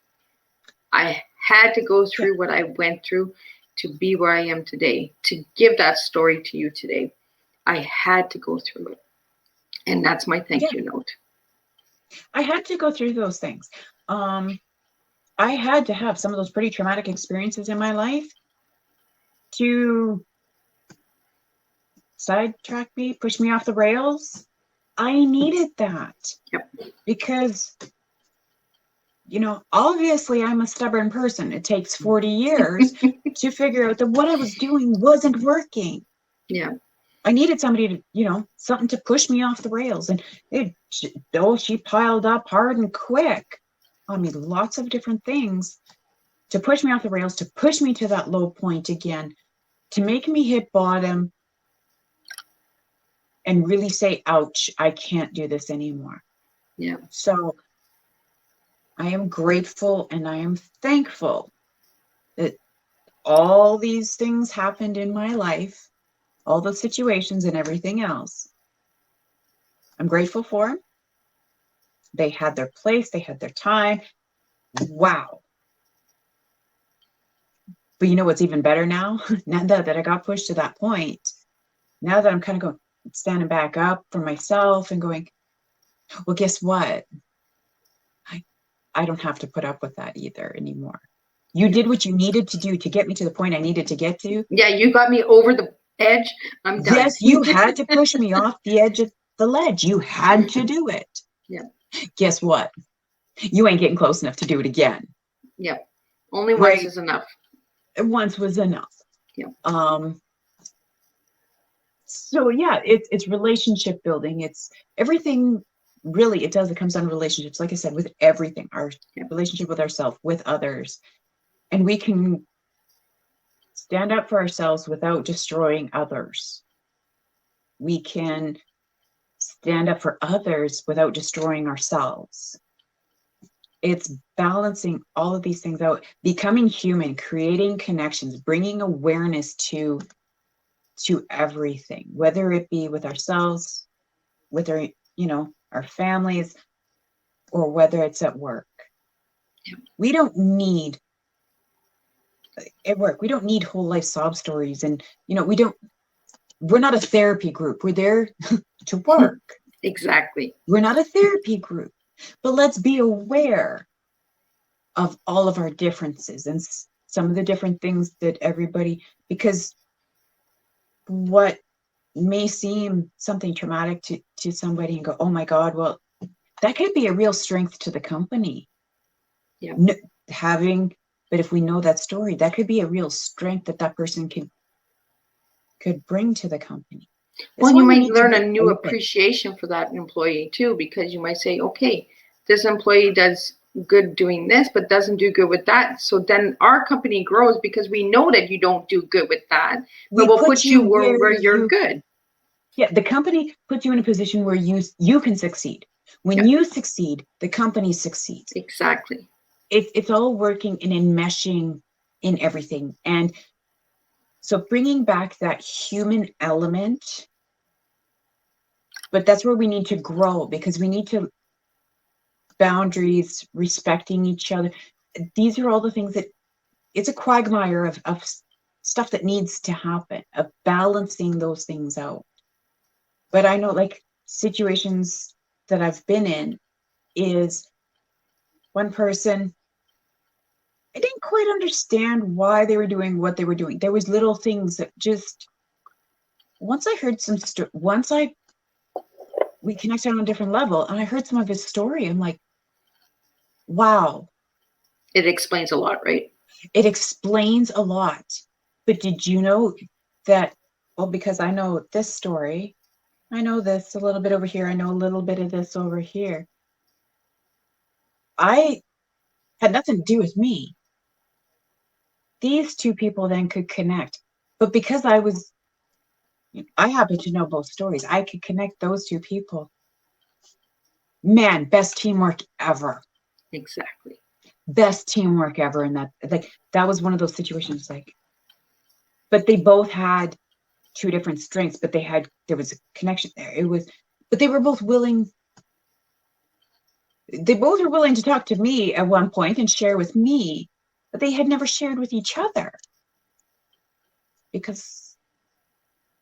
I had to go through what I went through to be where I am today, to give that story to you today. I had to go through it. And that's my thank you note. I had to go through those things. I had to have some of those pretty traumatic experiences in my life to sidetrack me, push me off the rails. I needed that. Yep. Because, obviously I'm a stubborn person. It takes 40 years to figure out that what I was doing wasn't working. Yeah. I needed somebody to, something to push me off the rails. And she piled up hard and quick on me, lots of different things to push me off the rails, to push me to that low point again, to make me hit bottom and really say, ouch, I can't do this anymore. Yeah. So I am grateful and I am thankful that all these things happened in my life, all the situations and everything else. I'm grateful for them. They had their place. They had their time. Wow. But you know what's even better now? Now that I got pushed to that point, now that I'm kind of standing back up for myself and going, well, guess what? I don't have to put up with that either anymore. You did what you needed to do to get me to the point I needed to get to. Yeah, you got me over the edge. I'm done. Yes, you had to push me off the edge of the ledge. You had to do it. Yeah. Guess what? You ain't getting close enough to do it again. Yep. Only once is enough. Once was enough. Yeah. So yeah, it's relationship building. It's everything. Really, it comes down to relationships. Like I said, with everything, our relationship with ourselves, with others, and we can stand up for ourselves without destroying others. We can stand up for others without destroying ourselves. It's balancing all of these things out, becoming human, creating connections, bringing awareness to everything, whether it be with ourselves, with our, our families, or whether it's at work. Yep. We don't need at work. We don't need whole life sob stories. And, we're not a therapy group. We're there to work. Exactly. We're not a therapy group. But let's be aware of all of our differences and some of the different things that everybody, because what may seem something traumatic to somebody and go, oh my God, well, that could be a real strength to the company. Yeah. But if we know that story, that could be a real strength that person could bring to the company. Well, you might learn a new appreciation for that employee too, because you might say, okay, this employee does good doing this, but doesn't do good with that. So then our company grows because we know that you don't do good with that, but we'll put you where you're good. Yeah, the company puts you in a position where you can succeed. When you succeed, the company succeeds. Exactly. It's all working and enmeshing in everything. And so bringing back that human element, but that's where we need to grow, because we need to boundaries, respecting each other. These are all the things that it's a quagmire of stuff that needs to happen, of balancing those things out. But I know, like, situations that I've been in is one person, I didn't quite understand why they were doing what they were doing. There was little things that just, once I heard we connected on a different level and I heard some of his story, I'm like, wow. It explains a lot, right? It explains a lot. But did you know that, well, because I know this story, I know this a little bit over here, I know a little bit of this over here. I had nothing to do with me. These two people then could connect. But because I happen to know both stories, I could connect those two people. Man, best teamwork ever. Exactly. Best teamwork ever. And that was one of those situations, but they both had two different strengths, but there was a connection there. But they were both willing. They both were willing to talk to me at one point and share with me, but they had never shared with each other because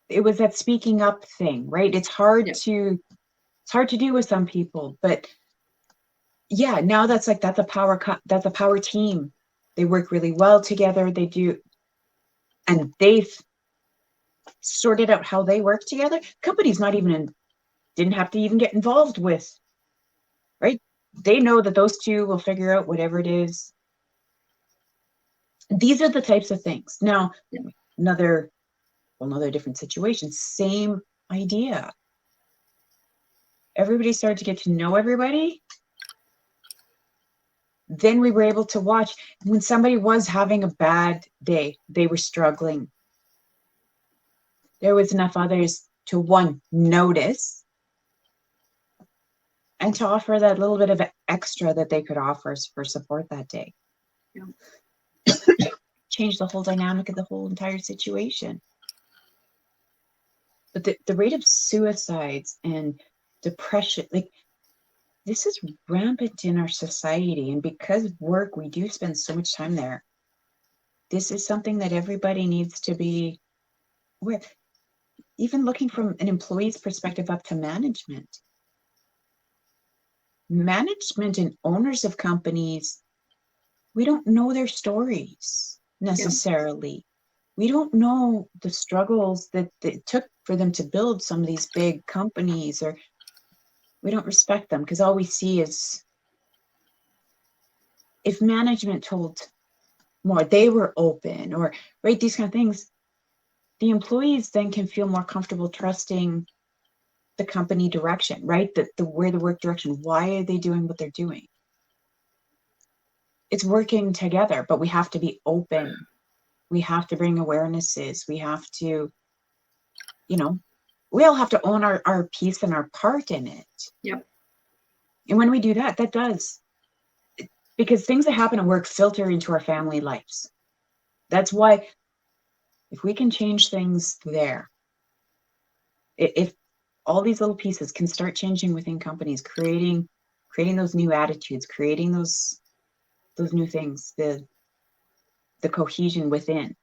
it was that speaking up thing, right? It's hard to do with some people, but yeah, now that's a power team. They work really well together. They do, and they've sorted out how they work together. Company's didn't have to even get involved with, right? They know that those two will figure out whatever it is. These are the types of things. Now, another different situation, same idea. Everybody started to get to know everybody. Then we were able to watch when somebody was having a bad day, they were struggling. There was enough others to, one, notice and to offer that little bit of extra that they could offer for support that day. Change the whole dynamic of the whole entire situation. But the rate of suicides and depression, this is rampant in our society. And because of work, we do spend so much time there. This is something that everybody needs to be aware. Even looking from an employee's perspective up to management. Management and owners of companies, we don't know their stories necessarily. We don't know the struggles that it took for them to build some of these big companies, or we don't respect them because all we see is, if management told more, they were open, or right, these kind of things, the employees then can feel more comfortable trusting the company direction, right? The work direction. Why are they doing what they're doing? It's working together, but we have to be open. We have to bring awarenesses. We have to, we all have to own our piece and our part in it. Yep. And when we do that, that does, because things that happen at work filter into our family lives. That's why if we can change things there, if all these little pieces can start changing within companies, creating those new attitudes, creating those new things, the cohesion within,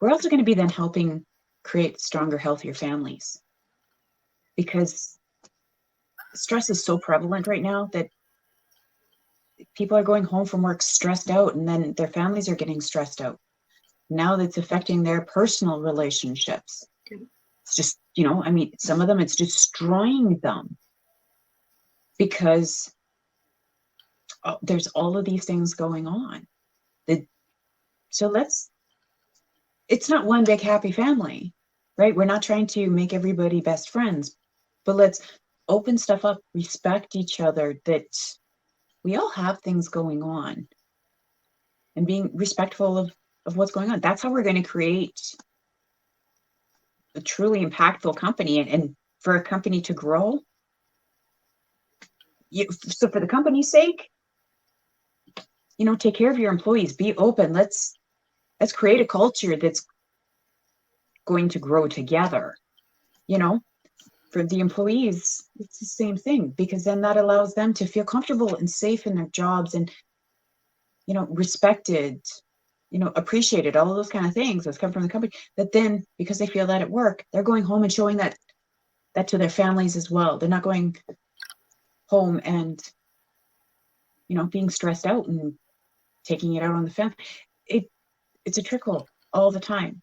we're also going to be then helping create stronger, healthier families. Because stress is so prevalent right now that people are going home from work stressed out, and then their families are getting stressed out. Now that's affecting their personal relationships. It's just, I mean, some of them, it's destroying them because there's all of these things going on. So it's not one big happy family, right? We're not trying to make everybody best friends, but let's open stuff up, respect each other, that we all have things going on, and being respectful of what's going on. That's how we're going to create a truly impactful company. And for a company to grow, so for the company's sake, take care of your employees, be open. Let's create a culture that's going to grow together. For the employees, it's the same thing, because then that allows them to feel comfortable and safe in their jobs, and respected, appreciated, all of those kind of things that's come from the company, that then, because they feel that at work, they're going home and showing that to their families as well. They're not going home and being stressed out and taking it out on the family. It's a trickle all the time.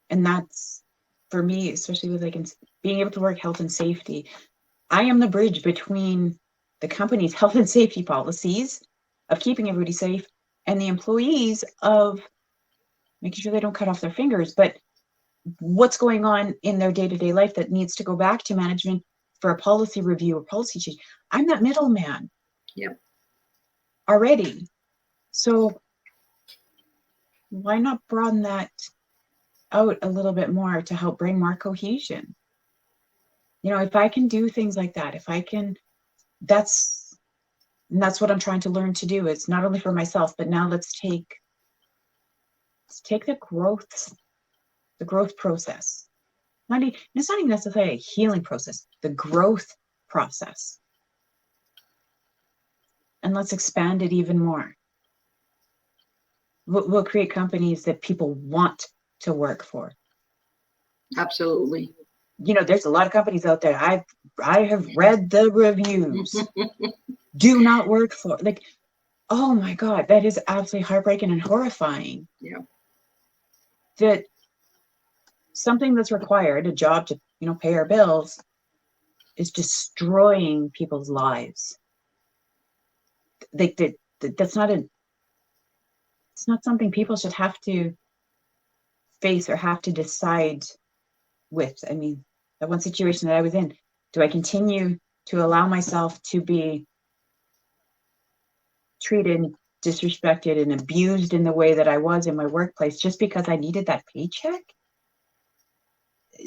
And that's, for me, especially with being able to work health and safety, I am the bridge between the company's health and safety policies of keeping everybody safe and the employees of making sure they don't cut off their fingers, but what's going on in their day-to-day life that needs to go back to management for a policy review or policy change. I'm that middleman. Yep. Already. So why not broaden that out a little bit more to help bring more cohesion? If I can do things like that, that's what I'm trying to learn to do. It's not only for myself, but now let's take the growth process. It's not even necessarily a healing process, the growth process. And let's expand it even more. We'll create companies that people want to work for. Absolutely. There's a lot of companies out there. I have read the reviews. Do not work for. Oh my God, that is absolutely heartbreaking and horrifying. Yeah. That something that's required, a job to, pay our bills, is destroying people's lives. That's not it's not something people should have to face or have to decide with. I mean, that one situation that I was in, do I continue to allow myself to be treated, disrespected, and abused in the way that I was in my workplace just because I needed that paycheck?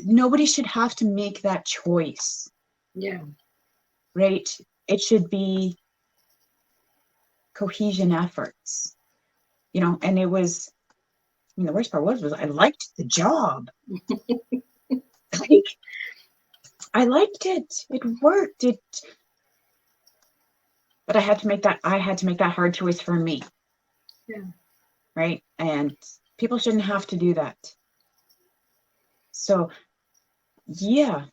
Nobody should have to make that choice. Yeah. Right? It should be cohesion efforts. And it was, the worst part was I liked the job. I liked it. It worked. But I had to make that hard choice for me. Yeah. Right? And people shouldn't have to do that. So, yeah.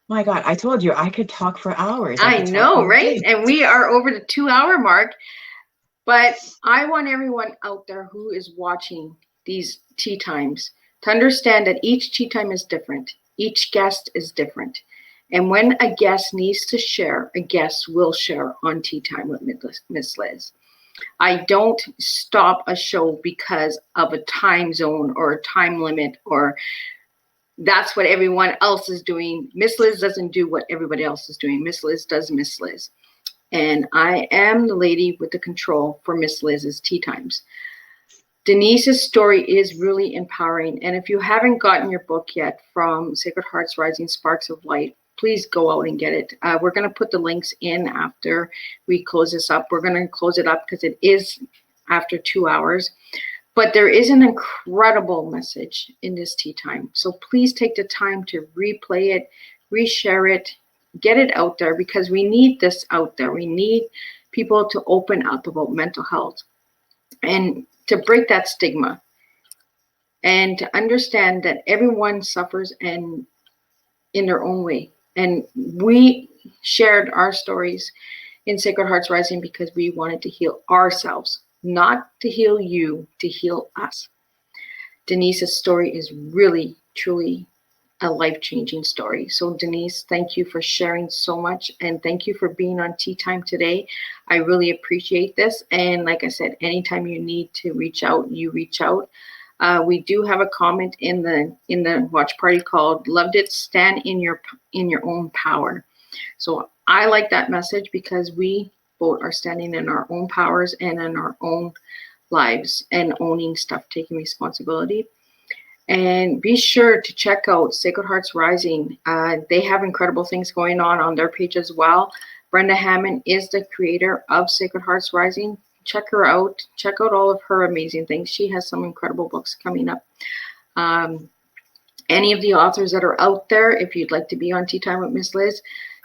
My God, I told you I could talk for hours. I know, right? And we are over the 2-hour mark. But I want everyone out there who is watching these tea times to understand that each tea time is different. Each guest is different. And when a guest needs to share, a guest will share on Tea Time with Miss Liz. I don't stop a show because of a time zone or a time limit, or that's what everyone else is doing. Miss Liz doesn't do what everybody else is doing. Miss Liz does Miss Liz. And I am the lady with the control for Miss Liz's Tea Times. Denise's story is really empowering. And if you haven't gotten your book yet from Sacred Hearts Rising Sparks of Light, please go out and get it. We're going to put the links in after we close this up. We're going to close it up because it is after 2 hours. But there is an incredible message in this tea time. So please take the time to replay it, reshare it, get it out there, because we need this out there. We need people to open up about mental health and to break that stigma and to understand that everyone suffers and in their own way. And we shared our stories in Sacred Hearts Rising because we wanted to heal ourselves, not to heal you, to heal us. Denise's story is really, truly a life-changing story. So Denise, thank you for sharing so much, and thank you for being on Tea Time today. I really appreciate this. And like I said, anytime you need to reach out, you reach out. We do have a comment in the watch party called "Loved It. Stand in your own power." So I like that message because we both are standing in our own powers and in our own lives and owning stuff, taking responsibility. And be sure to check out Sacred Hearts Rising. They have incredible things going on their page as well. Brenda Hammond is the creator of Sacred Hearts Rising. Check her out. Check out all of her amazing things. She has some incredible books coming up. Any of the authors that are out there, if you'd like to be on Tea Time with Miss Liz,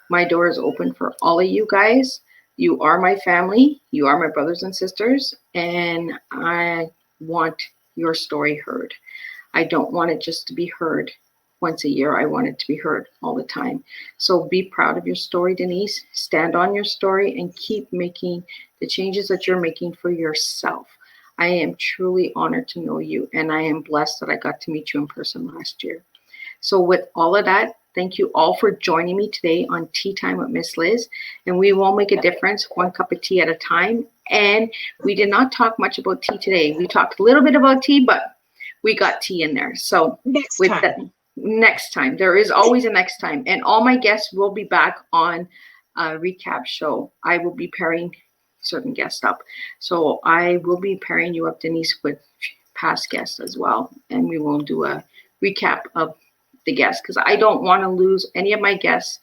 my door is open for all of you guys. You are my family. You are my brothers and sisters. And I want your story heard. I don't want it just to be heard once a year. I want it to be heard all the time. So be proud of your story, Denise. Stand on your story and keep making the changes that you're making for yourself. I am truly honored to know you, and I am blessed that I got to meet you in person last year. So with all of that, thank you all for joining me today on Tea Time with Miss Liz. And we will make a difference one cup of tea at a time. And we did not talk much about tea today. We talked a little bit about tea, but we got tea in there. So next time, there is always a next time. And all my guests will be back on a recap show. I will be pairing certain guests up. So I will be pairing you up, Denise, with past guests as well. And we will do a recap of the guests because I don't want to lose any of my guests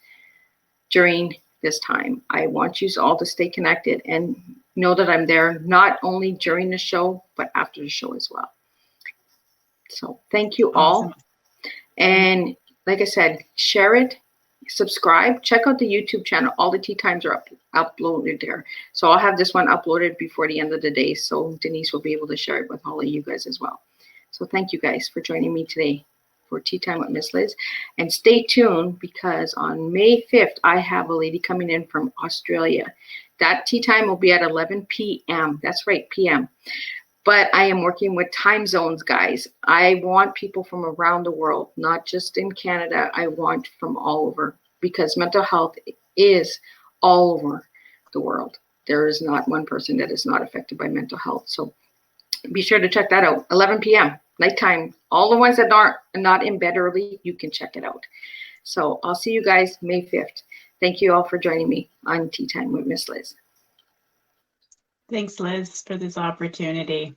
during this time. I want you all to stay connected and know that I'm there not only during the show, but after the show as well. So thank you all. Awesome. And like I said, share it, subscribe, check out the YouTube channel. All the Tea Times are uploaded there. So I'll have this one uploaded before the end of the day. So Denise will be able to share it with all of you guys as well. So thank you guys for joining me today for Tea Time with Miss Liz. And stay tuned because on May 5th, I have a lady coming in from Australia. That tea time will be at 11 p.m. That's right, p.m. But I am working with time zones, guys. I want people from around the world, not just in Canada. I want from all over because mental health is all over the world. There is not one person that is not affected by mental health. So be sure to check that out. 11 p.m. nighttime. All the ones that are not in bed early, you can check it out. So I'll see you guys May 5th. Thank you all for joining me on Tea Time with Miss Liz. Thanks, Liz, for this opportunity.